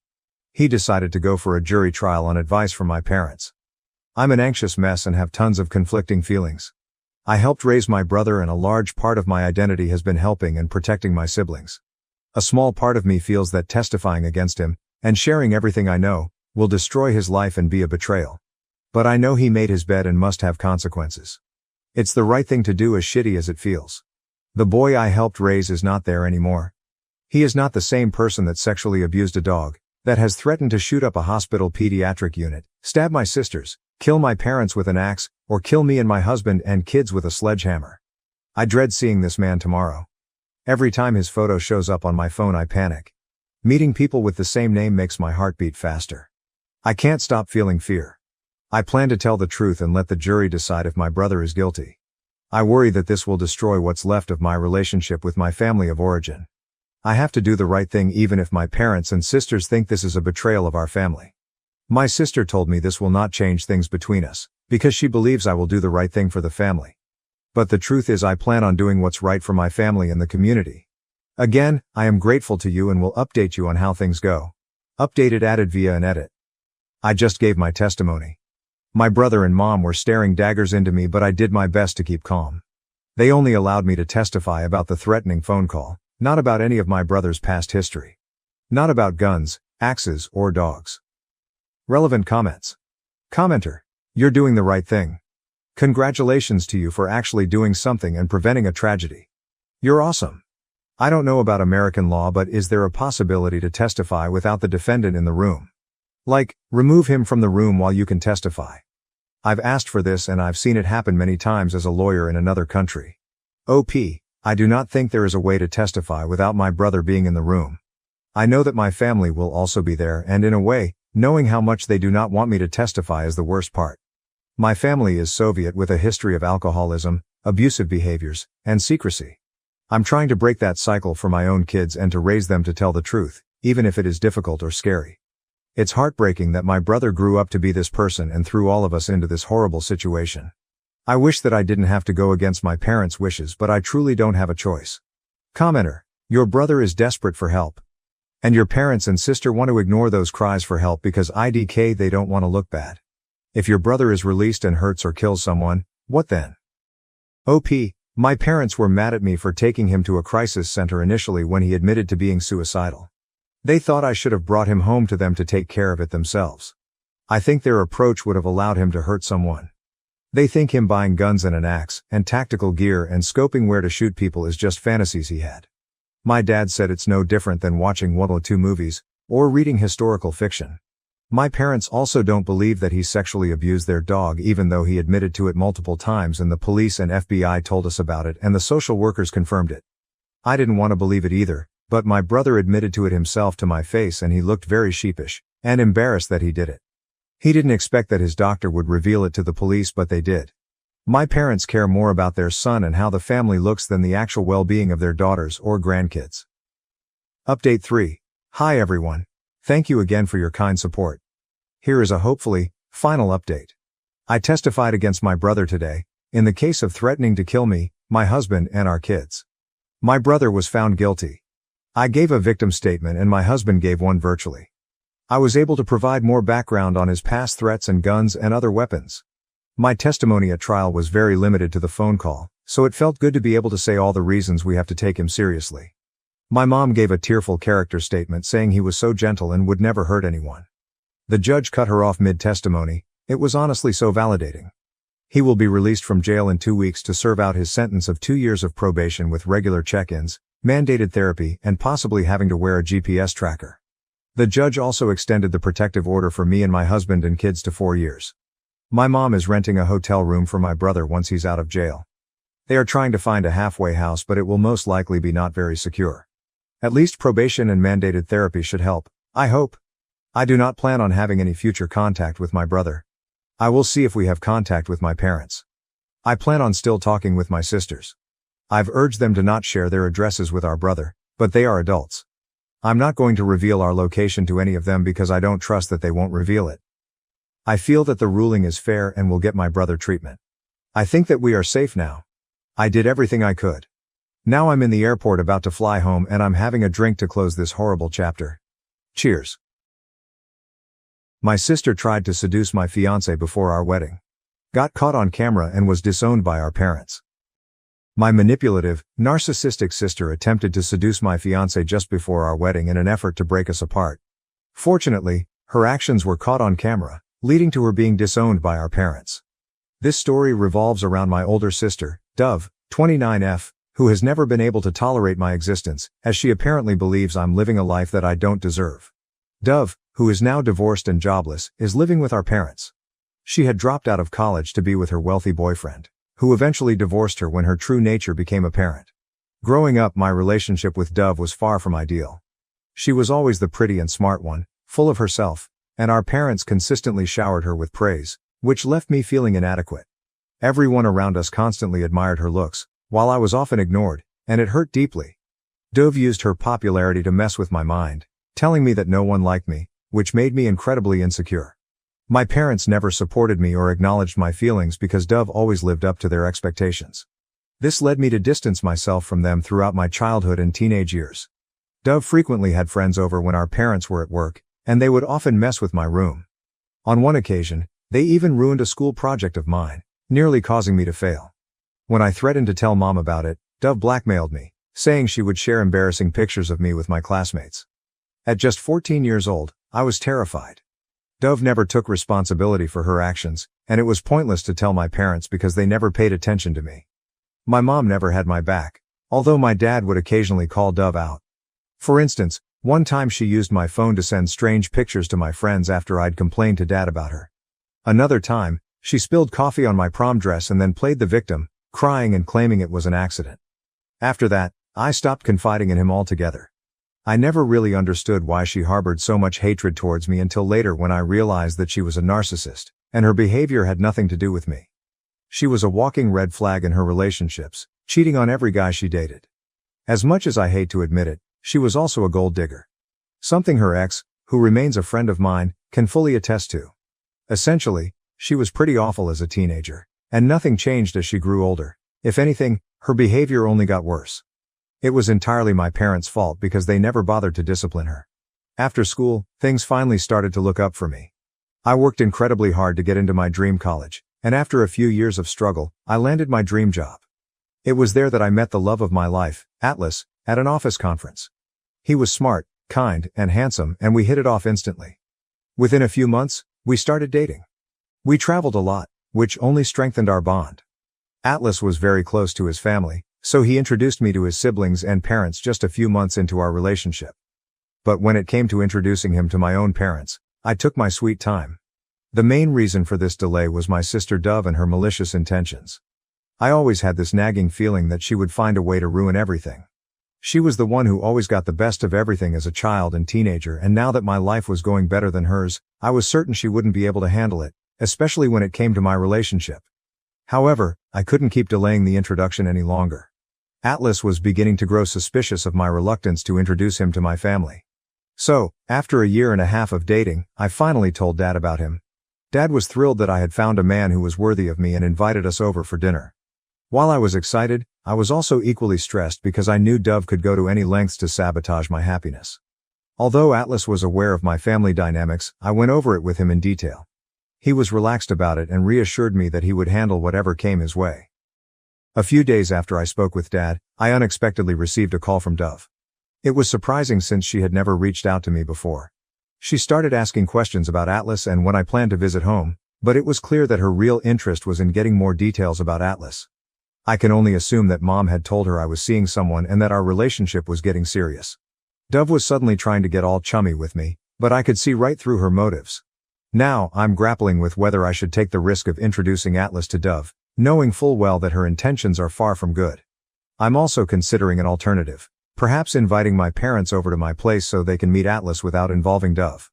Speaker 1: He decided to go for a jury trial on advice from my parents. I'm an anxious mess and have tons of conflicting feelings. I helped raise my brother and a large part of my identity has been helping and protecting my siblings. A small part of me feels that testifying against him, and sharing everything I know, will destroy his life and be a betrayal. But I know he made his bed and must have consequences. It's the right thing to do as shitty as it feels. The boy I helped raise is not there anymore. He is not the same person that sexually abused a dog, that has threatened to shoot up a hospital pediatric unit, stab my sisters, kill my parents with an axe, or kill me and my husband and kids with a sledgehammer. I dread seeing this man tomorrow. Every time his photo shows up on my phone I panic. Meeting people with the same name makes my heart beat faster. I can't stop feeling fear. I plan to tell the truth and let the jury decide if my brother is guilty. I worry that this will destroy what's left of my relationship with my family of origin. I have to do the right thing even if my parents and sisters think this is a betrayal of our family. My sister told me this will not change things between us, because she believes I will do the right thing for the family. But the truth is I plan on doing what's right for my family and the community. Again, I am grateful to you and will update you on how things go. Updated added via an edit. I just gave my testimony. My brother and mom were staring daggers into me, but I did my best to keep calm. They only allowed me to testify about the threatening phone call, not about any of my brother's past history. Not about guns, axes, or dogs. Relevant comments. Commenter. You're doing the right thing. Congratulations to you for actually doing something and preventing a tragedy. You're awesome. I don't know about American law, but is there a possibility to testify without the defendant in the room? Like, remove him from the room while you can testify. I've asked for this and I've seen it happen many times as a lawyer in another country. OP, I do not think there is a way to testify without my brother being in the room. I know that my family will also be there, and in a way, knowing how much they do not want me to testify is the worst part. My family is Soviet with a history of alcoholism, abusive behaviors, and secrecy. I'm trying to break that cycle for my own kids and to raise them to tell the truth, even if it is difficult or scary. It's heartbreaking that my brother grew up to be this person and threw all of us into this horrible situation. I wish that I didn't have to go against my parents' wishes, but I truly don't have a choice. Commenter. Your brother is desperate for help. And your parents and sister want to ignore those cries for help because IDK they don't want to look bad. If your brother is released and hurts or kills someone, what then? OP. My parents were mad at me for taking him to a crisis center initially when he admitted to being suicidal. They thought I should have brought him home to them to take care of it themselves. I think their approach would have allowed him to hurt someone. They think him buying guns and an axe, and tactical gear and scoping where to shoot people is just fantasies he had. My dad said it's no different than watching World War II movies, or reading historical fiction. My parents also don't believe that he sexually abused their dog even though he admitted to it multiple times and the police and FBI told us about it and the social workers confirmed it. I didn't want to believe it either, But my brother admitted to it himself to my face, and he looked very sheepish and embarrassed that he did it. He didn't expect that his doctor would reveal it to the police, but they did. My parents care more about their son and how the family looks than the actual well-being of their daughters or grandkids. Update 3. Hi everyone. Thank you again for your kind support. Here is a hopefully final update. I testified against my brother today, in the case of threatening to kill me, my husband, and our kids. My brother was found guilty. I gave a victim statement and my husband gave one virtually. I was able to provide more background on his past threats and guns and other weapons. My testimony at trial was very limited to the phone call, so it felt good to be able to say all the reasons we have to take him seriously. My mom gave a tearful character statement saying he was so gentle and would never hurt anyone. The judge cut her off mid-testimony. It was honestly so validating. He will be released from jail in 2 weeks to serve out his sentence of 2 years of probation with regular check-ins, mandated therapy, and possibly having to wear a GPS tracker. The judge also extended the protective order for me and my husband and kids to 4 years. My mom is renting a hotel room for my brother once he's out of jail. They are trying to find a halfway house, but it will most likely be not very secure. At least probation and mandated therapy should help, I hope. I do not plan on having any future contact with my brother. I will see if we have contact with my parents. I plan on still talking with my sisters. I've urged them to not share their addresses with our brother, but they are adults. I'm not going to reveal our location to any of them because I don't trust that they won't reveal it. I feel that the ruling is fair and will get my brother treatment. I think that we are safe now. I did everything I could. Now I'm in the airport about to fly home and I'm having a drink to close this horrible chapter. Cheers. My sister tried to seduce my fiancé before our wedding. Got caught on camera and was disowned by our parents. My manipulative, narcissistic sister attempted to seduce my fiancé just before our wedding in an effort to break us apart. Fortunately, her actions were caught on camera, leading to her being disowned by our parents. This story revolves around my older sister, Dove, 29F, who has never been able to tolerate my existence, as she apparently believes I'm living a life that I don't deserve. Dove, who is now divorced and jobless, is living with our parents. She had dropped out of college to be with her wealthy boyfriend, who eventually divorced her when her true nature became apparent. Growing up, my relationship with Dove was far from ideal. She was always the pretty and smart one, full of herself, and our parents consistently showered her with praise, which left me feeling inadequate. Everyone around us constantly admired her looks, while I was often ignored, and it hurt deeply. Dove used her popularity to mess with my mind, telling me that no one liked me, which made me incredibly insecure. My parents never supported me or acknowledged my feelings because Dove always lived up to their expectations. This led me to distance myself from them throughout my childhood and teenage years. Dove frequently had friends over when our parents were at work, and they would often mess with my room. On one occasion, they even ruined a school project of mine, nearly causing me to fail. When I threatened to tell Mom about it, Dove blackmailed me, saying she would share embarrassing pictures of me with my classmates. At just 14 years old, I was terrified. Dove never took responsibility for her actions, and it was pointless to tell my parents because they never paid attention to me. My mom never had my back, although my dad would occasionally call Dove out. For instance, one time she used my phone to send strange pictures to my friends after I'd complained to Dad about her. Another time, she spilled coffee on my prom dress and then played the victim, crying and claiming it was an accident. After that, I stopped confiding in him altogether. I never really understood why she harbored so much hatred towards me until later when I realized that she was a narcissist, and her behavior had nothing to do with me. She was a walking red flag in her relationships, cheating on every guy she dated. As much as I hate to admit it, she was also a gold digger. Something her ex, who remains a friend of mine, can fully attest to. Essentially, she was pretty awful as a teenager, and nothing changed as she grew older. If anything, her behavior only got worse. It was entirely my parents' fault because they never bothered to discipline her. After school, things finally started to look up for me. I worked incredibly hard to get into my dream college, and after a few years of struggle, I landed my dream job. It was there that I met the love of my life, Atlas, at an office conference. He was smart, kind, and handsome, and we hit it off instantly. Within a few months, we started dating. We traveled a lot, which only strengthened our bond. Atlas was very close to his family, so he introduced me to his siblings and parents just a few months into our relationship. But when it came to introducing him to my own parents, I took my sweet time. The main reason for this delay was my sister Dove and her malicious intentions. I always had this nagging feeling that she would find a way to ruin everything. She was the one who always got the best of everything as a child and teenager, and now that my life was going better than hers, I was certain she wouldn't be able to handle it, especially when it came to my relationship. However, I couldn't keep delaying the introduction any longer. Atlas was beginning to grow suspicious of my reluctance to introduce him to my family. So, after a year and a half of dating, I finally told Dad about him. Dad was thrilled that I had found a man who was worthy of me and invited us over for dinner. While I was excited, I was also equally stressed because I knew Dove could go to any lengths to sabotage my happiness. Although Atlas was aware of my family dynamics, I went over it with him in detail. He was relaxed about it and reassured me that he would handle whatever came his way. A few days after I spoke with Dad, I unexpectedly received a call from Dove. It was surprising since she had never reached out to me before. She started asking questions about Atlas and when I planned to visit home, but it was clear that her real interest was in getting more details about Atlas. I can only assume that Mom had told her I was seeing someone and that our relationship was getting serious. Dove was suddenly trying to get all chummy with me, but I could see right through her motives. Now, I'm grappling with whether I should take the risk of introducing Atlas to Dove, knowing full well that her intentions are far from good. I'm also considering an alternative, perhaps inviting my parents over to my place so they can meet Atlas without involving Dove.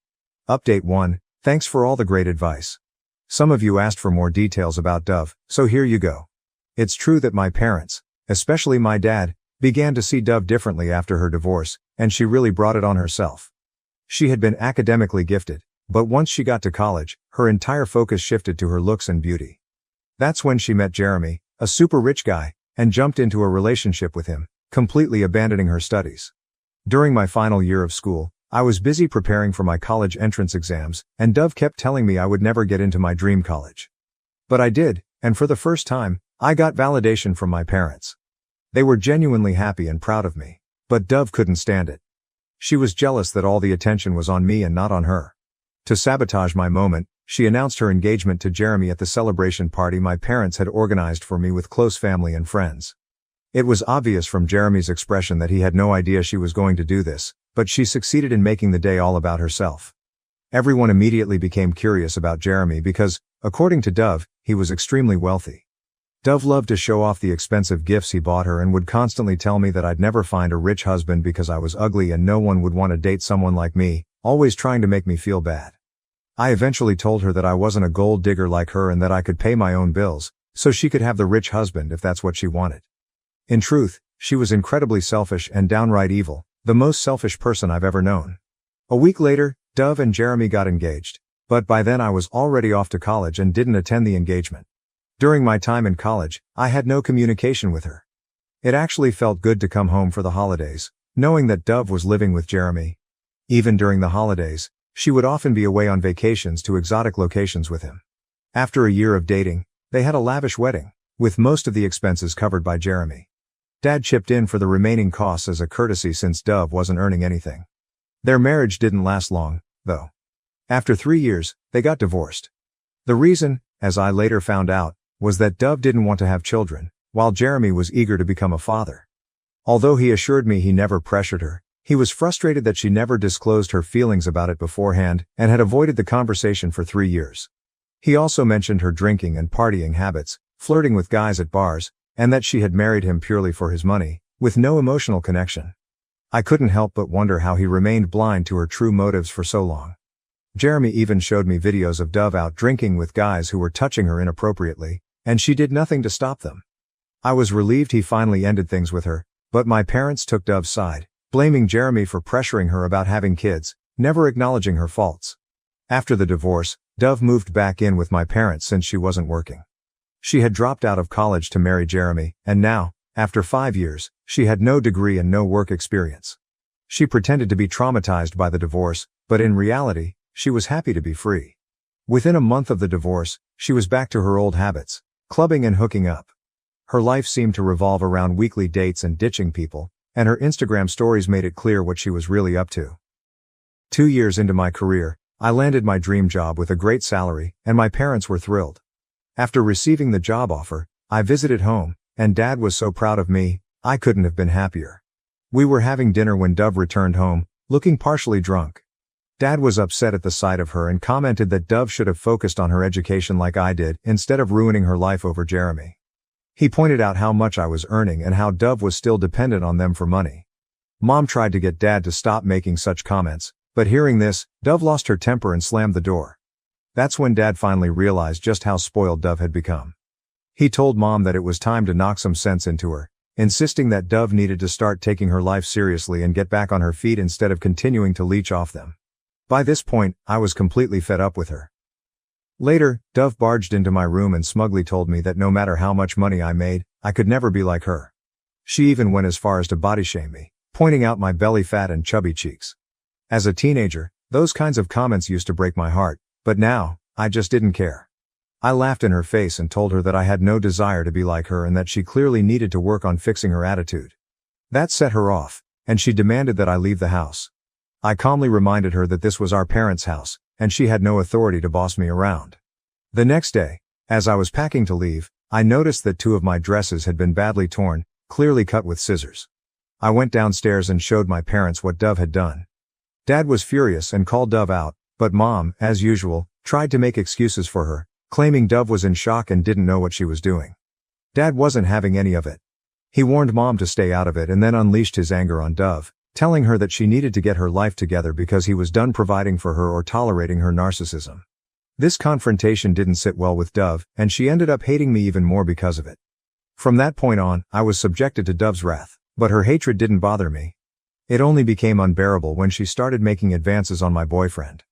Speaker 1: Update 1, thanks for all the great advice. Some of you asked for more details about Dove, so here you go. It's true that my parents, especially my dad, began to see Dove differently after her divorce, and she really brought it on herself. She had been academically gifted, but once she got to college, her entire focus shifted to her looks and beauty. That's when she met Jeremy, a super rich guy, and jumped into a relationship with him, completely abandoning her studies. During my final year of school, I was busy preparing for my college entrance exams, and Dove kept telling me I would never get into my dream college. But I did, and for the first time, I got validation from my parents. They were genuinely happy and proud of me, but Dove couldn't stand it. She was jealous that all the attention was on me and not on her. To sabotage my moment, she announced her engagement to Jeremy at the celebration party my parents had organized for me with close family and friends. It was obvious from Jeremy's expression that he had no idea she was going to do this, but she succeeded in making the day all about herself. Everyone immediately became curious about Jeremy because, according to Dove, he was extremely wealthy. Dove loved to show off the expensive gifts he bought her and would constantly tell me that I'd never find a rich husband because I was ugly and no one would want to date someone like me, always trying to make me feel bad. I eventually told her that I wasn't a gold digger like her and that I could pay my own bills, so she could have the rich husband if that's what she wanted. In truth, she was incredibly selfish and downright evil, the most selfish person I've ever known. A week later, Dove and Jeremy got engaged, but by then I was already off to college and didn't attend the engagement. During my time in college, I had no communication with her. It actually felt good to come home for the holidays, knowing that Dove was living with Jeremy. Even during the holidays, she would often be away on vacations to exotic locations with him. After a year of dating, they had a lavish wedding, with most of the expenses covered by Jeremy. Dad chipped in for the remaining costs as a courtesy since Dove wasn't earning anything. Their marriage didn't last long, though. After 3 years, they got divorced. The reason, as I later found out, was that Dove didn't want to have children, while Jeremy was eager to become a father. Although he assured me he never pressured her, he was frustrated that she never disclosed her feelings about it beforehand and had avoided the conversation for 3 years. He also mentioned her drinking and partying habits, flirting with guys at bars, and that she had married him purely for his money, with no emotional connection. I couldn't help but wonder how he remained blind to her true motives for so long. Jeremy even showed me videos of Dove out drinking with guys who were touching her inappropriately, and she did nothing to stop them. I was relieved he finally ended things with her, but my parents took Dove's side, blaming Jeremy for pressuring her about having kids, never acknowledging her faults. After the divorce, Dove moved back in with my parents since she wasn't working. She had dropped out of college to marry Jeremy, and now, after 5 years, she had no degree and no work experience. She pretended to be traumatized by the divorce, but in reality, she was happy to be free. Within a month of the divorce, she was back to her old habits, clubbing and hooking up. Her life seemed to revolve around weekly dates and ditching people, and her Instagram stories made it clear what she was really up to. 2 years into my career, I landed my dream job with a great salary, and my parents were thrilled. After receiving the job offer, I visited home, and Dad was so proud of me, I couldn't have been happier. We were having dinner when Dove returned home, looking partially drunk. Dad was upset at the sight of her and commented that Dove should have focused on her education like I did, instead of ruining her life over Jeremy. He pointed out how much I was earning and how Dove was still dependent on them for money. Mom tried to get Dad to stop making such comments, but hearing this, Dove lost her temper and slammed the door. That's when Dad finally realized just how spoiled Dove had become. He told Mom that it was time to knock some sense into her, insisting that Dove needed to start taking her life seriously and get back on her feet instead of continuing to leech off them. By this point, I was completely fed up with her. Later, Dove barged into my room and smugly told me that no matter how much money I made, I could never be like her. She even went as far as to body shame me, pointing out my belly fat and chubby cheeks. As a teenager, those kinds of comments used to break my heart, but now, I just didn't care. I laughed in her face and told her that I had no desire to be like her and that she clearly needed to work on fixing her attitude. That set her off, and she demanded that I leave the house. I calmly reminded her that this was our parents' house, and she had no authority to boss me around. The next day, as I was packing to leave, I noticed that 2 of my dresses had been badly torn, clearly cut with scissors. I went downstairs and showed my parents what Dove had done. Dad was furious and called Dove out, but Mom, as usual, tried to make excuses for her, claiming Dove was in shock and didn't know what she was doing. Dad wasn't having any of it. He warned Mom to stay out of it and then unleashed his anger on Dove, telling her that she needed to get her life together because he was done providing for her or tolerating her narcissism. This confrontation didn't sit well with Dove, and she ended up hating me even more because of it. From that point on, I was subjected to Dove's wrath, but her hatred didn't bother me. It only became unbearable when she started making advances on my boyfriend.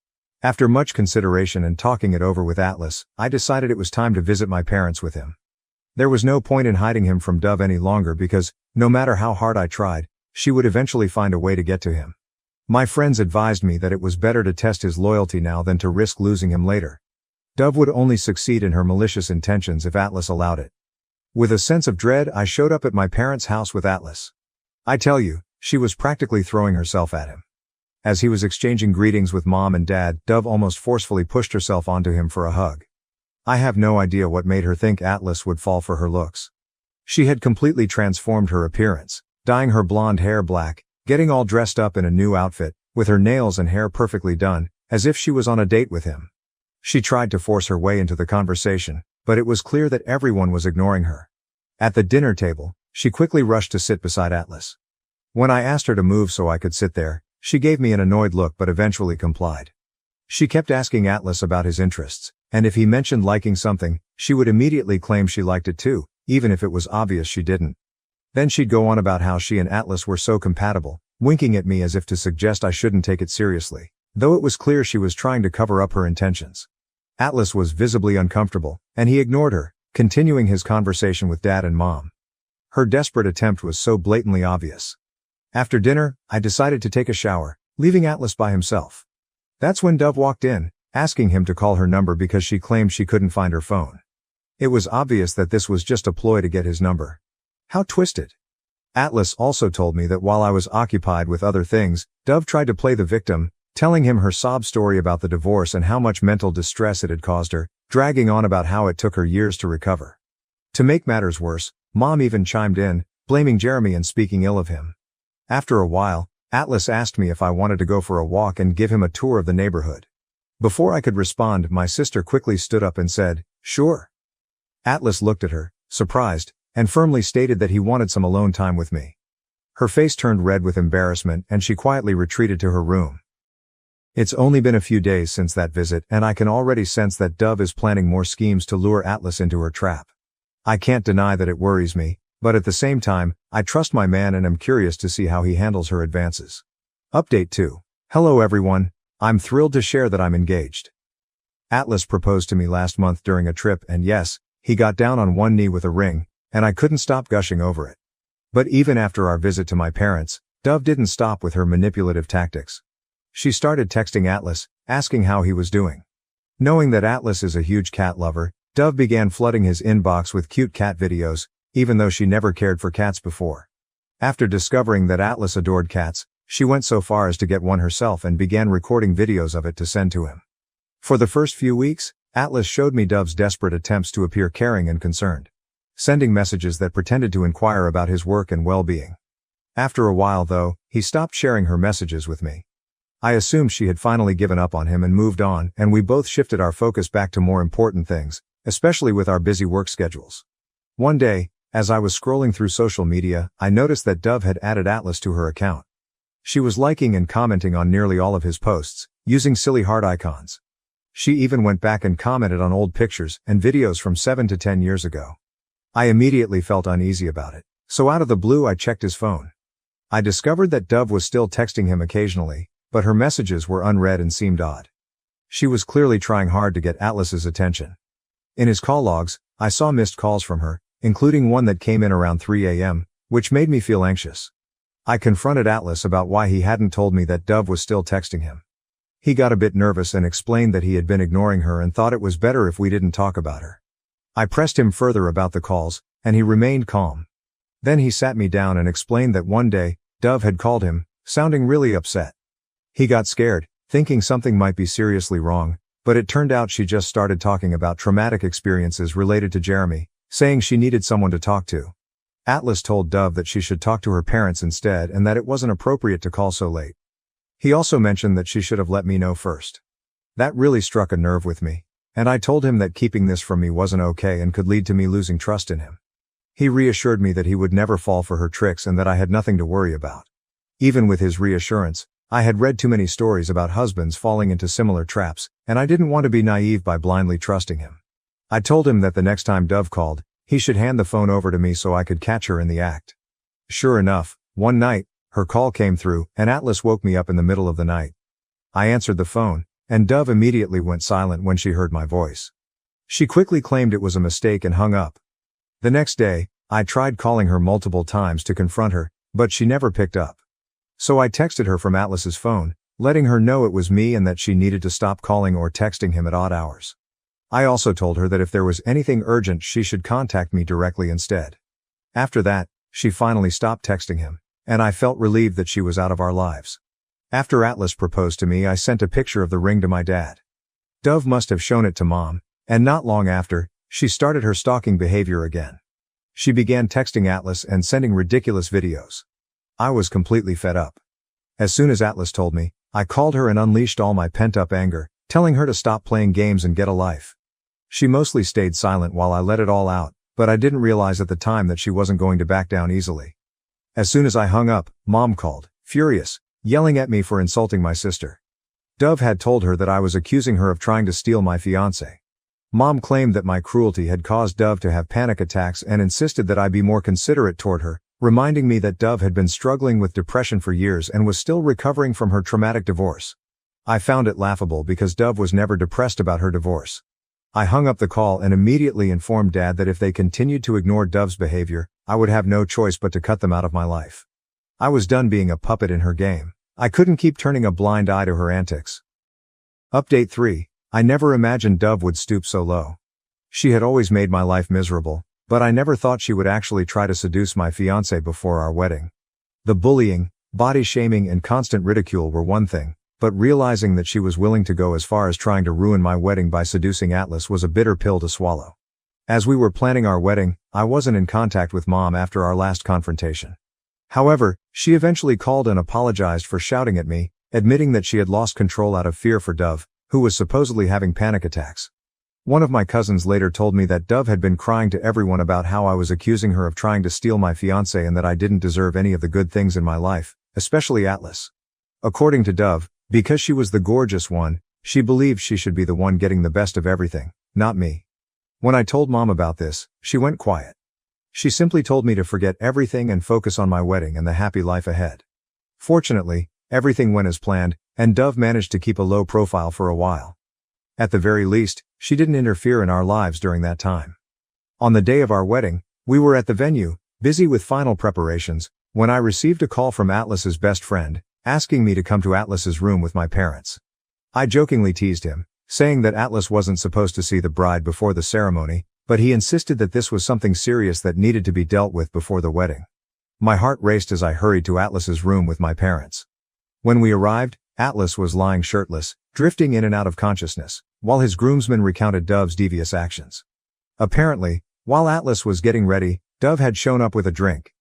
Speaker 1: After much consideration and talking it over with Atlas, I decided it was time to visit my parents with him. There was no point in hiding him from Dove any longer because, no matter how hard I tried, she would eventually find a way to get to him. My friends advised me that it was better to test his loyalty now than to risk losing him later. Dove would only succeed in her malicious intentions if Atlas allowed it. With a sense of dread, I showed up at my parents' house with Atlas. I tell you, she was practically throwing herself at him. As he was exchanging greetings with Mom and Dad, Dove almost forcefully pushed herself onto him for a hug. I have no idea what made her think Atlas would fall for her looks. She had completely transformed her appearance, dyeing her blonde hair black, getting all dressed up in a new outfit, with her nails and hair perfectly done, as if she was on a date with him. She tried to force her way into the conversation, but it was clear that everyone was ignoring her. At the dinner table, she quickly rushed to sit beside Atlas. When I asked her to move so I could sit there, she gave me an annoyed look but eventually complied. She kept asking Atlas about his interests, and if he mentioned liking something, she would immediately claim she liked it too, even if it was obvious she didn't. Then she'd go on about how she and Atlas were so compatible, winking at me as if to suggest I shouldn't take it seriously, though it was clear she was trying to cover up her intentions. Atlas was visibly uncomfortable, and he ignored her, continuing his conversation with Dad and Mom. Her desperate attempt was so blatantly obvious. After dinner, I decided to take a shower, leaving Atlas by himself. That's when Dove walked in, asking him to call her number because she claimed she couldn't find her phone. It was obvious that this was just a ploy to get his number. How twisted. Atlas also told me that while I was occupied with other things, Dove tried to play the victim, telling him her sob story about the divorce and how much mental distress it had caused her, dragging on about how it took her years to recover. To make matters worse, Mom even chimed in, blaming Jeremy and speaking ill of him. After a while, Atlas asked me if I wanted to go for a walk and give him a tour of the neighborhood. Before I could respond, my sister quickly stood up and said, "Sure." Atlas looked at her, surprised, and firmly stated that he wanted some alone time with me. Her face turned red with embarrassment and she quietly retreated to her room. It's only been a few days since that visit and I can already sense that Dove is planning more schemes to lure Atlas into her trap. I can't deny that it worries me, but at the same time, I trust my man and am curious to see how he handles her advances. Update 2. Hello everyone, I'm thrilled to share that I'm engaged. Atlas proposed to me last month during a trip and yes, he got down on one knee with a ring, and I couldn't stop gushing over it. But even after our visit to my parents, Dove didn't stop with her manipulative tactics. She started texting Atlas, asking how he was doing. Knowing that Atlas is a huge cat lover, Dove began flooding his inbox with cute cat videos, even though she never cared for cats before. After discovering that Atlas adored cats, she went so far as to get one herself and began recording videos of it to send to him. For the first few weeks, Atlas showed me Dove's desperate attempts to appear caring and concerned, sending messages that pretended to inquire about his work and well-being. After a while though, he stopped sharing her messages with me. I assumed she had finally given up on him and moved on, and we both shifted our focus back to more important things, especially with our busy work schedules. One day, as I was scrolling through social media, I noticed that Dove had added Atlas to her account, She was liking and commenting on nearly all of his posts, using silly heart icons. She even went back and commented on old pictures and videos from 7 to 10 years ago. I immediately felt uneasy about it, so out of the blue I checked his phone. I discovered that Dove was still texting him occasionally, but her messages were unread and seemed odd. She was clearly trying hard to get Atlas's attention. In his call logs, I saw missed calls from her, including one that came in around 3 a.m., which made me feel anxious. I confronted Atlas about why he hadn't told me that Dove was still texting him. He got a bit nervous and explained that he had been ignoring her and thought it was better if we didn't talk about her. I pressed him further about the calls, and he remained calm. Then he sat me down and explained that one day, Dove had called him, sounding really upset. He got scared, thinking something might be seriously wrong, but it turned out she just started talking about traumatic experiences related to Jeremy, saying she needed someone to talk to. Atlas told Dove that she should talk to her parents instead and that it wasn't appropriate to call so late. He also mentioned that she should have let me know first. That really struck a nerve with me, and I told him that keeping this from me wasn't okay and could lead to me losing trust in him. He reassured me that he would never fall for her tricks and that I had nothing to worry about. Even with his reassurance, I had read too many stories about husbands falling into similar traps, and I didn't want to be naive by blindly trusting him. I told him that the next time Dove called, he should hand the phone over to me so I could catch her in the act. Sure enough, one night, her call came through, and Atlas woke me up in the middle of the night. I answered the phone, and Dove immediately went silent when she heard my voice. She quickly claimed it was a mistake and hung up. The next day, I tried calling her multiple times to confront her, but she never picked up. So I texted her from Atlas's phone, letting her know it was me and that she needed to stop calling or texting him at odd hours. I also told her that if there was anything urgent she should contact me directly instead. After that, she finally stopped texting him, and I felt relieved that she was out of our lives. After Atlas proposed to me, I sent a picture of the ring to my dad. Dove must have shown it to Mom, and not long after, she started her stalking behavior again. She began texting Atlas and sending ridiculous videos. I was completely fed up. As soon as Atlas told me, I called her and unleashed all my pent-up anger, telling her to stop playing games and get a life. She mostly stayed silent while I let it all out, but I didn't realize at the time that she wasn't going to back down easily. As soon as I hung up, Mom called, furious, yelling at me for insulting my sister. Dove had told her that I was accusing her of trying to steal my fiancé. Mom claimed that my cruelty had caused Dove to have panic attacks and insisted that I be more considerate toward her, reminding me that Dove had been struggling with depression for years and was still recovering from her traumatic divorce. I found it laughable because Dove was never depressed about her divorce. I hung up the call and immediately informed Dad that if they continued to ignore Dove's behavior, I would have no choice but to cut them out of my life. I was done being a puppet in her game. I couldn't keep turning a blind eye to her antics. Update 3. I never imagined Dove would stoop so low. She had always made my life miserable, but I never thought she would actually try to seduce my fiancé before our wedding. The bullying, body shaming and constant ridicule were one thing, but realizing that she was willing to go as far as trying to ruin my wedding by seducing Atlas was a bitter pill to swallow. As we were planning our wedding, I wasn't in contact with Mom after our last confrontation. However, she eventually called and apologized for shouting at me, admitting that she had lost control out of fear for Dove, who was supposedly having panic attacks. One of my cousins later told me that Dove had been crying to everyone about how I was accusing her of trying to steal my fiancé and that I didn't deserve any of the good things in my life, especially Atlas. According to Dove, because she was the gorgeous one, she believed she should be the one getting the best of everything, not me. When I told Mom about this, she went quiet. She simply told me to forget everything and focus on my wedding and the happy life ahead. Fortunately, everything went as planned, and Dove managed to keep a low profile for a while. At the very least, she didn't interfere in our lives during that time. On the day of our wedding, we were at the venue, busy with final preparations, when I received a call from Atlas's best friend, asking me to come to Atlas's room with my parents. I jokingly teased him, saying that Atlas wasn't supposed to see the bride before the ceremony, but he insisted that this was something serious that needed to be dealt with before the wedding. My heart raced as I hurried to Atlas's room with my parents. When we arrived, Atlas was lying shirtless, drifting in and out of consciousness, while his groomsmen recounted Dove's devious actions. Apparently, while Atlas was getting ready, Dove had shown up with a drink.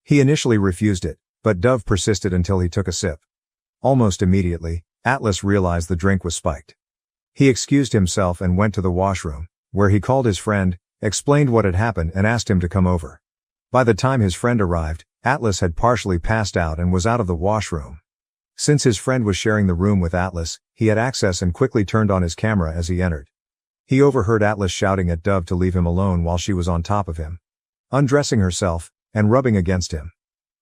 Speaker 1: He initially refused it, but Dove persisted until he took a sip. Almost immediately, Atlas realized the drink was spiked. He excused himself and went to the washroom, where he called his friend, explained what had happened and asked him to come over. By the time his friend arrived, Atlas had partially passed out and was out of the washroom. Since his friend was sharing the room with Atlas, he had access and quickly turned on his camera as he entered. He overheard Atlas shouting at Dove to leave him alone while she was on top of him, undressing herself, and rubbing against him.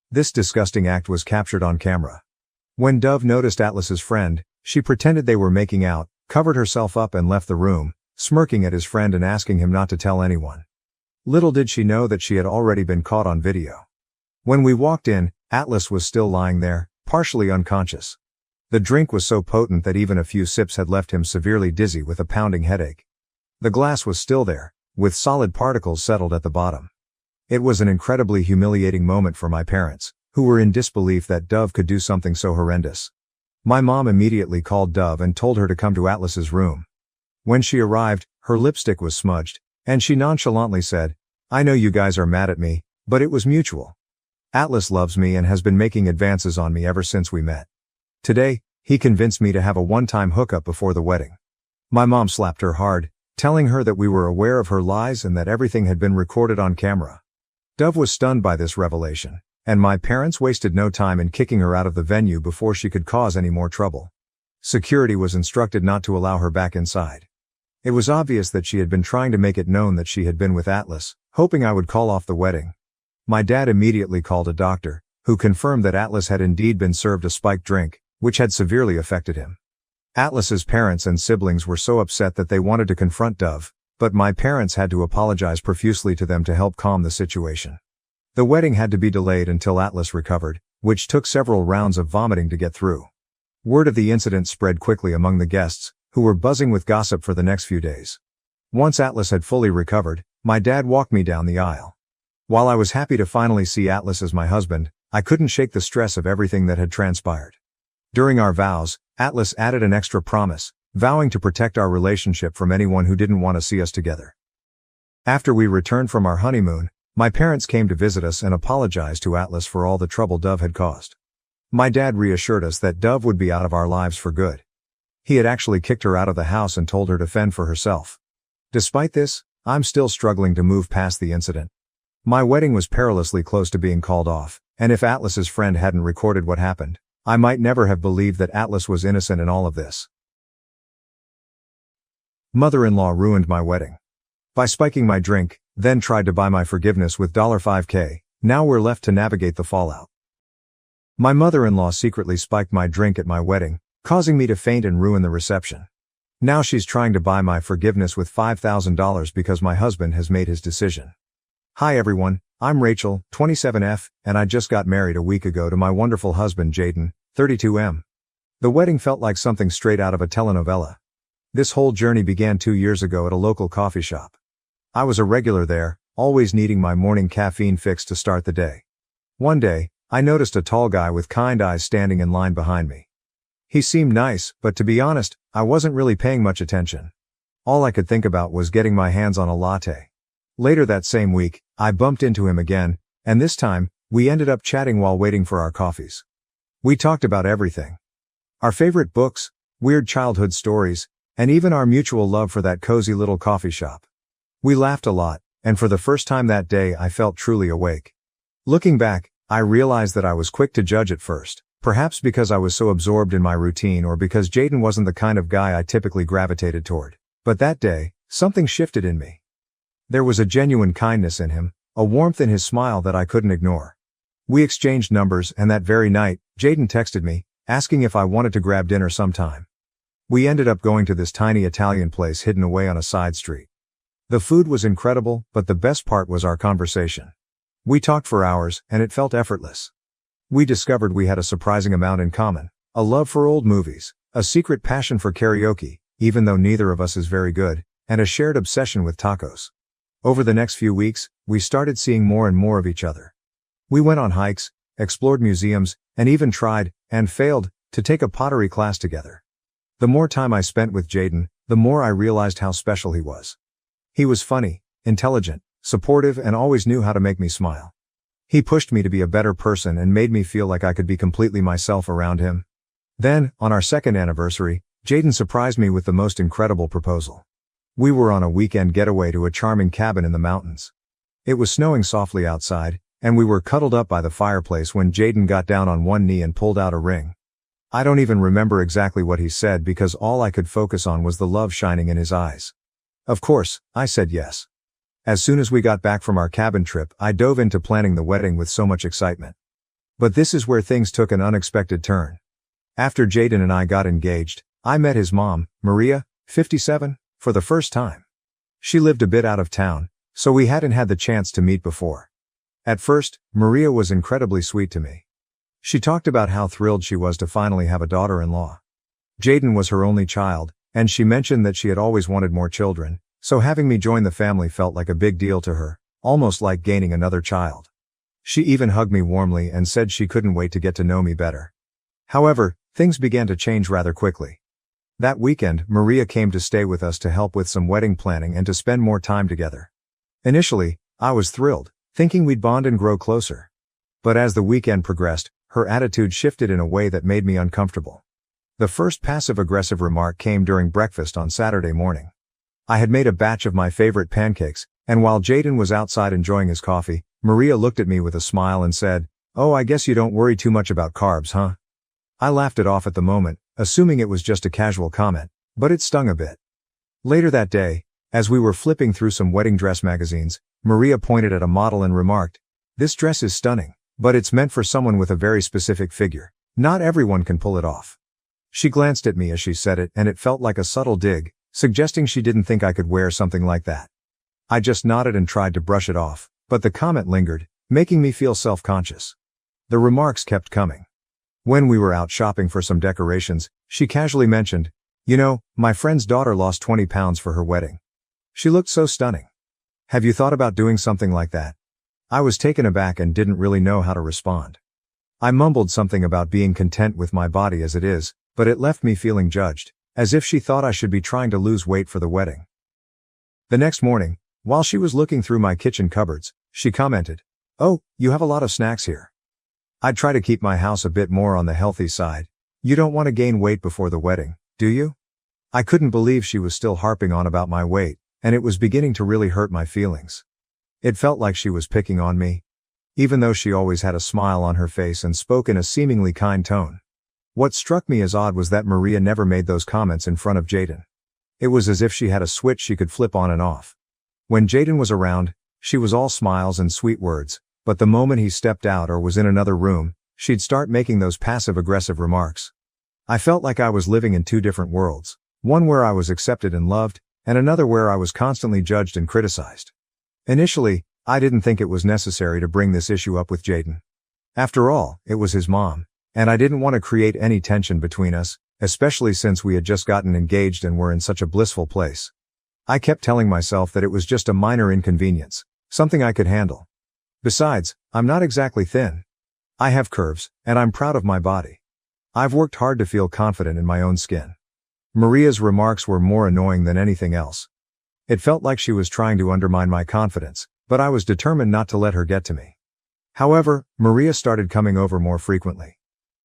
Speaker 1: This disgusting act was captured on camera. When Dove noticed Atlas's friend, she pretended they were making out, covered herself up and left the room, smirking at his friend and asking him not to tell anyone. Little did she know that she had already been caught on video. When we walked in, Atlas was still lying there, partially unconscious. The drink was so potent that even a few sips had left him severely dizzy with a pounding headache. The glass was still there, with solid particles settled at the bottom. It was an incredibly humiliating moment for my parents, who were in disbelief that Dove could do something so horrendous. My mom immediately called Dove and told her to come to Atlas's room. When she arrived, her lipstick was smudged, and she nonchalantly said, "I know you guys are mad at me, but it was mutual. Atlas loves me and has been making advances on me ever since we met. Today, he convinced me to have a one-time hookup before the wedding." My mom slapped her hard, telling her that we were aware of her lies and that everything had been recorded on camera. Dove was stunned by this revelation, and my parents wasted no time in kicking her out of the venue before she could cause any more trouble. Security was instructed not to allow her back inside. It was obvious that she had been trying to make it known that she had been with Atlas, hoping I would call off the wedding. My dad immediately called a doctor, who confirmed that Atlas had indeed been served a spiked drink, which had severely affected him. Atlas's parents and siblings were so upset that they wanted to confront Dove, but my parents had to apologize profusely to them to help calm the situation. The wedding had to be delayed until Atlas recovered, which took several rounds of vomiting to get through. Word of the incident spread quickly among the guests, who were buzzing with gossip for the next few days. Once Atlas had fully recovered, my dad walked me down the aisle. While I was happy to finally see Atlas as my husband, I couldn't shake the stress of everything that had transpired. During our vows, Atlas added an extra promise, vowing to protect our relationship from anyone who didn't want to see us together. After we returned from our honeymoon, my parents came to visit us and apologized to Atlas for all the trouble Dove had caused. My dad reassured us that Dove would be out of our lives for good. He had actually kicked her out of the house and told her to fend for herself. Despite this, I'm still struggling to move past the incident. My wedding was perilously close to being called off, and if Atlas's friend hadn't recorded what happened, I might never have believed that Atlas was innocent in all of this. Mother-in-law ruined my wedding. By spiking my drink, then tried to buy my forgiveness with $5K, now we're left to navigate the fallout. My mother-in-law secretly spiked my drink at my wedding, causing me to faint and ruin the reception. Now she's trying to buy my forgiveness with $5,000 because my husband has made his decision. Hi everyone, I'm Rachel, 27F, and I just got married a week ago to my wonderful husband Jaden, 32M. The wedding felt like something straight out of a telenovela. This whole journey began 2 years ago at a local coffee shop. I was a regular there, always needing my morning caffeine fix to start the day. One day, I noticed a tall guy with kind eyes standing in line behind me. He seemed nice, but to be honest, I wasn't really paying much attention. All I could think about was getting my hands on a latte. Later that same week, I bumped into him again, and this time, we ended up chatting while waiting for our coffees. We talked about everything. Our favorite books, weird childhood stories, and even our mutual love for that cozy little coffee shop. We laughed a lot, and for the first time that day I felt truly awake. Looking back, I realized that I was quick to judge at first, perhaps because I was so absorbed in my routine or because Jaden wasn't the kind of guy I typically gravitated toward. But that day, something shifted in me. There was a genuine kindness in him, a warmth in his smile that I couldn't ignore. We exchanged numbers, and that very night, Jaden texted me, asking if I wanted to grab dinner sometime. We ended up going to this tiny Italian place hidden away on a side street. The food was incredible, but the best part was our conversation. We talked for hours, and it felt effortless. We discovered we had a surprising amount in common, a love for old movies, a secret passion for karaoke, even though neither of us is very good, and a shared obsession with tacos. Over the next few weeks, we started seeing more and more of each other. We went on hikes, explored museums, and even tried, and failed, to take a pottery class together. The more time I spent with Jaden, the more I realized how special he was. He was funny, intelligent, supportive, and always knew how to make me smile. He pushed me to be a better person and made me feel like I could be completely myself around him. Then, on our second anniversary, Jaden surprised me with the most incredible proposal. We were on a weekend getaway to a charming cabin in the mountains. It was snowing softly outside, and we were cuddled up by the fireplace when Jaden got down on one knee and pulled out a ring. I don't even remember exactly what he said because all I could focus on was the love shining in his eyes. Of course, I said yes. As soon as we got back from our cabin trip, I dove into planning the wedding with so much excitement. But this is where things took an unexpected turn. After Jaden and I got engaged, I met his mom, Maria, 57, for the first time. She lived a bit out of town, so we hadn't had the chance to meet before. At first, Maria was incredibly sweet to me. She talked about how thrilled she was to finally have a daughter-in-law. Jaden was her only child, and she mentioned that she had always wanted more children, so having me join the family felt like a big deal to her, almost like gaining another child. She even hugged me warmly and said she couldn't wait to get to know me better. However, things began to change rather quickly. That weekend, Maria came to stay with us to help with some wedding planning and to spend more time together. Initially, I was thrilled, thinking we'd bond and grow closer. But as the weekend progressed, her attitude shifted in a way that made me uncomfortable. The first passive-aggressive remark came during breakfast on Saturday morning. I had made a batch of my favorite pancakes, and while Jaden was outside enjoying his coffee, Maria looked at me with a smile and said, "Oh, I guess you don't worry too much about carbs, huh?" I laughed it off at the moment, assuming it was just a casual comment, but it stung a bit. Later that day, as we were flipping through some wedding dress magazines, Maria pointed at a model and remarked, "This dress is stunning, but it's meant for someone with a very specific figure. Not everyone can pull it off." She glanced at me as she said it, and it felt like a subtle dig, suggesting she didn't think I could wear something like that. I just nodded and tried to brush it off, but the comment lingered, making me feel self-conscious. The remarks kept coming. When we were out shopping for some decorations, she casually mentioned, "You know, my friend's daughter lost 20 pounds for her wedding. She looked so stunning. Have you thought about doing something like that?" I was taken aback and didn't really know how to respond. I mumbled something about being content with my body as it is, but it left me feeling judged, as if she thought I should be trying to lose weight for the wedding. The next morning, while she was looking through my kitchen cupboards, she commented, "Oh, you have a lot of snacks here. I'd try to keep my house a bit more on the healthy side. You don't want to gain weight before the wedding, do you?" I couldn't believe she was still harping on about my weight, and it was beginning to really hurt my feelings. It felt like she was picking on me, even though she always had a smile on her face and spoke in a seemingly kind tone. What struck me as odd was that Maria never made those comments in front of Jaden. It was as if she had a switch she could flip on and off. When Jaden was around, she was all smiles and sweet words, but the moment he stepped out or was in another room, she'd start making those passive-aggressive remarks. I felt like I was living in two different worlds, one where I was accepted and loved, and another where I was constantly judged and criticized. Initially, I didn't think it was necessary to bring this issue up with Jaden. After all, it was his mom, and I didn't want to create any tension between us, especially since we had just gotten engaged and were in such a blissful place. I kept telling myself that it was just a minor inconvenience, something I could handle. Besides, I'm not exactly thin. I have curves, and I'm proud of my body. I've worked hard to feel confident in my own skin. Maria's remarks were more annoying than anything else. It felt like she was trying to undermine my confidence, but I was determined not to let her get to me. However, Maria started coming over more frequently.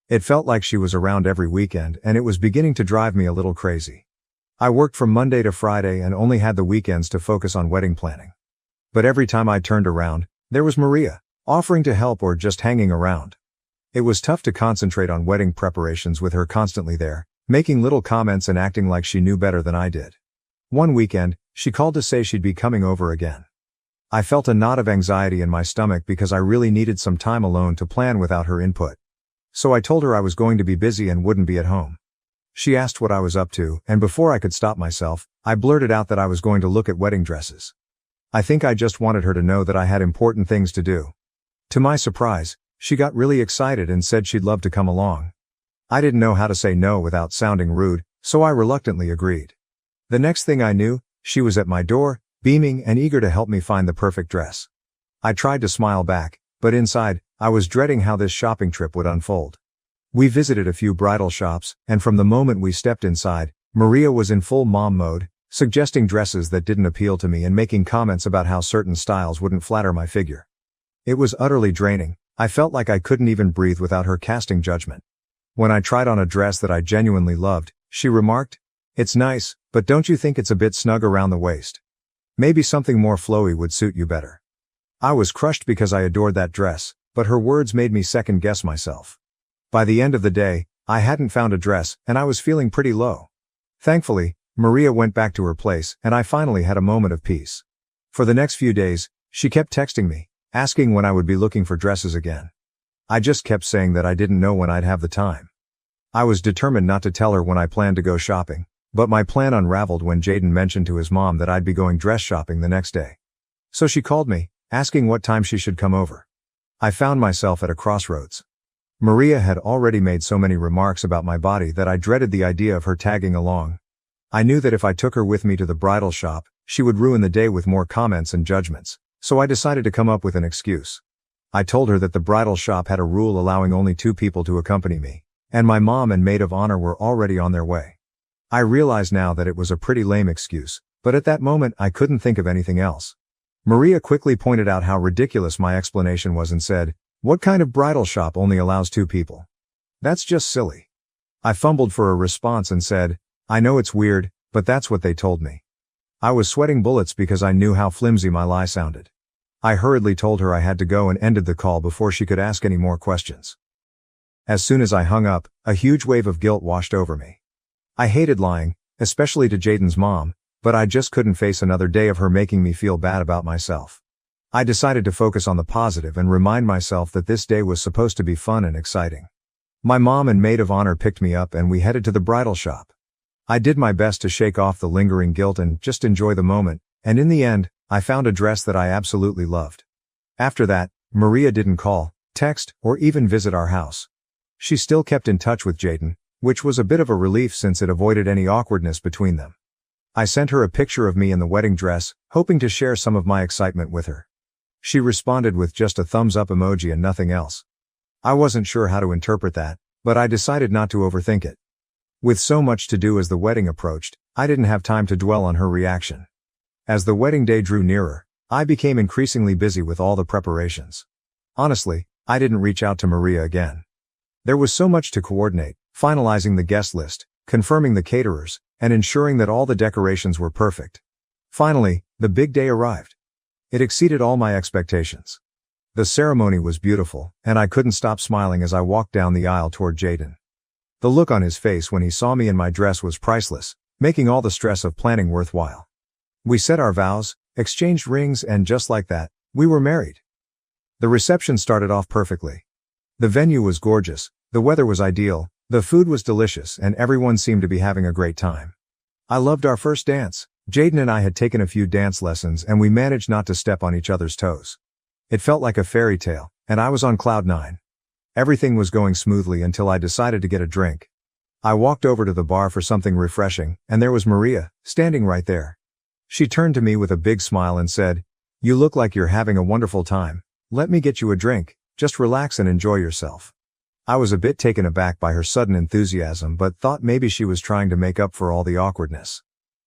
Speaker 1: It felt like she was around every weekend, and it was beginning to drive me a little crazy. I worked from Monday to Friday and only had the weekends to focus on wedding planning. But every time I turned around, there was Maria, offering to help or just hanging around. It was tough to concentrate on wedding preparations with her constantly there, making little comments and acting like she knew better than I did. One weekend, she called to say she'd be coming over again. I felt a knot of anxiety in my stomach because I really needed some time alone to plan without her input. So I told her I was going to be busy and wouldn't be at home. She asked what I was up to, and before I could stop myself, I blurted out that I was going to look at wedding dresses. I think I just wanted her to know that I had important things to do. To my surprise, she got really excited and said she'd love to come along. I didn't know how to say no without sounding rude, so I reluctantly agreed. The next thing I knew, she was at my door, beaming and eager to help me find the perfect dress. I tried to smile back, but inside, I was dreading how this shopping trip would unfold. We visited a few bridal shops, and from the moment we stepped inside, Maria was in full mom mode, suggesting dresses that didn't appeal to me and making comments about how certain styles wouldn't flatter my figure. It was utterly draining. I felt like I couldn't even breathe without her casting judgment. When I tried on a dress that I genuinely loved, she remarked, "It's nice, but don't you think it's a bit snug around the waist? Maybe something more flowy would suit you better." I was crushed because I adored that dress, but her words made me second-guess myself. By the end of the day, I hadn't found a dress, and I was feeling pretty low. Thankfully, Maria went back to her place, and I finally had a moment of peace. For the next few days, she kept texting me, asking when I would be looking for dresses again. I just kept saying that I didn't know when I'd have the time. I was determined not to tell her when I planned to go shopping, but my plan unraveled when Jaden mentioned to his mom that I'd be going dress shopping the next day. So she called me, asking what time she should come over. I found myself at a crossroads. Maria had already made so many remarks about my body that I dreaded the idea of her tagging along. I knew that if I took her with me to the bridal shop, she would ruin the day with more comments and judgments, so I decided to come up with an excuse. I told her that the bridal shop had a rule allowing only 2 people to accompany me, and my mom and maid of honor were already on their way. I realize now that it was a pretty lame excuse, but at that moment I couldn't think of anything else. Maria quickly pointed out how ridiculous my explanation was and said, "What kind of bridal shop only allows 2 people? That's just silly." I fumbled for a response and said, "I know it's weird, but that's what they told me." I was sweating bullets because I knew how flimsy my lie sounded. I hurriedly told her I had to go and ended the call before she could ask any more questions. As soon as I hung up, a huge wave of guilt washed over me. I hated lying, especially to Jaden's mom, but I just couldn't face another day of her making me feel bad about myself. I decided to focus on the positive and remind myself that this day was supposed to be fun and exciting. My mom and maid of honor picked me up and we headed to the bridal shop. I did my best to shake off the lingering guilt and just enjoy the moment, and in the end, I found a dress that I absolutely loved. After that, Maria didn't call, text, or even visit our house. She still kept in touch with Jaden, which was a bit of a relief since it avoided any awkwardness between them. I sent her a picture of me in the wedding dress, hoping to share some of my excitement with her. She responded with just a thumbs up emoji and nothing else. I wasn't sure how to interpret that, but I decided not to overthink it. With so much to do as the wedding approached, I didn't have time to dwell on her reaction. As the wedding day drew nearer, I became increasingly busy with all the preparations. Honestly, I didn't reach out to Maria again. There was so much to coordinate, finalizing the guest list, confirming the caterers, and ensuring that all the decorations were perfect. Finally, the big day arrived. It exceeded all my expectations. The ceremony was beautiful, and I couldn't stop smiling as I walked down the aisle toward Jaden. The look on his face when he saw me in my dress was priceless, making all the stress of planning worthwhile. We said our vows, exchanged rings, and just like that, we were married. The reception started off perfectly. The venue was gorgeous, the weather was ideal, the food was delicious, and everyone seemed to be having a great time. I loved our first dance. Jaden and I had taken a few dance lessons and we managed not to step on each other's toes. It felt like a fairy tale, and I was on cloud 9. Everything was going smoothly until I decided to get a drink. I walked over to the bar for something refreshing, and there was Maria, standing right there. She turned to me with a big smile and said, "You look like you're having a wonderful time. Let me get you a drink, just relax and enjoy yourself." I was a bit taken aback by her sudden enthusiasm but thought maybe she was trying to make up for all the awkwardness.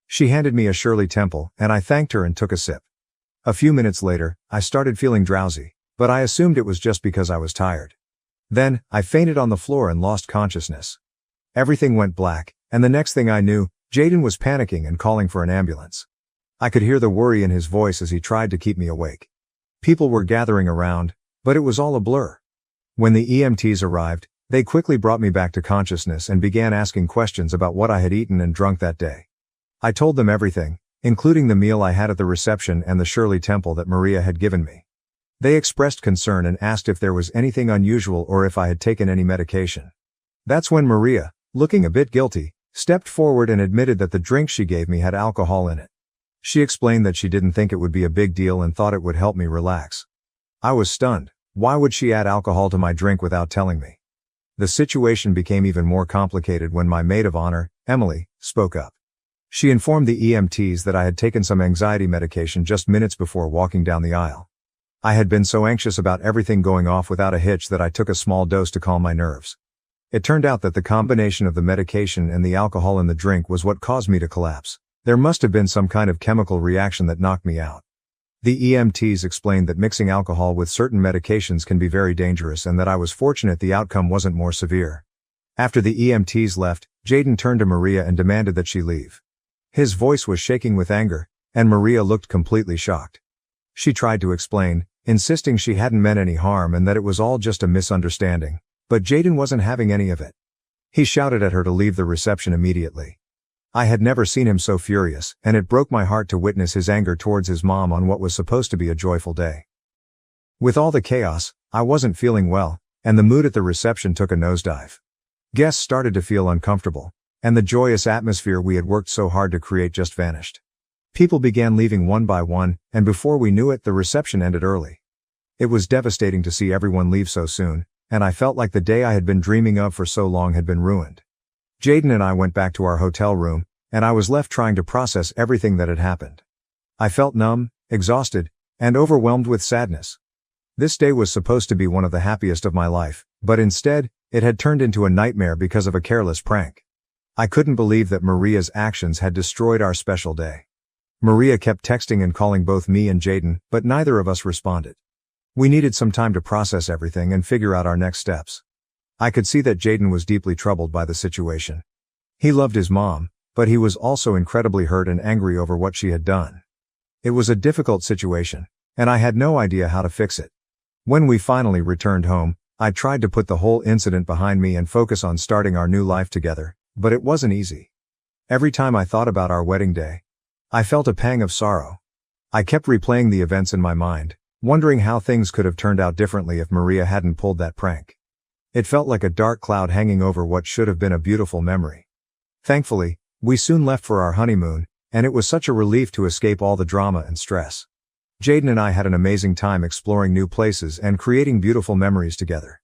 Speaker 1: She handed me a Shirley Temple, and I thanked her and took a sip. A few minutes later, I started feeling drowsy, but I assumed it was just because I was tired. Then, I fainted on the floor and lost consciousness. Everything went black, and the next thing I knew, Jaden was panicking and calling for an ambulance. I could hear the worry in his voice as he tried to keep me awake. People were gathering around, but it was all a blur. When the EMTs arrived, they quickly brought me back to consciousness and began asking questions about what I had eaten and drunk that day. I told them everything, including the meal I had at the reception and the Shirley Temple that Maria had given me. They expressed concern and asked if there was anything unusual or if I had taken any medication. That's when Maria, looking a bit guilty, stepped forward and admitted that the drink she gave me had alcohol in it. She explained that she didn't think it would be a big deal and thought it would help me relax. I was stunned. Why would she add alcohol to my drink without telling me? The situation became even more complicated when my maid of honor, Emily, spoke up. She informed the EMTs that I had taken some anxiety medication just minutes before walking down the aisle. I had been so anxious about everything going off without a hitch that I took a small dose to calm my nerves. It turned out that the combination of the medication and the alcohol in the drink was what caused me to collapse. There must have been some kind of chemical reaction that knocked me out. The EMTs explained that mixing alcohol with certain medications can be very dangerous and that I was fortunate the outcome wasn't more severe. After the EMTs left, Jaden turned to Maria and demanded that she leave. His voice was shaking with anger, and Maria looked completely shocked. She tried to explain, insisting she hadn't meant any harm and that it was all just a misunderstanding, but Jaden wasn't having any of it. He shouted at her to leave the reception immediately. I had never seen him so furious, and it broke my heart to witness his anger towards his mom on what was supposed to be a joyful day. With all the chaos, I wasn't feeling well, and the mood at the reception took a nosedive. Guests started to feel uncomfortable, and the joyous atmosphere we had worked so hard to create just vanished. People began leaving one by one, and before we knew it, the reception ended early. It was devastating to see everyone leave so soon, and I felt like the day I had been dreaming of for so long had been ruined. Jaden and I went back to our hotel room, and I was left trying to process everything that had happened. I felt numb, exhausted, and overwhelmed with sadness. This day was supposed to be one of the happiest of my life, but instead, it had turned into a nightmare because of a careless prank. I couldn't believe that Maria's actions had destroyed our special day. Maria kept texting and calling both me and Jaden, but neither of us responded. We needed some time to process everything and figure out our next steps. I could see that Jaden was deeply troubled by the situation. He loved his mom, but he was also incredibly hurt and angry over what she had done. It was a difficult situation, and I had no idea how to fix it. When we finally returned home, I tried to put the whole incident behind me and focus on starting our new life together, but it wasn't easy. Every time I thought about our wedding day, I felt a pang of sorrow. I kept replaying the events in my mind, wondering how things could have turned out differently if Maria hadn't pulled that prank. It felt like a dark cloud hanging over what should have been a beautiful memory. Thankfully, we soon left for our honeymoon, and it was such a relief to escape all the drama and stress. Jaden and I had an amazing time exploring new places and creating beautiful memories together.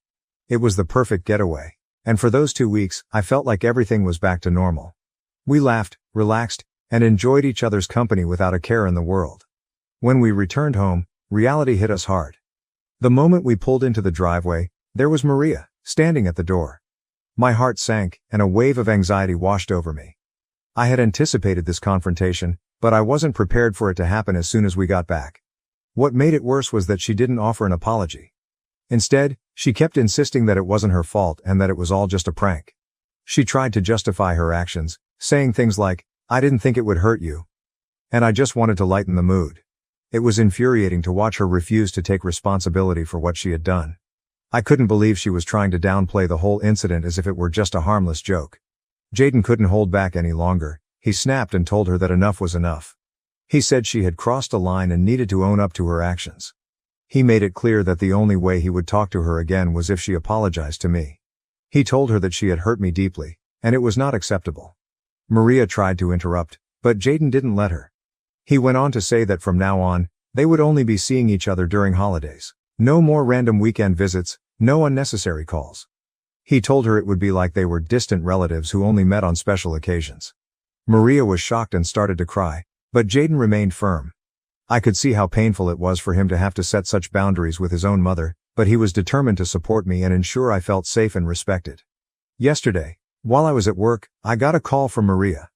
Speaker 1: It was the perfect getaway, and for those 2 weeks, I felt like everything was back to normal. We laughed, relaxed, and enjoyed each other's company without a care in the world. When we returned home, reality hit us hard. The moment we pulled into the driveway, there was Maria, standing at the door. My heart sank, and a wave of anxiety washed over me. I had anticipated this confrontation, but I wasn't prepared for it to happen as soon as we got back. What made it worse was that she didn't offer an apology. Instead, she kept insisting that it wasn't her fault and that it was all just a prank. She tried to justify her actions, saying things like, "I didn't think it would hurt you. And I just wanted to lighten the mood." It was infuriating to watch her refuse to take responsibility for what she had done. I couldn't believe she was trying to downplay the whole incident as if it were just a harmless joke. Jaden couldn't hold back any longer. He snapped and told her that enough was enough. He said she had crossed a line and needed to own up to her actions. He made it clear that the only way he would talk to her again was if she apologized to me. He told her that she had hurt me deeply, and it was not acceptable. Maria tried to interrupt, but Jaden didn't let her. He went on to say that from now on, they would only be seeing each other during holidays. No more random weekend visits, no unnecessary calls. He told her it would be like they were distant relatives who only met on special occasions. Maria was shocked and started to cry, but Jaden remained firm. I could see how painful it was for him to have to set such boundaries with his own mother, but he was determined to support me and ensure I felt safe and respected. Yesterday, while I was at work, I got a call from Maria.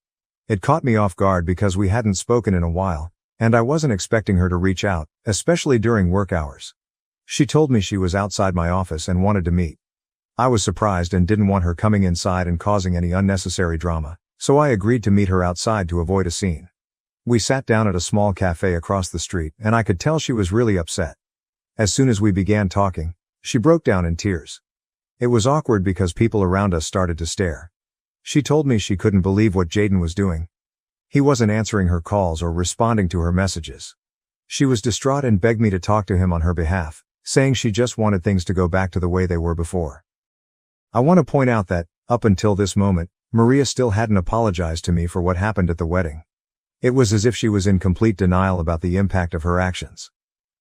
Speaker 1: It caught me off guard because we hadn't spoken in a while, and I wasn't expecting her to reach out, especially during work hours. She told me she was outside my office and wanted to meet. I was surprised and didn't want her coming inside and causing any unnecessary drama, so I agreed to meet her outside to avoid a scene. We sat down at a small cafe across the street, and I could tell she was really upset. As soon as we began talking, she broke down in tears. It was awkward because people around us started to stare. She told me she couldn't believe what Jaden was doing. He wasn't answering her calls or responding to her messages. She was distraught and begged me to talk to him on her behalf, saying she just wanted things to go back to the way they were before. I want to point out that, up until this moment, Maria still hadn't apologized to me for what happened at the wedding. It was as if she was in complete denial about the impact of her actions.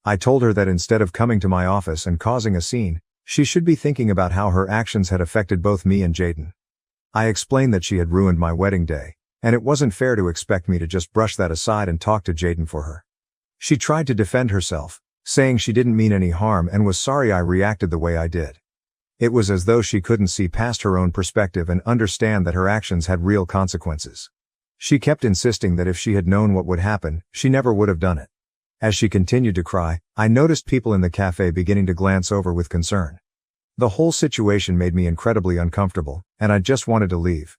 Speaker 1: I told her that instead of coming to my office and causing a scene, she should be thinking about how her actions had affected both me and Jaden. I explained that she had ruined my wedding day, and it wasn't fair to expect me to just brush that aside and talk to Jaden for her. She tried to defend herself, saying she didn't mean any harm and was sorry I reacted the way I did. It was as though she couldn't see past her own perspective and understand that her actions had real consequences. She kept insisting that if she had known what would happen, she never would have done it. As she continued to cry, I noticed people in the cafe beginning to glance over with concern. The whole situation made me incredibly uncomfortable, and I just wanted to leave.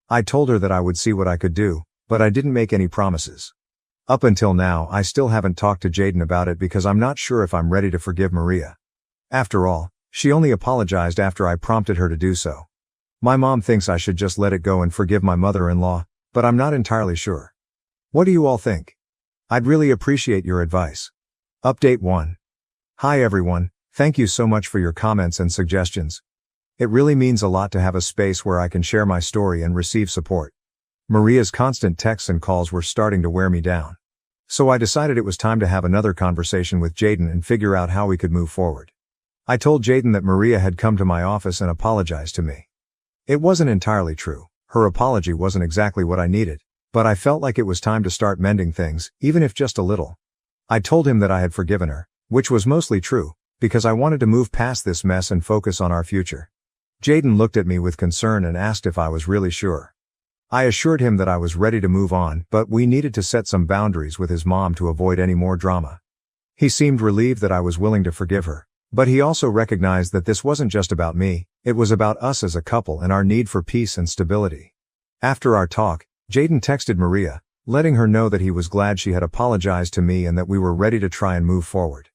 Speaker 1: I told her that I would see what I could do, but I didn't make any promises. Up until now, I still haven't talked to Jaden about it because I'm not sure if I'm ready to forgive Maria. After all, she only apologized after I prompted her to do so. My mom thinks I should just let it go and forgive my mother-in-law, but I'm not entirely sure. What do you all think? I'd really appreciate your advice. Update 1. Hi everyone, thank you so much for your comments and suggestions. It really means a lot to have a space where I can share my story and receive support. Maria's constant texts and calls were starting to wear me down. So I decided it was time to have another conversation with Jaden and figure out how we could move forward. I told Jaden that Maria had come to my office and apologized to me. It wasn't entirely true. Her apology wasn't exactly what I needed, but I felt like it was time to start mending things, even if just a little. I told him that I had forgiven her, which was mostly true, because I wanted to move past this mess and focus on our future. Jaden looked at me with concern and asked if I was really sure. I assured him that I was ready to move on, but we needed to set some boundaries with his mom to avoid any more drama. He seemed relieved that I was willing to forgive her, but he also recognized that this wasn't just about me, it was about us as a couple and our need for peace and stability. After our talk, Jaden texted Maria, letting her know that he was glad she had apologized to me and that we were ready to try and move forward.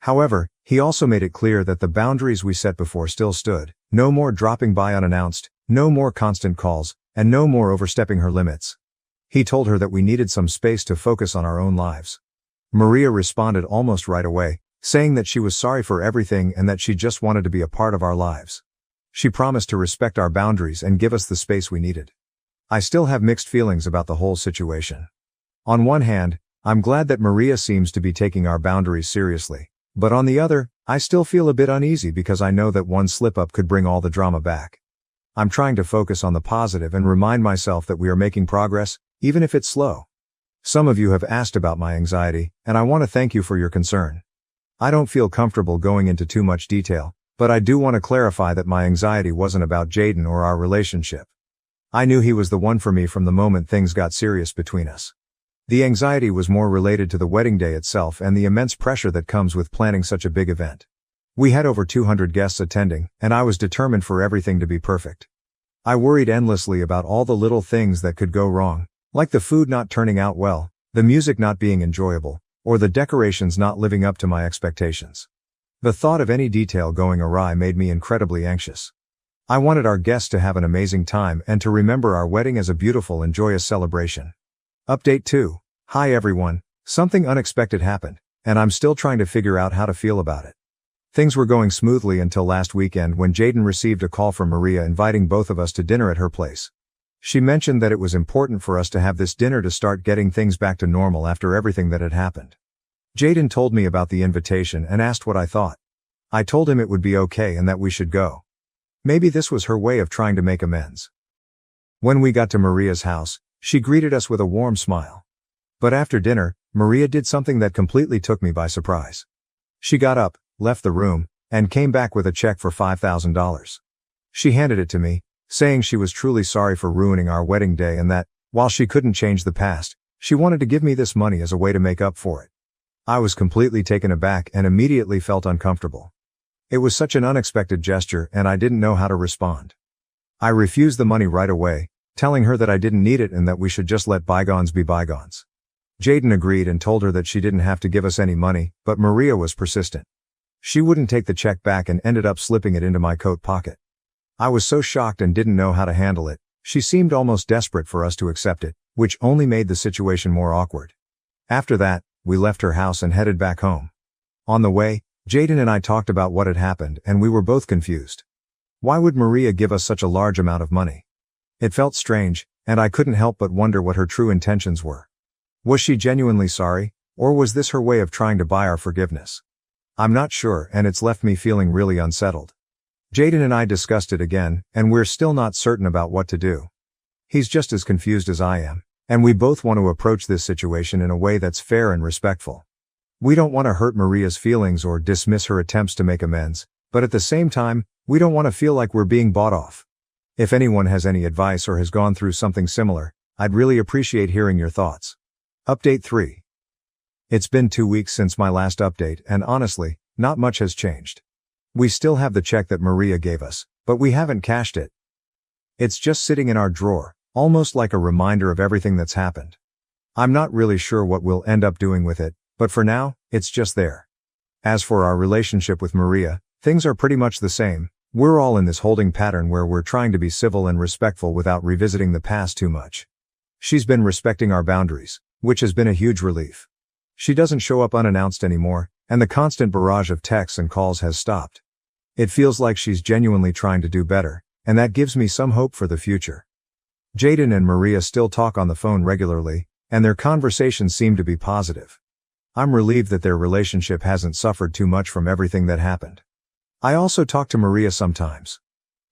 Speaker 1: However, he also made it clear that the boundaries we set before still stood: no more dropping by unannounced, no more constant calls, and no more overstepping her limits. He told her that we needed some space to focus on our own lives. Maria responded almost right away, saying that she was sorry for everything and that she just wanted to be a part of our lives. She promised to respect our boundaries and give us the space we needed. I still have mixed feelings about the whole situation. On one hand, I'm glad that Maria seems to be taking our boundaries seriously, but on the other, I still feel a bit uneasy because I know that one slip-up could bring all the drama back. I'm trying to focus on the positive and remind myself that we are making progress, even if it's slow. Some of you have asked about my anxiety, and I want to thank you for your concern. I don't feel comfortable going into too much detail, but I do want to clarify that my anxiety wasn't about Jaden or our relationship. I knew he was the one for me from the moment things got serious between us. The anxiety was more related to the wedding day itself and the immense pressure that comes with planning such a big event. We had over 200 guests attending, and I was determined for everything to be perfect. I worried endlessly about all the little things that could go wrong, like the food not turning out well, the music not being enjoyable, or the decorations not living up to my expectations. The thought of any detail going awry made me incredibly anxious. I wanted our guests to have an amazing time and to remember our wedding as a beautiful and joyous celebration. Update 2. Hi everyone, something unexpected happened, and I'm still trying to figure out how to feel about it. Things were going smoothly until last weekend when Jaden received a call from Maria inviting both of us to dinner at her place. She mentioned that it was important for us to have this dinner to start getting things back to normal after everything that had happened. Jaden told me about the invitation and asked what I thought. I told him it would be okay and that we should go. Maybe this was her way of trying to make amends. When we got to Maria's house, she greeted us with a warm smile. But after dinner, Maria did something that completely took me by surprise. She got up, left the room, and came back with a check for $5,000. She handed it to me, saying she was truly sorry for ruining our wedding day and that, while she couldn't change the past, she wanted to give me this money as a way to make up for it. I was completely taken aback and immediately felt uncomfortable. It was such an unexpected gesture and I didn't know how to respond. I refused the money right away, telling her that I didn't need it and that we should just let bygones be bygones. Jaden agreed and told her that she didn't have to give us any money, but Maria was persistent. She wouldn't take the check back and ended up slipping it into my coat pocket. I was so shocked and didn't know how to handle it. She seemed almost desperate for us to accept it, which only made the situation more awkward. After that, we left her house and headed back home. On the way, Jaden and I talked about what had happened and we were both confused. Why would Maria give us such a large amount of money? It felt strange, and I couldn't help but wonder what her true intentions were. Was she genuinely sorry, or was this her way of trying to buy our forgiveness? I'm not sure, and it's left me feeling really unsettled. Jaden and I discussed it again, and we're still not certain about what to do. He's just as confused as I am, and we both want to approach this situation in a way that's fair and respectful. We don't want to hurt Maria's feelings or dismiss her attempts to make amends, but at the same time, we don't want to feel like we're being bought off. If anyone has any advice or has gone through something similar, I'd really appreciate hearing your thoughts. Update 3. It's been 2 weeks since my last update, and honestly, not much has changed. We still have the check that Maria gave us, but we haven't cashed it. It's just sitting in our drawer, almost like a reminder of everything that's happened. I'm not really sure what we'll end up doing with it, but for now, it's just there. As for our relationship with Maria, things are pretty much the same, We're all in this holding pattern where we're trying to be civil and respectful without revisiting the past too much. She's been respecting our boundaries, which has been a huge relief. She doesn't show up unannounced anymore, and the constant barrage of texts and calls has stopped. It feels like she's genuinely trying to do better, and that gives me some hope for the future. Jaden and Maria still talk on the phone regularly, and their conversations seem to be positive. I'm relieved that their relationship hasn't suffered too much from everything that happened. I also talk to Maria sometimes.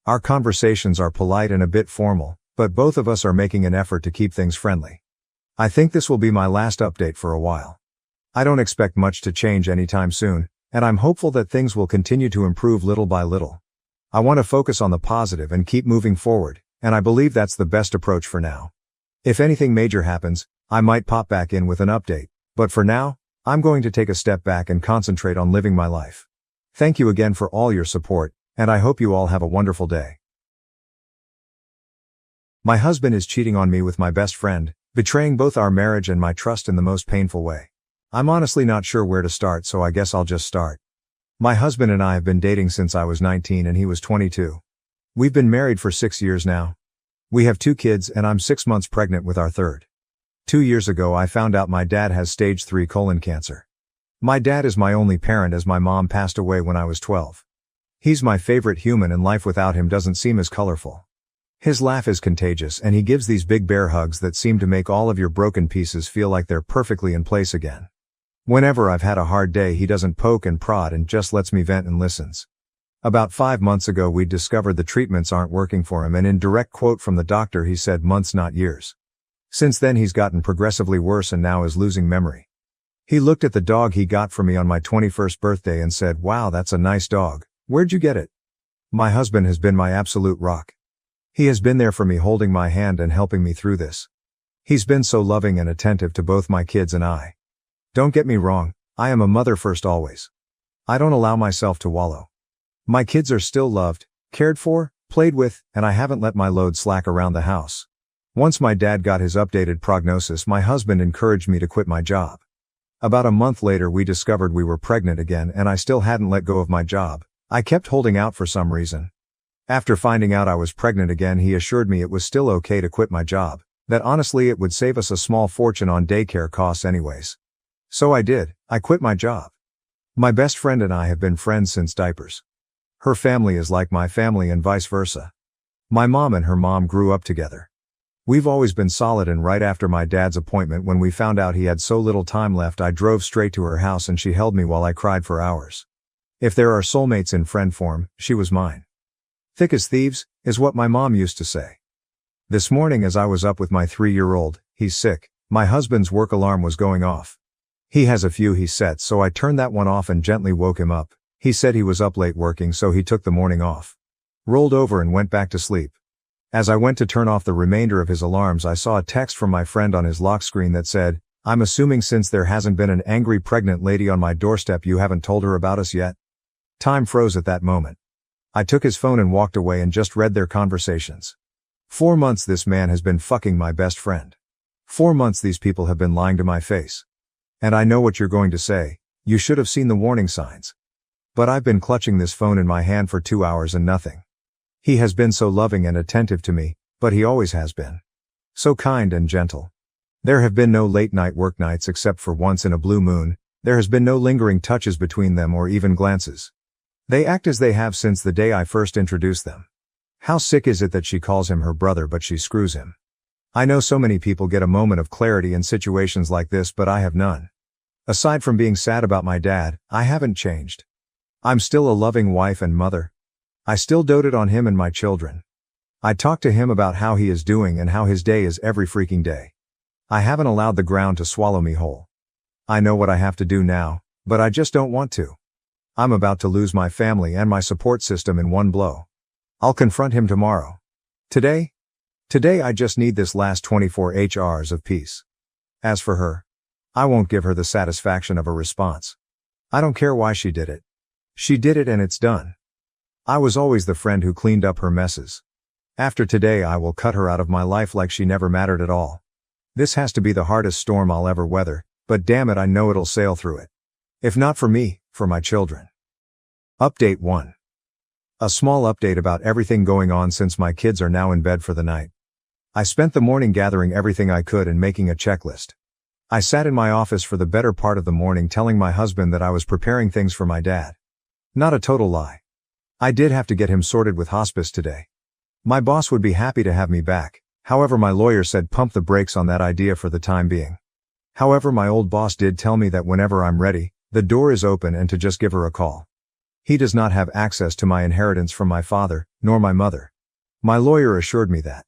Speaker 1: Our conversations are polite and a bit formal, but both of us are making an effort to keep things friendly. I think this will be my last update for a while. I don't expect much to change anytime soon, and I'm hopeful that things will continue to improve little by little. I want to focus on the positive and keep moving forward, and I believe that's the best approach for now. If anything major happens, I might pop back in with an update, but for now, I'm going to take a step back and concentrate on living my life. Thank you again for all your support, and I hope you all have a wonderful day. My husband is cheating on me with my best friend, betraying both our marriage and my trust in the most painful way. I'm honestly not sure where to start, so I guess I'll just start. My husband and I have been dating since I was 19 and he was 22. We've been married for 6 years now. We have 2 kids and I'm 6 months pregnant with our third. 2 years ago I found out my dad has stage 3 colon cancer. My dad is my only parent as my mom passed away when I was 12. He's my favorite human and life without him doesn't seem as colorful. His laugh is contagious and he gives these big bear hugs that seem to make all of your broken pieces feel like they're perfectly in place again. Whenever I've had a hard day he doesn't poke and prod and just lets me vent and listens. About 5 months ago we discovered the treatments aren't working for him and in direct quote from the doctor he said months not years. Since then he's gotten progressively worse and now is losing memory. He looked at the dog he got for me on my 21st birthday and said, "Wow, that's a nice dog. Where'd you get it?" My husband has been my absolute rock. He has been there for me holding my hand and helping me through this. He's been so loving and attentive to both my kids and I. Don't get me wrong, I am a mother first always. I don't allow myself to wallow. My kids are still loved, cared for, played with, and I haven't let my load slack around the house. Once my dad got his updated prognosis, my husband encouraged me to quit my job. About a month later we discovered we were pregnant again and I still hadn't let go of my job. I kept holding out for some reason. After finding out I was pregnant again he assured me it was still okay to quit my job, that honestly it would save us a small fortune on daycare costs anyways. So I did, I quit my job. My best friend and I have been friends since diapers. Her family is like my family and vice versa. My mom and her mom grew up together. We've always been solid and right after my dad's appointment when we found out he had so little time left I drove straight to her house and she held me while I cried for hours. If there are soulmates in friend form, she was mine. Thick as thieves, is what my mom used to say. This morning as I was up with my 3-year-old, he's sick, my husband's work alarm was going off. He has a few he sets so I turned that one off and gently woke him up. He said he was up late working so he took the morning off. Rolled over and went back to sleep. As I went to turn off the remainder of his alarms I saw a text from my friend on his lock screen that said, "I'm assuming since there hasn't been an angry pregnant lady on my doorstep you haven't told her about us yet?" Time froze at that moment. I took his phone and walked away and just read their conversations. 4 months this man has been fucking my best friend. 4 months these people have been lying to my face. And I know what you're going to say, you should have seen the warning signs. But I've been clutching this phone in my hand for 2 hours and nothing. He has been so loving and attentive to me, but he always has been. So kind and gentle. There have been no late night work nights except for once in a blue moon, there has been no lingering touches between them or even glances. They act as they have since the day I first introduced them. How sick is it that she calls him her brother but she screws him? I know so many people get a moment of clarity in situations like this but I have none. Aside from being sad about my dad, I haven't changed. I'm still a loving wife and mother. I still doted on him and my children. I talk to him about how he is doing and how his day is every freaking day. I haven't allowed the ground to swallow me whole. I know what I have to do now, but I just don't want to. I'm about to lose my family and my support system in one blow. I'll confront him tomorrow. Today I just need this last 24 hours of peace. As for her, I won't give her the satisfaction of a response. I don't care why she did it. She did it and it's done. I was always the friend who cleaned up her messes. After today I will cut her out of my life like she never mattered at all. This has to be the hardest storm I'll ever weather, but damn it I know it'll sail through it. If not for me, for my children. Update 1. A small update about everything going on since my kids are now in bed for the night. I spent the morning gathering everything I could and making a checklist. I sat in my office for the better part of the morning telling my husband that I was preparing things for my dad. Not a total lie. I did have to get him sorted with hospice today. My boss would be happy to have me back, however my lawyer said pump the brakes on that idea for the time being. However, my old boss did tell me that whenever I'm ready, the door is open and to just give her a call. He does not have access to my inheritance from my father, nor my mother. My lawyer assured me that.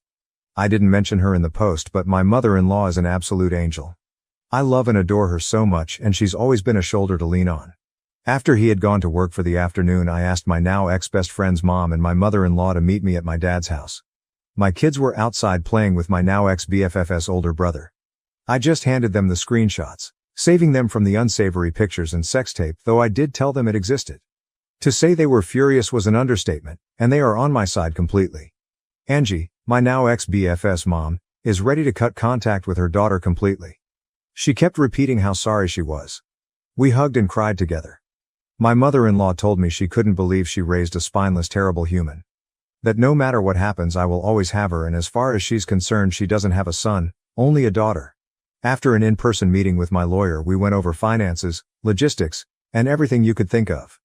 Speaker 1: I didn't mention her in the post, but my mother-in-law is an absolute angel. I love and adore her so much, and she's always been a shoulder to lean on. After he had gone to work for the afternoon, I asked my now ex-best friend's mom and my mother-in-law to meet me at my dad's house. My kids were outside playing with my now ex-BFF's older brother. I just handed them the screenshots, saving them from the unsavory pictures and sex tape, though I did tell them it existed. To say they were furious was an understatement, and they are on my side completely. Angie, my now ex-BFF's mom, is ready to cut contact with her daughter completely. She kept repeating how sorry she was. We hugged and cried together. My mother-in-law told me she couldn't believe she raised a spineless, terrible human. That no matter what happens I will always have her, and as far as she's concerned she doesn't have a son, only a daughter. After an in-person meeting with my lawyer we went over finances, logistics, and everything you could think of.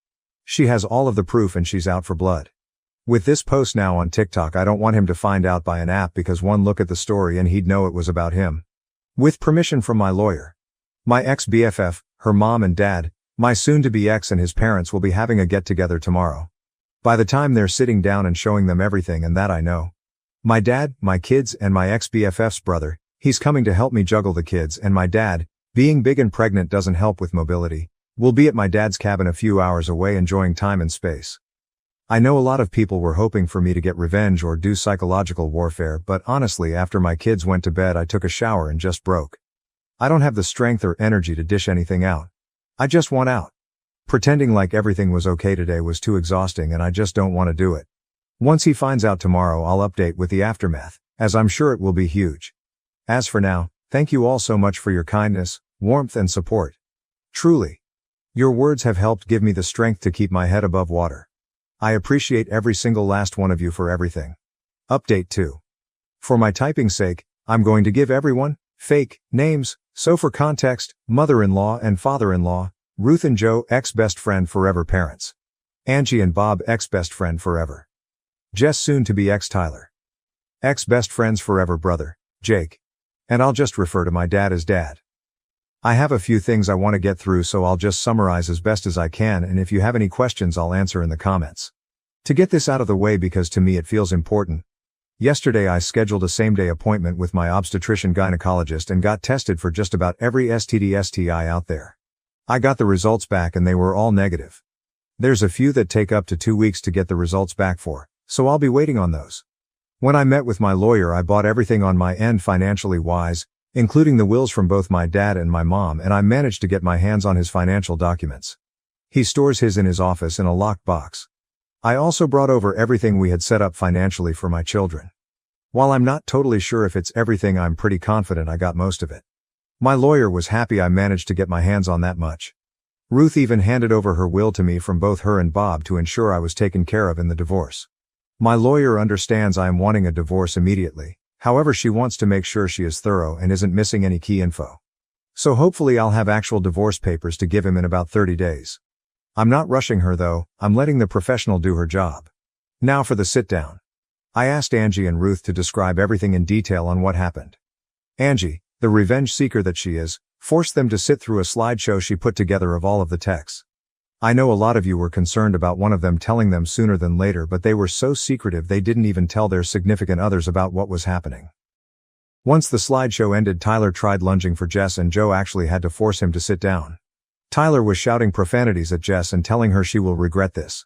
Speaker 1: She has all of the proof and she's out for blood. With this post now on TikTok, I don't want him to find out by an app because one look at the story and he'd know it was about him. With permission from my lawyer. My ex-BFF, her mom and dad, my soon-to-be ex and his parents will be having a get-together tomorrow. By the time they're sitting down and showing them everything and that I know. My dad, my kids, and my ex-BFF's brother, he's coming to help me juggle the kids, and my dad, being big and pregnant doesn't help with mobility. We'll be at my dad's cabin a few hours away enjoying time and space. I know a lot of people were hoping for me to get revenge or do psychological warfare, but honestly after my kids went to bed I took a shower and just broke. I don't have the strength or energy to dish anything out. I just want out. Pretending like everything was okay today was too exhausting and I just don't want to do it. Once he finds out tomorrow I'll update with the aftermath, as I'm sure it will be huge. As for now, thank you all so much for your kindness, warmth and support. Truly. Your words have helped give me the strength to keep my head above water. I appreciate every single last one of you for everything. Update 2. For my typing's sake, I'm going to give everyone fake names, so for context, mother-in-law and father-in-law, Ruth and Joe, ex-best friend forever parents. Angie and Bob, ex-best friend forever. Jess, soon-to-be ex-Tyler. Ex-best friends forever brother, Jake. And I'll just refer to my dad as Dad. I have a few things I want to get through, so I'll just summarize as best as I can, and if you have any questions I'll answer in the comments. To get this out of the way, because to me it feels important. Yesterday I scheduled a same-day appointment with my obstetrician gynecologist and got tested for just about every STD/STI out there. I got the results back and they were all negative. There's a few that take up to 2 weeks to get the results back for, so I'll be waiting on those. When I met with my lawyer I bought everything on my end financially wise, including the wills from both my dad and my mom, and I managed to get my hands on his financial documents. He stores his in his office in a locked box. I also brought over everything we had set up financially for my children. While I'm not totally sure if it's everything, I'm pretty confident I got most of it. My lawyer was happy I managed to get my hands on that much. Ruth even handed over her will to me from both her and Bob to ensure I was taken care of in the divorce. My lawyer understands I am wanting a divorce immediately. However, she wants to make sure she is thorough and isn't missing any key info. So hopefully I'll have actual divorce papers to give him in about 30 days. I'm not rushing her though, I'm letting the professional do her job. Now for the sit down. I asked Angie and Ruth to describe everything in detail on what happened. Angie, the revenge seeker that she is, forced them to sit through a slideshow she put together of all of the texts. I know a lot of you were concerned about one of them telling them sooner than later, but they were so secretive they didn't even tell their significant others about what was happening. Once the slideshow ended, Tyler tried lunging for Jess and Joe actually had to force him to sit down. Tyler was shouting profanities at Jess and telling her she will regret this.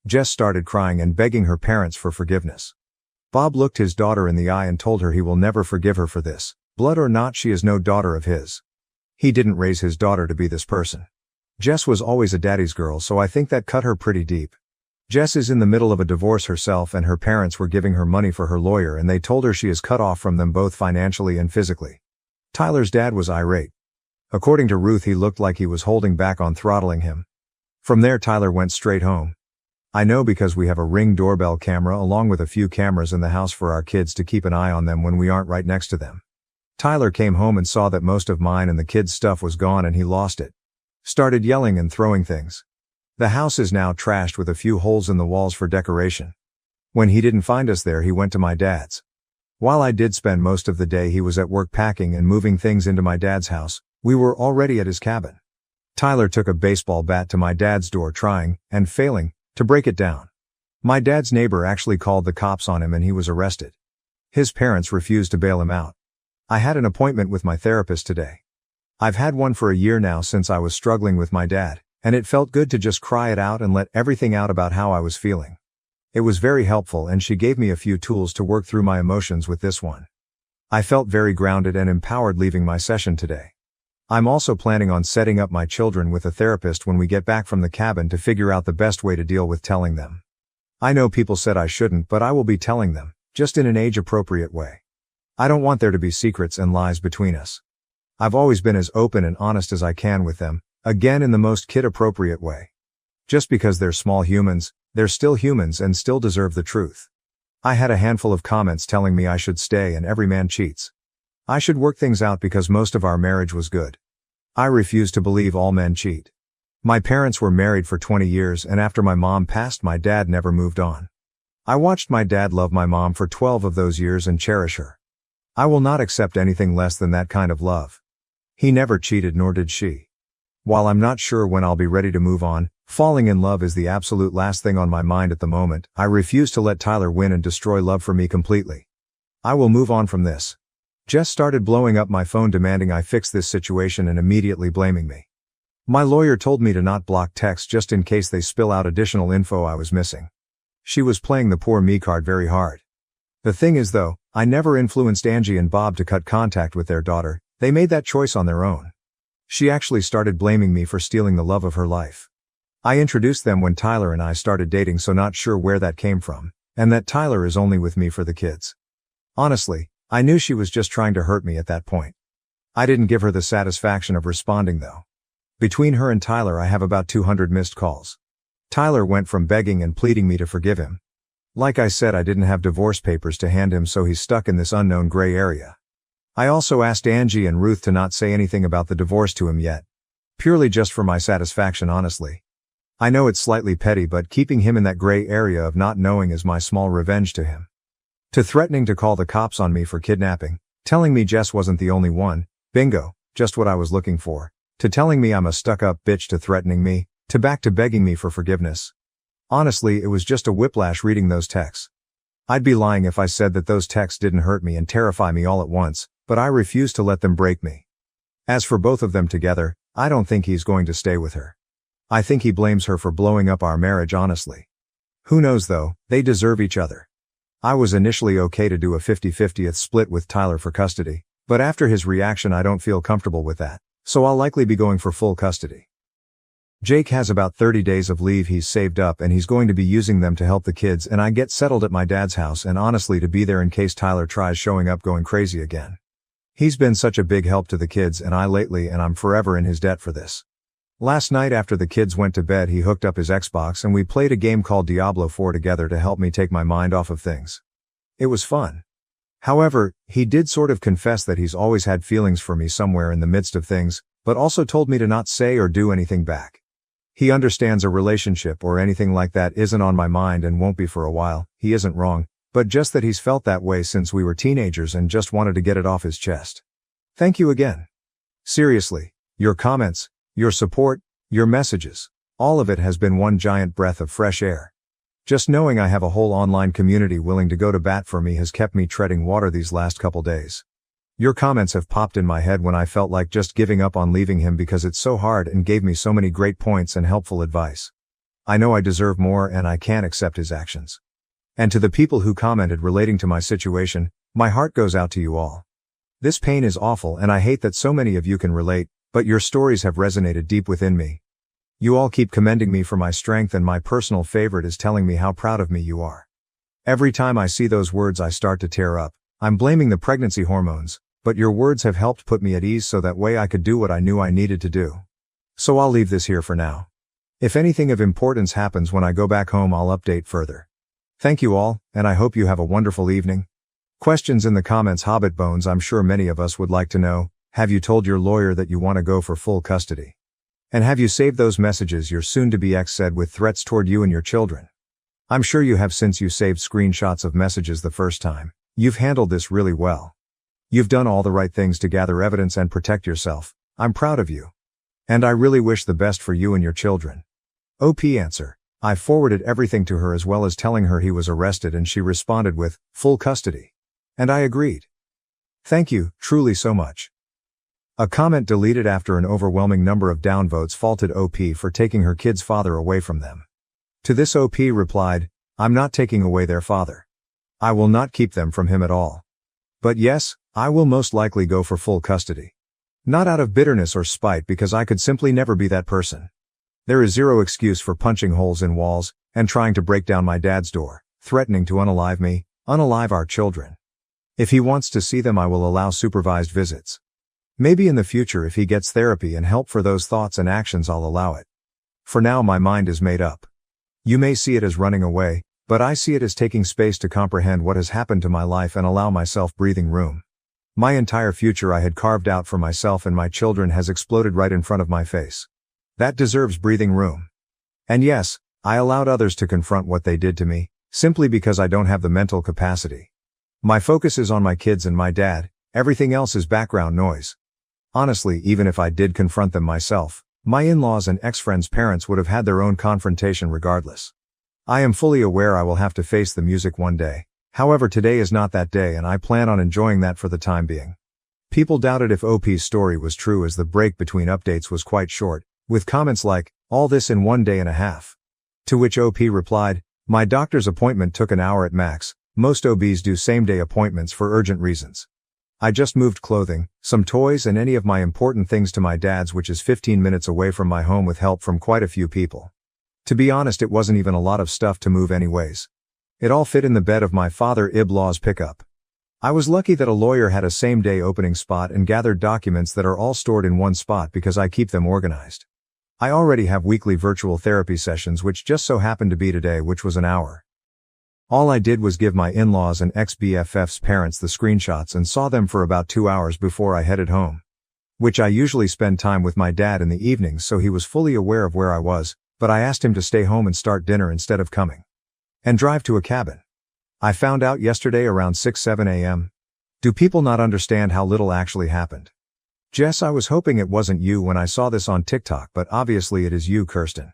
Speaker 1: Jess started crying and begging her parents for forgiveness. Bob looked his daughter in the eye and told her he will never forgive her for this. Blood or not, she is no daughter of his. He didn't raise his daughter to be this person. Jess was always a daddy's girl, so I think that cut her pretty deep. Jess is in the middle of a divorce herself and her parents were giving her money for her lawyer and they told her she is cut off from them both financially and physically. Tyler's dad was irate. According to Ruth, he looked like he was holding back on throttling him. From there Tyler went straight home. I know because we have a Ring doorbell camera along with a few cameras in the house for our kids to keep an eye on them when we aren't right next to them. Tyler came home and saw that most of mine and the kids' stuff was gone and he lost it. Started yelling and throwing things. The house is now trashed with a few holes in the walls for decoration. When he didn't find us there, he went to my dad's. While I did spend most of the day he was at work packing and moving things into my dad's house, we were already at his cabin. Tyler took a baseball bat to my dad's door trying, and failing, to break it down. My dad's neighbor actually called the cops on him and he was arrested. His parents refused to bail him out. I had an appointment with my therapist today. I've had one for a year now since I was struggling with my dad, and it felt good to just cry it out and let everything out about how I was feeling. It was very helpful and she gave me a few tools to work through my emotions with this one. I felt very grounded and empowered leaving my session today. I'm also planning on setting up my children with a therapist when we get back from the cabin to figure out the best way to deal with telling them. I know people said I shouldn't, but I will be telling them, just in an age-appropriate way. I don't want there to be secrets and lies between us. I've always been as open and honest as I can with them, again in the most kid-appropriate way. Just because they're small humans, they're still humans and still deserve the truth. I had a handful of comments telling me I should stay and every man cheats. I should work things out because most of our marriage was good. I refuse to believe all men cheat. My parents were married for 20 years and after my mom passed, my dad never moved on. I watched my dad love my mom for 12 of those years and cherish her. I will not accept anything less than that kind of love. He never cheated, nor did she. While I'm not sure when I'll be ready to move on, falling in love is the absolute last thing on my mind at the moment. I refuse to let Tyler win and destroy love for me completely. I will move on from this. Jess started blowing up my phone demanding I fix this situation and immediately blaming me. My lawyer told me to not block texts just in case they spill out additional info I was missing. She was playing the poor me card very hard. The thing is though, I never influenced Angie and Bob to cut contact with their daughter, they made that choice on their own. She actually started blaming me for stealing the love of her life. I introduced them when Tyler and I started dating, so not sure where that came from, and that Tyler is only with me for the kids. Honestly, I knew she was just trying to hurt me at that point. I didn't give her the satisfaction of responding though. Between her and Tyler I have about 200 missed calls. Tyler went from begging and pleading me to forgive him. Like I said, I didn't have divorce papers to hand him, so he's stuck in this unknown gray area. I also asked Angie and Ruth to not say anything about the divorce to him yet. Purely just for my satisfaction, honestly. I know it's slightly petty, but keeping him in that gray area of not knowing is my small revenge to him. To threatening to call the cops on me for kidnapping, telling me Jess wasn't the only one, bingo, just what I was looking for, to telling me I'm a stuck-up bitch, to threatening me, to back to begging me for forgiveness. Honestly, it was just a whiplash reading those texts. I'd be lying if I said that those texts didn't hurt me and terrify me all at once, but I refuse to let them break me. As for both of them together, I don't think he's going to stay with her. I think he blames her for blowing up our marriage, honestly. Who knows though, they deserve each other. I was initially okay to do a 50-50th split with Tyler for custody, but after his reaction I don't feel comfortable with that, so I'll likely be going for full custody. Jake has about 30 days of leave he's saved up and he's going to be using them to help the kids and I get settled at my dad's house, and honestly to be there in case Tyler tries showing up going crazy again. He's been such a big help to the kids and I lately, and I'm forever in his debt for this. Last night after the kids went to bed he hooked up his Xbox and we played a game called Diablo 4 together to help me take my mind off of things. It was fun. However, he did sort of confess that he's always had feelings for me somewhere in the midst of things, but also told me to not say or do anything back. He understands a relationship or anything like that isn't on my mind and won't be for a while. He isn't wrong, but just that he's felt that way since we were teenagers and just wanted to get it off his chest. Thank you again. Seriously, your comments, your support, your messages, all of it has been one giant breath of fresh air. Just knowing I have a whole online community willing to go to bat for me has kept me treading water these last couple days. Your comments have popped in my head when I felt like just giving up on leaving him because it's so hard, and gave me so many great points and helpful advice. I know I deserve more and I can't accept his actions. And to the people who commented relating to my situation, my heart goes out to you all. This pain is awful and I hate that so many of you can relate, but your stories have resonated deep within me. You all keep commending me for my strength, and my personal favorite is telling me how proud of me you are. Every time I see those words I start to tear up. I'm blaming the pregnancy hormones, but your words have helped put me at ease so that way I could do what I knew I needed to do. So I'll leave this here for now. If anything of importance happens when I go back home, I'll update further. Thank you all, and I hope you have a wonderful evening. Questions in the comments. Hobbit Bones. I'm sure many of us would like to know, have you told your lawyer that you want to go for full custody? And have you saved those messages your soon-to-be ex said with threats toward you and your children? I'm sure you have, since you saved screenshots of messages the first time. You've handled this really well. You've done all the right things to gather evidence and protect yourself. I'm proud of you. And I really wish the best for you and your children. OP answer. I forwarded everything to her as well as telling her he was arrested, and she responded with, full custody. And I agreed. Thank you, truly so much. A comment deleted after an overwhelming number of downvotes faulted OP for taking her kid's father away from them. To this, OP replied, I'm not taking away their father. I will not keep them from him at all. But yes, I will most likely go for full custody. Not out of bitterness or spite, because I could simply never be that person. There is zero excuse for punching holes in walls, and trying to break down my dad's door, threatening to unalive me, unalive our children. If he wants to see them, I will allow supervised visits. Maybe in the future, if he gets therapy and help for those thoughts and actions, I'll allow it. For now, my mind is made up. You may see it as running away, but I see it as taking space to comprehend what has happened to my life and allow myself breathing room. My entire future I had carved out for myself and my children has exploded right in front of my face. That deserves breathing room. And yes, I allowed others to confront what they did to me, simply because I don't have the mental capacity. My focus is on my kids and my dad, everything else is background noise. Honestly, even if I did confront them myself, my in-laws and ex-friends' parents would have had their own confrontation regardless. I am fully aware I will have to face the music one day. However, today is not that day, and I plan on enjoying that for the time being. People doubted if OP's story was true, as the break between updates was quite short, with comments like, all this in 1 day and a half. To which OP replied, my doctor's appointment took an hour at max, most OBs do same-day appointments for urgent reasons. I just moved clothing, some toys and any of my important things to my dad's, which is 15 minutes away from my home, with help from quite a few people. To be honest, it wasn't even a lot of stuff to move anyways. It all fit in the bed of my father-in-law's pickup. I was lucky that a lawyer had a same-day opening spot and gathered documents that are all stored in one spot because I keep them organized. I already have weekly virtual therapy sessions, which just so happened to be today, which was an hour. All I did was give my in-laws and ex-BFF's parents the screenshots and saw them for about 2 hours before I headed home. Which I usually spend time with my dad in the evenings, so he was fully aware of where I was, but I asked him to stay home and start dinner instead of coming and drive to a cabin. I found out yesterday around 6-7 a.m. Do people not understand how little actually happened? Jess, I was hoping it wasn't you when I saw this on TikTok, but obviously it is you, Kirsten.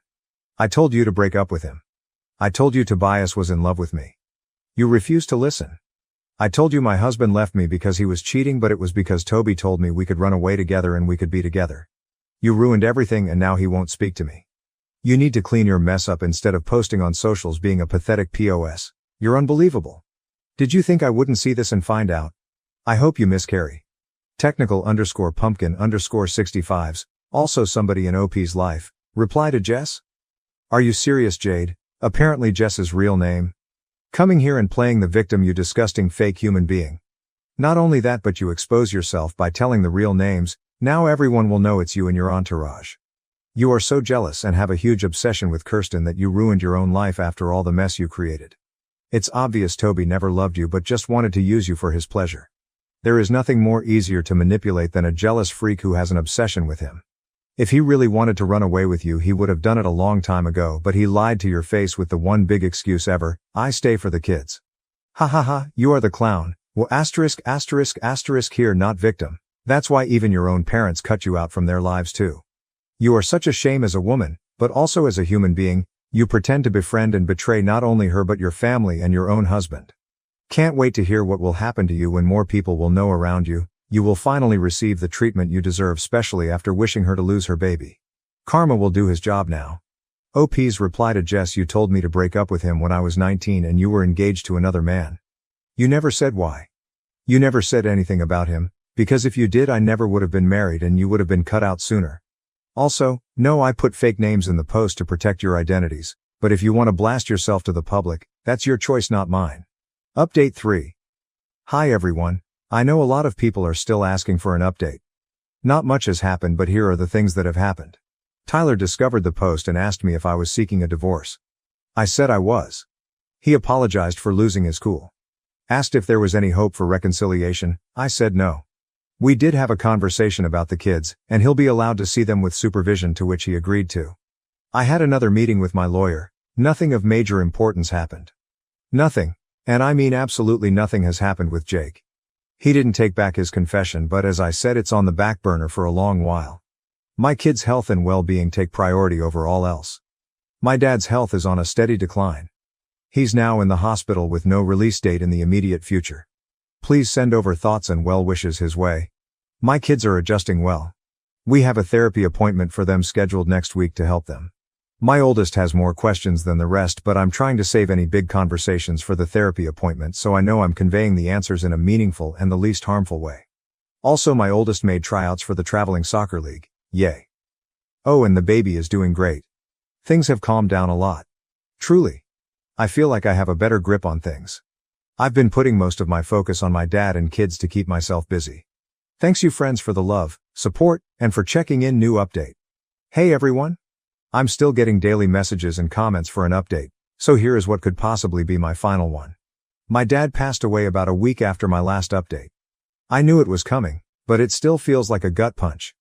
Speaker 1: I told you to break up with him. I told you Tobias was in love with me. You refused to listen. I told you my husband left me because he was cheating, but it was because Toby told me we could run away together and we could be together. You ruined everything, and now he won't speak to me. You need to clean your mess up instead of posting on socials being a pathetic POS. You're unbelievable. Did you think I wouldn't see this and find out? I hope you miscarry. Technical_pumpkin_65s, also somebody in OP's life, reply to Jess? Are you serious, Jade? Apparently Jess's real name. Coming here and playing the victim, you disgusting fake human being. Not only that, but you expose yourself by telling the real names. Now everyone will know it's you and your entourage. You are so jealous and have a huge obsession with Kirsten that you ruined your own life after all the mess you created. It's obvious Toby never loved you but just wanted to use you for his pleasure. There is nothing more easier to manipulate than a jealous freak who has an obsession with him. If he really wanted to run away with you, he would have done it a long time ago, but he lied to your face with the one big excuse ever, I stay for the kids. Ha ha ha, you are the clown. Well, **** here, not victim. That's why even your own parents cut you out from their lives too. You are such a shame as a woman, but also as a human being. You pretend to befriend and betray not only her but your family and your own husband. Can't wait to hear what will happen to you when more people will know around you. You will finally receive the treatment you deserve, especially after wishing her to lose her baby. Karma will do his job now. OP's reply to Jess, you told me to break up with him when I was 19 and you were engaged to another man. You never said why. You never said anything about him, because if you did I never would have been married and you would have been cut out sooner. Also, no, I put fake names in the post to protect your identities, but if you want to blast yourself to the public, that's your choice, not mine. Update 3. Hi everyone. I know a lot of people are still asking for an update. Not much has happened, but here are the things that have happened. Tyler discovered the post and asked me if I was seeking a divorce. I said I was. He apologized for losing his cool. Asked if there was any hope for reconciliation. I said no. We did have a conversation about the kids, and he'll be allowed to see them with supervision, to which he agreed to. I had another meeting with my lawyer. Nothing of major importance happened. Nothing, and I mean absolutely nothing, has happened with Jake. He didn't take back his confession, but as I said, it's on the back burner for a long while. My kids' health and well-being take priority over all else. My dad's health is on a steady decline. He's now in the hospital with no release date in the immediate future. Please send over thoughts and well wishes his way. My kids are adjusting well. We have a therapy appointment for them scheduled next week to help them. My oldest has more questions than the rest, but I'm trying to save any big conversations for the therapy appointment, so I know I'm conveying the answers in a meaningful and the least harmful way. Also, my oldest made tryouts for the traveling soccer league. Yay. Oh, and the baby is doing great. Things have calmed down a lot. Truly. I feel like I have a better grip on things. I've been putting most of my focus on my dad and kids to keep myself busy. Thanks you friends for the love, support, and for checking in. New update. Hey everyone. I'm still getting daily messages and comments for an update, so here is what could possibly be my final one. My dad passed away about a week after my last update. I knew it was coming, but it still feels like a gut punch.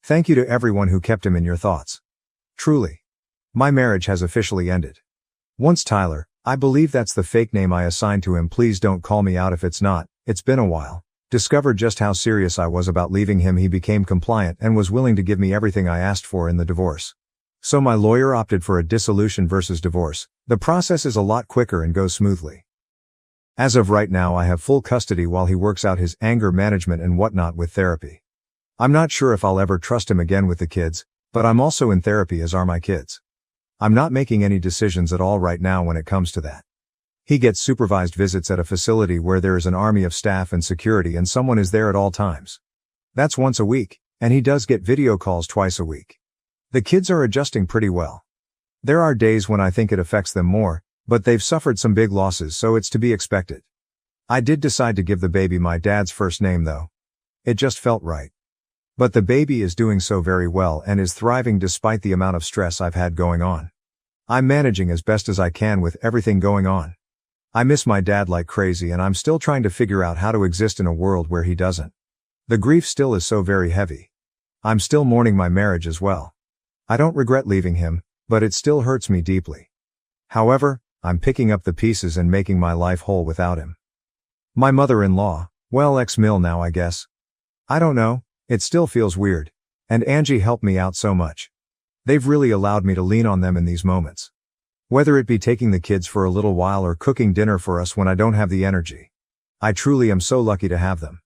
Speaker 1: Thank you to everyone who kept him in your thoughts. Truly. My marriage has officially ended. Once Tyler, I believe that's the fake name I assigned to him, please don't call me out if it's not, it's been a while, discovered just how serious I was about leaving him, he became compliant and was willing to give me everything I asked for in the divorce. So my lawyer opted for a dissolution versus divorce. The process is a lot quicker and goes smoothly. As of right now, I have full custody while he works out his anger management and whatnot with therapy. I'm not sure if I'll ever trust him again with the kids, but I'm also in therapy, as are my kids. I'm not making any decisions at all right now when it comes to that. He gets supervised visits at a facility where there is an army of staff and security and someone is there at all times. That's once a week, and he does get video calls twice a week. The kids are adjusting pretty well. There are days when I think it affects them more, but they've suffered some big losses, so it's to be expected. I did decide to give the baby my dad's first name though. It just felt right. But the baby is doing so very well and is thriving despite the amount of stress I've had going on. I'm managing as best as I can with everything going on. I miss my dad like crazy, and I'm still trying to figure out how to exist in a world where he doesn't. The grief still is so very heavy. I'm still mourning my marriage as well. I don't regret leaving him, but it still hurts me deeply. However, I'm picking up the pieces and making my life whole without him. My mother-in-law, well, ex-mill now I guess. I don't know. It still feels weird. And Angie helped me out so much. They've really allowed me to lean on them in these moments. Whether it be taking the kids for a little while or cooking dinner for us when I don't have the energy. I truly am so lucky to have them.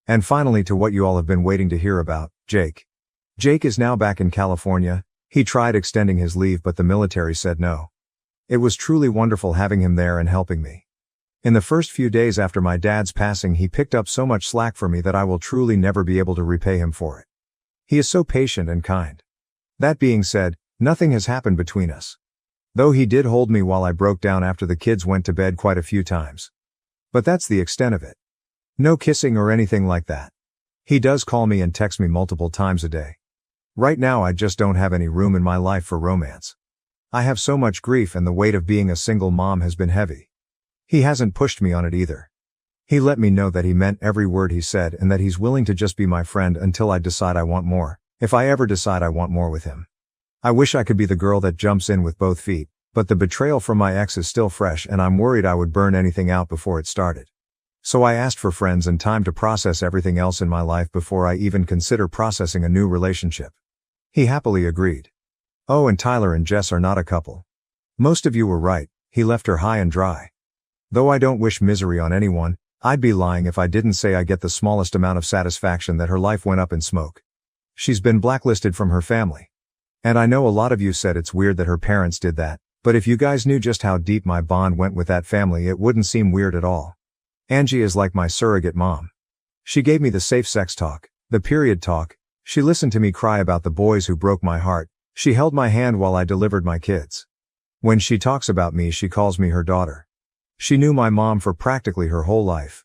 Speaker 1: And finally, to what you all have been waiting to hear about, Jake. Jake is now back in California. He tried extending his leave, but the military said no. It was truly wonderful having him there and helping me. In the first few days after my dad's passing, he picked up so much slack for me that I will truly never be able to repay him for it. He is so patient and kind. That being said, nothing has happened between us. Though he did hold me while I broke down after the kids went to bed quite a few times. But that's the extent of it. No kissing or anything like that. He does call me and text me multiple times a day. Right now I just don't have any room in my life for romance. I have so much grief, and the weight of being a single mom has been heavy. He hasn't pushed me on it either. He let me know that he meant every word he said and that he's willing to just be my friend until I decide I want more, if I ever decide I want more with him. I wish I could be the girl that jumps in with both feet, but the betrayal from my ex is still fresh and I'm worried I would burn anything out before it started. So I asked for friends and time to process everything else in my life before I even consider processing a new relationship. He happily agreed. Oh, and Tyler and Jess are not a couple. Most of you were right, he left her high and dry. Though I don't wish misery on anyone, I'd be lying if I didn't say I get the smallest amount of satisfaction that her life went up in smoke. She's been blacklisted from her family. And I know a lot of you said it's weird that her parents did that, but if you guys knew just how deep my bond went with that family, it wouldn't seem weird at all. Angie is like my surrogate mom. She gave me the safe sex talk, the period talk, she listened to me cry about the boys who broke my heart, she held my hand while I delivered my kids. When she talks about me, she calls me her daughter. She knew my mom for practically her whole life.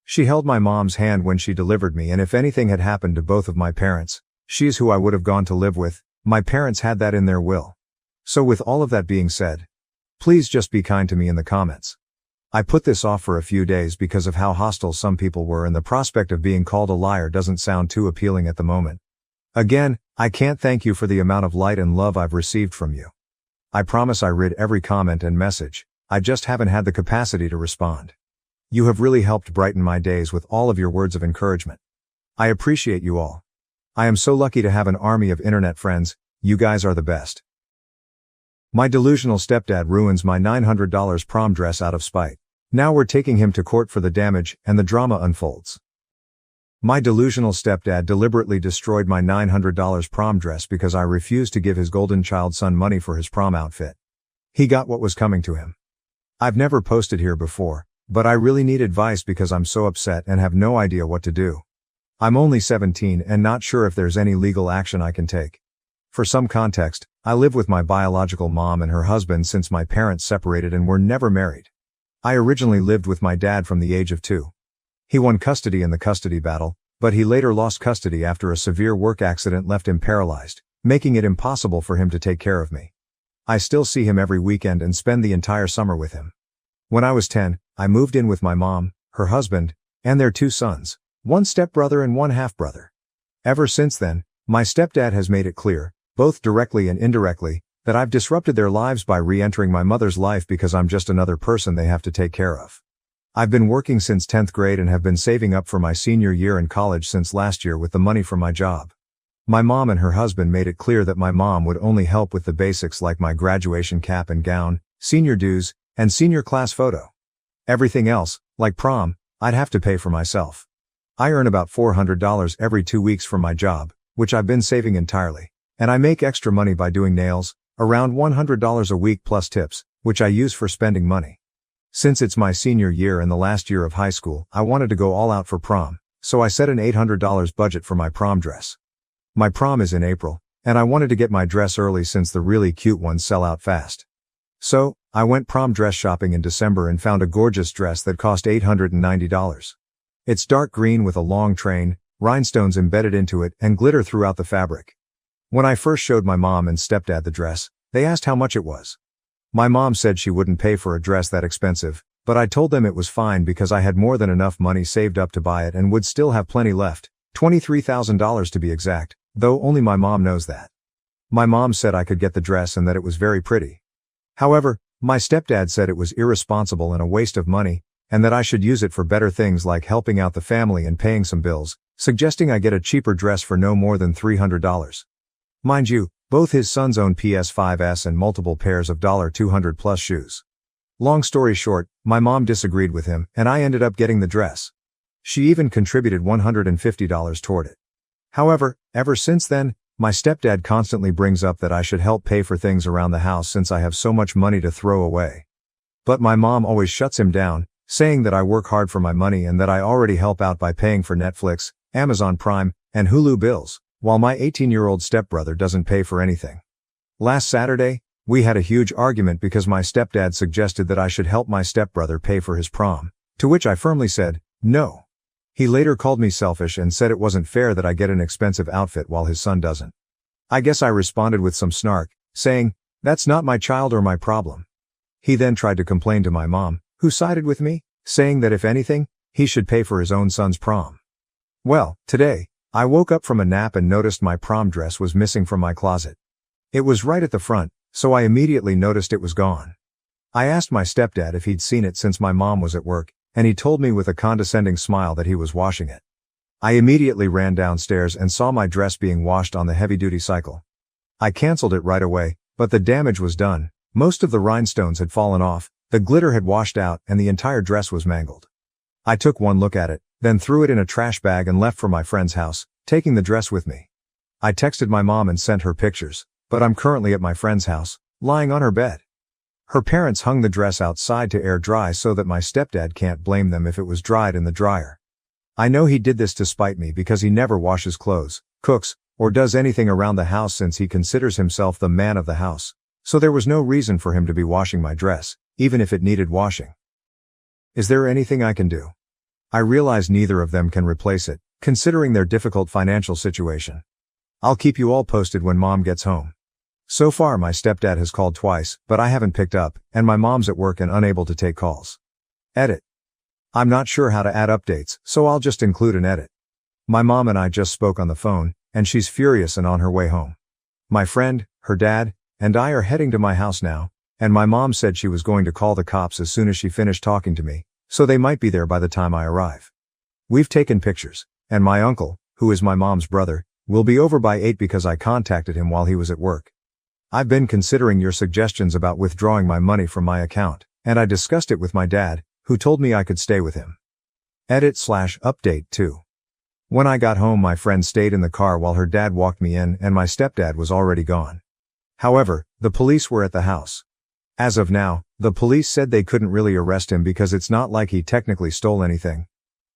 Speaker 1: She held my mom's hand when she delivered me, and if anything had happened to both of my parents, she's who I would have gone to live with, My parents had that in their will. So with all of that being said, please just be kind to me in the comments. I put this off for a few days because of how hostile some people were, and the prospect of being called a liar doesn't sound too appealing at the moment. Again, I can't thank you for the amount of light and love I've received from you. I promise I read every comment and message, I just haven't had the capacity to respond. You have really helped brighten my days with all of your words of encouragement. I appreciate you all. I am so lucky to have an army of internet friends. You guys are the best. My delusional stepdad ruins my $900 prom dress out of spite. Now we're taking him to court for the damage, and the drama unfolds. My delusional stepdad deliberately destroyed my $900 prom dress because I refused to give his golden child son money for his prom outfit. He got what was coming to him. I've never posted here before, but I really need advice because I'm so upset and have no idea what to do. I'm only 17 and not sure if there's any legal action I can take. For some context, I live with my biological mom and her husband since my parents separated and were never married. I originally lived with my dad from the age of 2. He won custody in the custody battle, but he later lost custody after a severe work accident left him paralyzed, making it impossible for him to take care of me. I still see him every weekend and spend the entire summer with him. When I was 10, I moved in with my mom, her husband, and their 2 sons, one stepbrother and one half-brother. Ever since then, my stepdad has made it clear, both directly and indirectly, that I've disrupted their lives by re-entering my mother's life because I'm just another person they have to take care of. I've been working since 10th grade and have been saving up for my senior year in college since last year with the money from my job. My mom and her husband made it clear that my mom would only help with the basics like my graduation cap and gown, senior dues, and senior class photo. Everything else, like prom, I'd have to pay for myself. I earn about $400 every 2 weeks from my job, which I've been saving entirely, and I make extra money by doing nails, around $100 a week plus tips, which I use for spending money. Since it's my senior year and the last year of high school, I wanted to go all out for prom, so I set an $800 budget for my prom dress. My prom is in April, and I wanted to get my dress early since the really cute ones sell out fast. So, I went prom dress shopping in December and found a gorgeous dress that cost $890. It's dark green with a long train, rhinestones embedded into it, and glitter throughout the fabric. When I first showed my mom and stepdad the dress, they asked how much it was. My mom said she wouldn't pay for a dress that expensive, but I told them it was fine because I had more than enough money saved up to buy it and would still have plenty left, $23,000 to be exact, though only my mom knows that. My mom said I could get the dress and that it was very pretty. However, my stepdad said it was irresponsible and a waste of money, and that I should use it for better things like helping out the family and paying some bills, suggesting I get a cheaper dress for no more than $300. Mind you, both his sons own PS5s and multiple pairs of $200 plus shoes. Long story short, my mom disagreed with him, and I ended up getting the dress. She even contributed $150 toward it. However, ever since then, my stepdad constantly brings up that I should help pay for things around the house since I have so much money to throw away. But my mom always shuts him down, saying that I work hard for my money and that I already help out by paying for Netflix, Amazon Prime, and Hulu bills, while my 18-year-old stepbrother doesn't pay for anything. Last Saturday, we had a huge argument because my stepdad suggested that I should help my stepbrother pay for his prom, to which I firmly said, no. He later called me selfish and said it wasn't fair that I get an expensive outfit while his son doesn't. I guess I responded with some snark, saying, that's not my child or my problem. He then tried to complain to my mom, who sided with me, saying that if anything, he should pay for his own son's prom. Well, today, I woke up from a nap and noticed my prom dress was missing from my closet. It was right at the front, so I immediately noticed it was gone. I asked my stepdad if he'd seen it since my mom was at work, and he told me with a condescending smile that he was washing it. I immediately ran downstairs and saw my dress being washed on the heavy-duty cycle. I canceled it right away, but the damage was done. Most of the rhinestones had fallen off, the glitter had washed out, and the entire dress was mangled. I took one look at it, then threw it in a trash bag and left for my friend's house, taking the dress with me. I texted my mom and sent her pictures, but I'm currently at my friend's house, lying on her bed. Her parents hung the dress outside to air dry so that my stepdad can't blame them if it was dried in the dryer. I know he did this to spite me because he never washes clothes, cooks, or does anything around the house since he considers himself the man of the house, so there was no reason for him to be washing my dress, even if it needed washing. Is there anything I can do? I realize neither of them can replace it, considering their difficult financial situation. I'll keep you all posted when mom gets home. So far my stepdad has called twice, but I haven't picked up, and my mom's at work and unable to take calls. Edit. I'm not sure how to add updates, so I'll just include an edit. My mom and I just spoke on the phone, and she's furious and on her way home. My friend, her dad, and I are heading to my house now, and my mom said she was going to call the cops as soon as she finished talking to me, so they might be there by the time I arrive. We've taken pictures, and my uncle, who is my mom's brother, will be over by 8 because I contacted him while he was at work. I've been considering your suggestions about withdrawing my money from my account, and I discussed it with my dad, who told me I could stay with him. Edit/update 2. When I got home my friend stayed in the car while her dad walked me in and my stepdad was already gone. However, the police were at the house. As of now, the police said they couldn't really arrest him because it's not like he technically stole anything.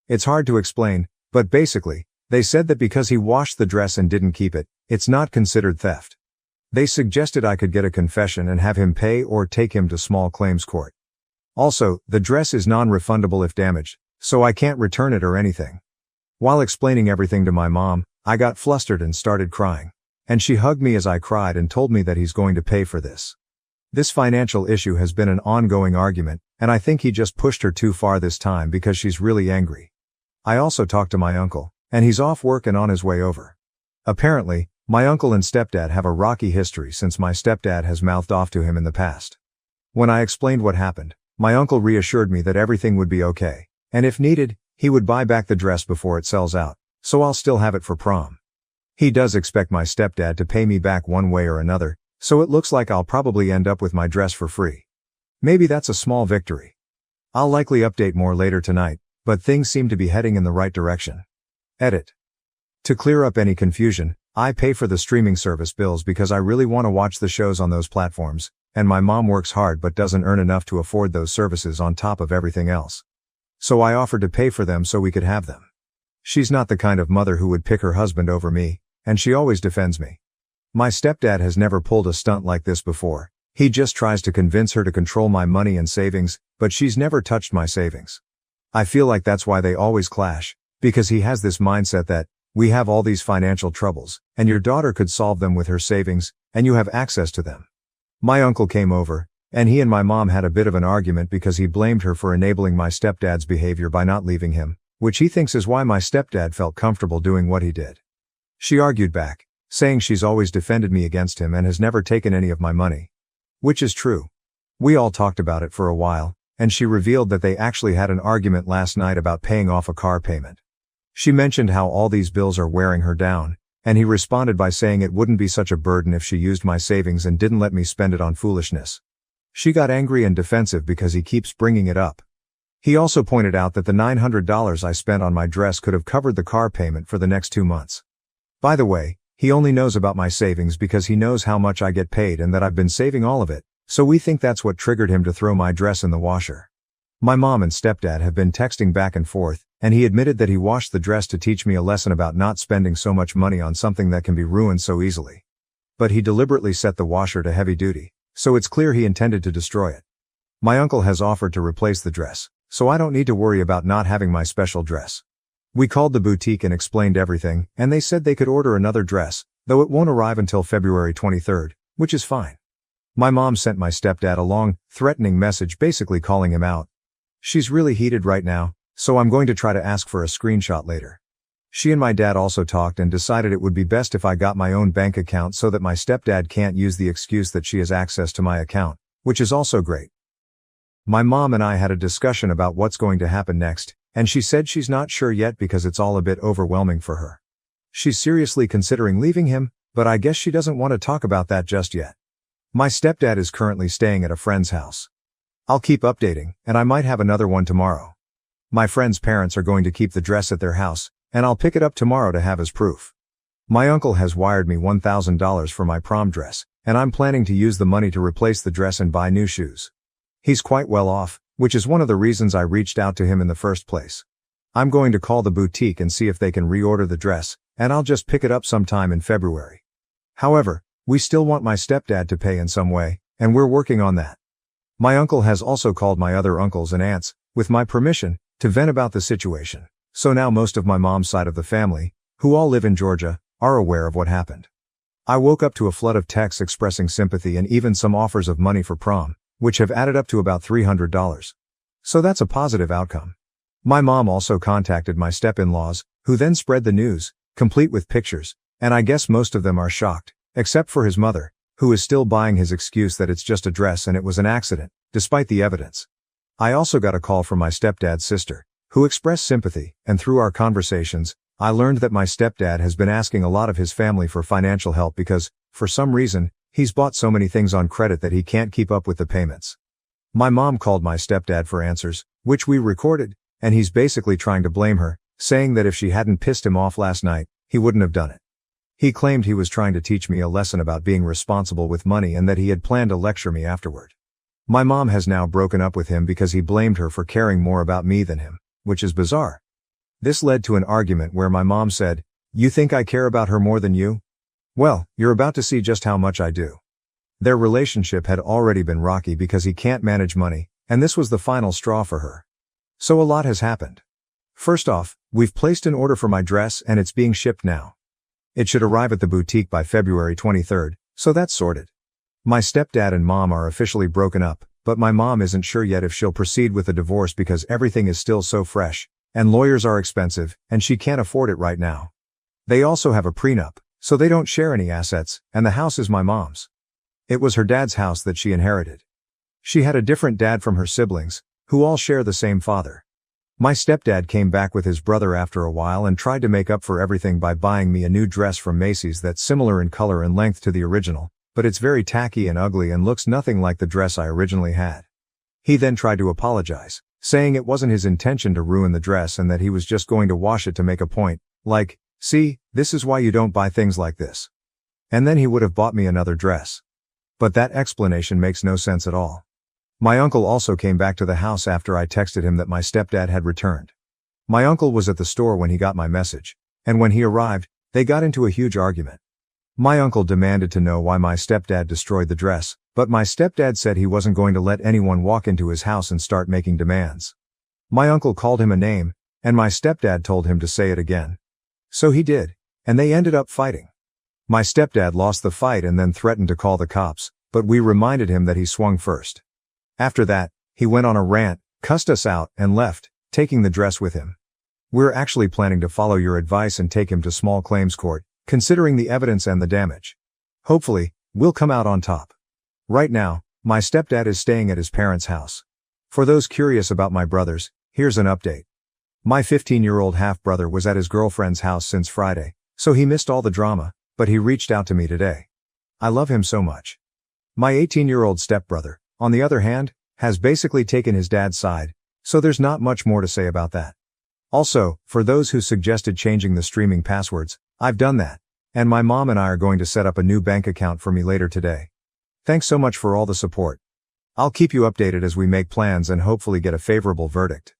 Speaker 1: It's hard to explain, but basically, they said that because he washed the dress and didn't keep it, it's not considered theft. They suggested I could get a confession and have him pay or take him to small claims court. Also, the dress is non-refundable if damaged, so I can't return it or anything. While explaining everything to my mom, I got flustered and started crying. And she hugged me as I cried and told me that he's going to pay for this. This financial issue has been an ongoing argument, and I think he just pushed her too far this time because she's really angry. I also talked to my uncle, and he's off work and on his way over. Apparently, my uncle and stepdad have a rocky history since my stepdad has mouthed off to him in the past. When I explained what happened, my uncle reassured me that everything would be okay, and if needed, he would buy back the dress before it sells out, so I'll still have it for prom. He does expect my stepdad to pay me back one way or another, so it looks like I'll probably end up with my dress for free. Maybe that's a small victory. I'll likely update more later tonight, but things seem to be heading in the right direction. Edit. To clear up any confusion, I pay for the streaming service bills because I really want to watch the shows on those platforms, and my mom works hard but doesn't earn enough to afford those services on top of everything else. So I offered to pay for them so we could have them. She's not the kind of mother who would pick her husband over me, and she always defends me. My stepdad has never pulled a stunt like this before. He just tries to convince her to control my money and savings, but she's never touched my savings. I feel like that's why they always clash, because he has this mindset that, we have all these financial troubles, and your daughter could solve them with her savings, and you have access to them. My uncle came over, and he and my mom had a bit of an argument because he blamed her for enabling my stepdad's behavior by not leaving him, which he thinks is why my stepdad felt comfortable doing what he did. She argued back, saying she's always defended me against him and has never taken any of my money. Which is true. We all talked about it for a while, and she revealed that they actually had an argument last night about paying off a car payment. She mentioned how all these bills are wearing her down, and he responded by saying it wouldn't be such a burden if she used my savings and didn't let me spend it on foolishness. She got angry and defensive because he keeps bringing it up. He also pointed out that the $900 I spent on my dress could have covered the car payment for the next 2 months. By the way, he only knows about my savings because he knows how much I get paid and that I've been saving all of it, so we think that's what triggered him to throw my dress in the washer. My mom and stepdad have been texting back and forth, and he admitted that he washed the dress to teach me a lesson about not spending so much money on something that can be ruined so easily. But he deliberately set the washer to heavy duty, so it's clear he intended to destroy it. My uncle has offered to replace the dress, so I don't need to worry about not having my special dress. We called the boutique and explained everything, and they said they could order another dress, though it won't arrive until February 23rd, which is fine. My mom sent my stepdad a long, threatening message basically calling him out. She's really heated right now, so I'm going to try to ask for a screenshot later. She and my dad also talked and decided it would be best if I got my own bank account so that my stepdad can't use the excuse that she has access to my account, which is also great. My mom and I had a discussion about what's going to happen next, and she said she's not sure yet because it's all a bit overwhelming for her. She's seriously considering leaving him, but I guess she doesn't want to talk about that just yet. My stepdad is currently staying at a friend's house. I'll keep updating, and I might have another one tomorrow. My friend's parents are going to keep the dress at their house, and I'll pick it up tomorrow to have as proof. My uncle has wired me $1,000 for my prom dress, and I'm planning to use the money to replace the dress and buy new shoes. He's quite well off, which is one of the reasons I reached out to him in the first place. I'm going to call the boutique and see if they can reorder the dress, and I'll just pick it up sometime in February. However, we still want my stepdad to pay in some way, and we're working on that. My uncle has also called my other uncles and aunts, with my permission, to vent about the situation. So now most of my mom's side of the family, who all live in Georgia, are aware of what happened. I woke up to a flood of texts expressing sympathy and even some offers of money for prom, which have added up to about $300. So that's a positive outcome. My mom also contacted my step-in-laws, who then spread the news, complete with pictures, and I guess most of them are shocked, except for his mother, who is still buying his excuse that it's just a dress and it was an accident, despite the evidence. I also got a call from my stepdad's sister, who expressed sympathy, and through our conversations, I learned that my stepdad has been asking a lot of his family for financial help because, for some reason, he's bought so many things on credit that he can't keep up with the payments. My mom called my stepdad for answers, which we recorded, and he's basically trying to blame her, saying that if she hadn't pissed him off last night, he wouldn't have done it. He claimed he was trying to teach me a lesson about being responsible with money and that he had planned to lecture me afterward. My mom has now broken up with him because he blamed her for caring more about me than him, which is bizarre. This led to an argument where my mom said, "You think I care about her more than you? Well, you're about to see just how much I do." Their relationship had already been rocky because he can't manage money, and this was the final straw for her. So a lot has happened. First off, we've placed an order for my dress and it's being shipped now. It should arrive at the boutique by February 23rd, so that's sorted. My stepdad and mom are officially broken up, but my mom isn't sure yet if she'll proceed with the divorce because everything is still so fresh, and lawyers are expensive, and she can't afford it right now. They also have a prenup, so they don't share any assets, and the house is my mom's. It was her dad's house that she inherited. She had a different dad from her siblings, who all share the same father. My stepdad came back with his brother after a while and tried to make up for everything by buying me a new dress from Macy's that's similar in color and length to the original, but it's very tacky and ugly and looks nothing like the dress I originally had. He then tried to apologize, saying it wasn't his intention to ruin the dress and that he was just going to wash it to make a point, like, "See, this is why you don't buy things like this." And then he would have bought me another dress. But that explanation makes no sense at all. My uncle also came back to the house after I texted him that my stepdad had returned. My uncle was at the store when he got my message, and when he arrived, they got into a huge argument. My uncle demanded to know why my stepdad destroyed the dress, but my stepdad said he wasn't going to let anyone walk into his house and start making demands. My uncle called him a name, and my stepdad told him to say it again. So he did, and they ended up fighting. My stepdad lost the fight and then threatened to call the cops, but we reminded him that he swung first. After that, he went on a rant, cussed us out, and left, taking the dress with him. We're actually planning to follow your advice and take him to small claims court, considering the evidence and the damage. Hopefully, we'll come out on top. Right now, my stepdad is staying at his parents' house. For those curious about my brothers, here's an update. My 15-year-old half-brother was at his girlfriend's house since Friday, so he missed all the drama, but he reached out to me today. I love him so much. My 18-year-old stepbrother, on the other hand, has basically taken his dad's side, so there's not much more to say about that. Also, for those who suggested changing the streaming passwords, I've done that, and my mom and I are going to set up a new bank account for me later today. Thanks so much for all the support. I'll keep you updated as we make plans and hopefully get a favorable verdict.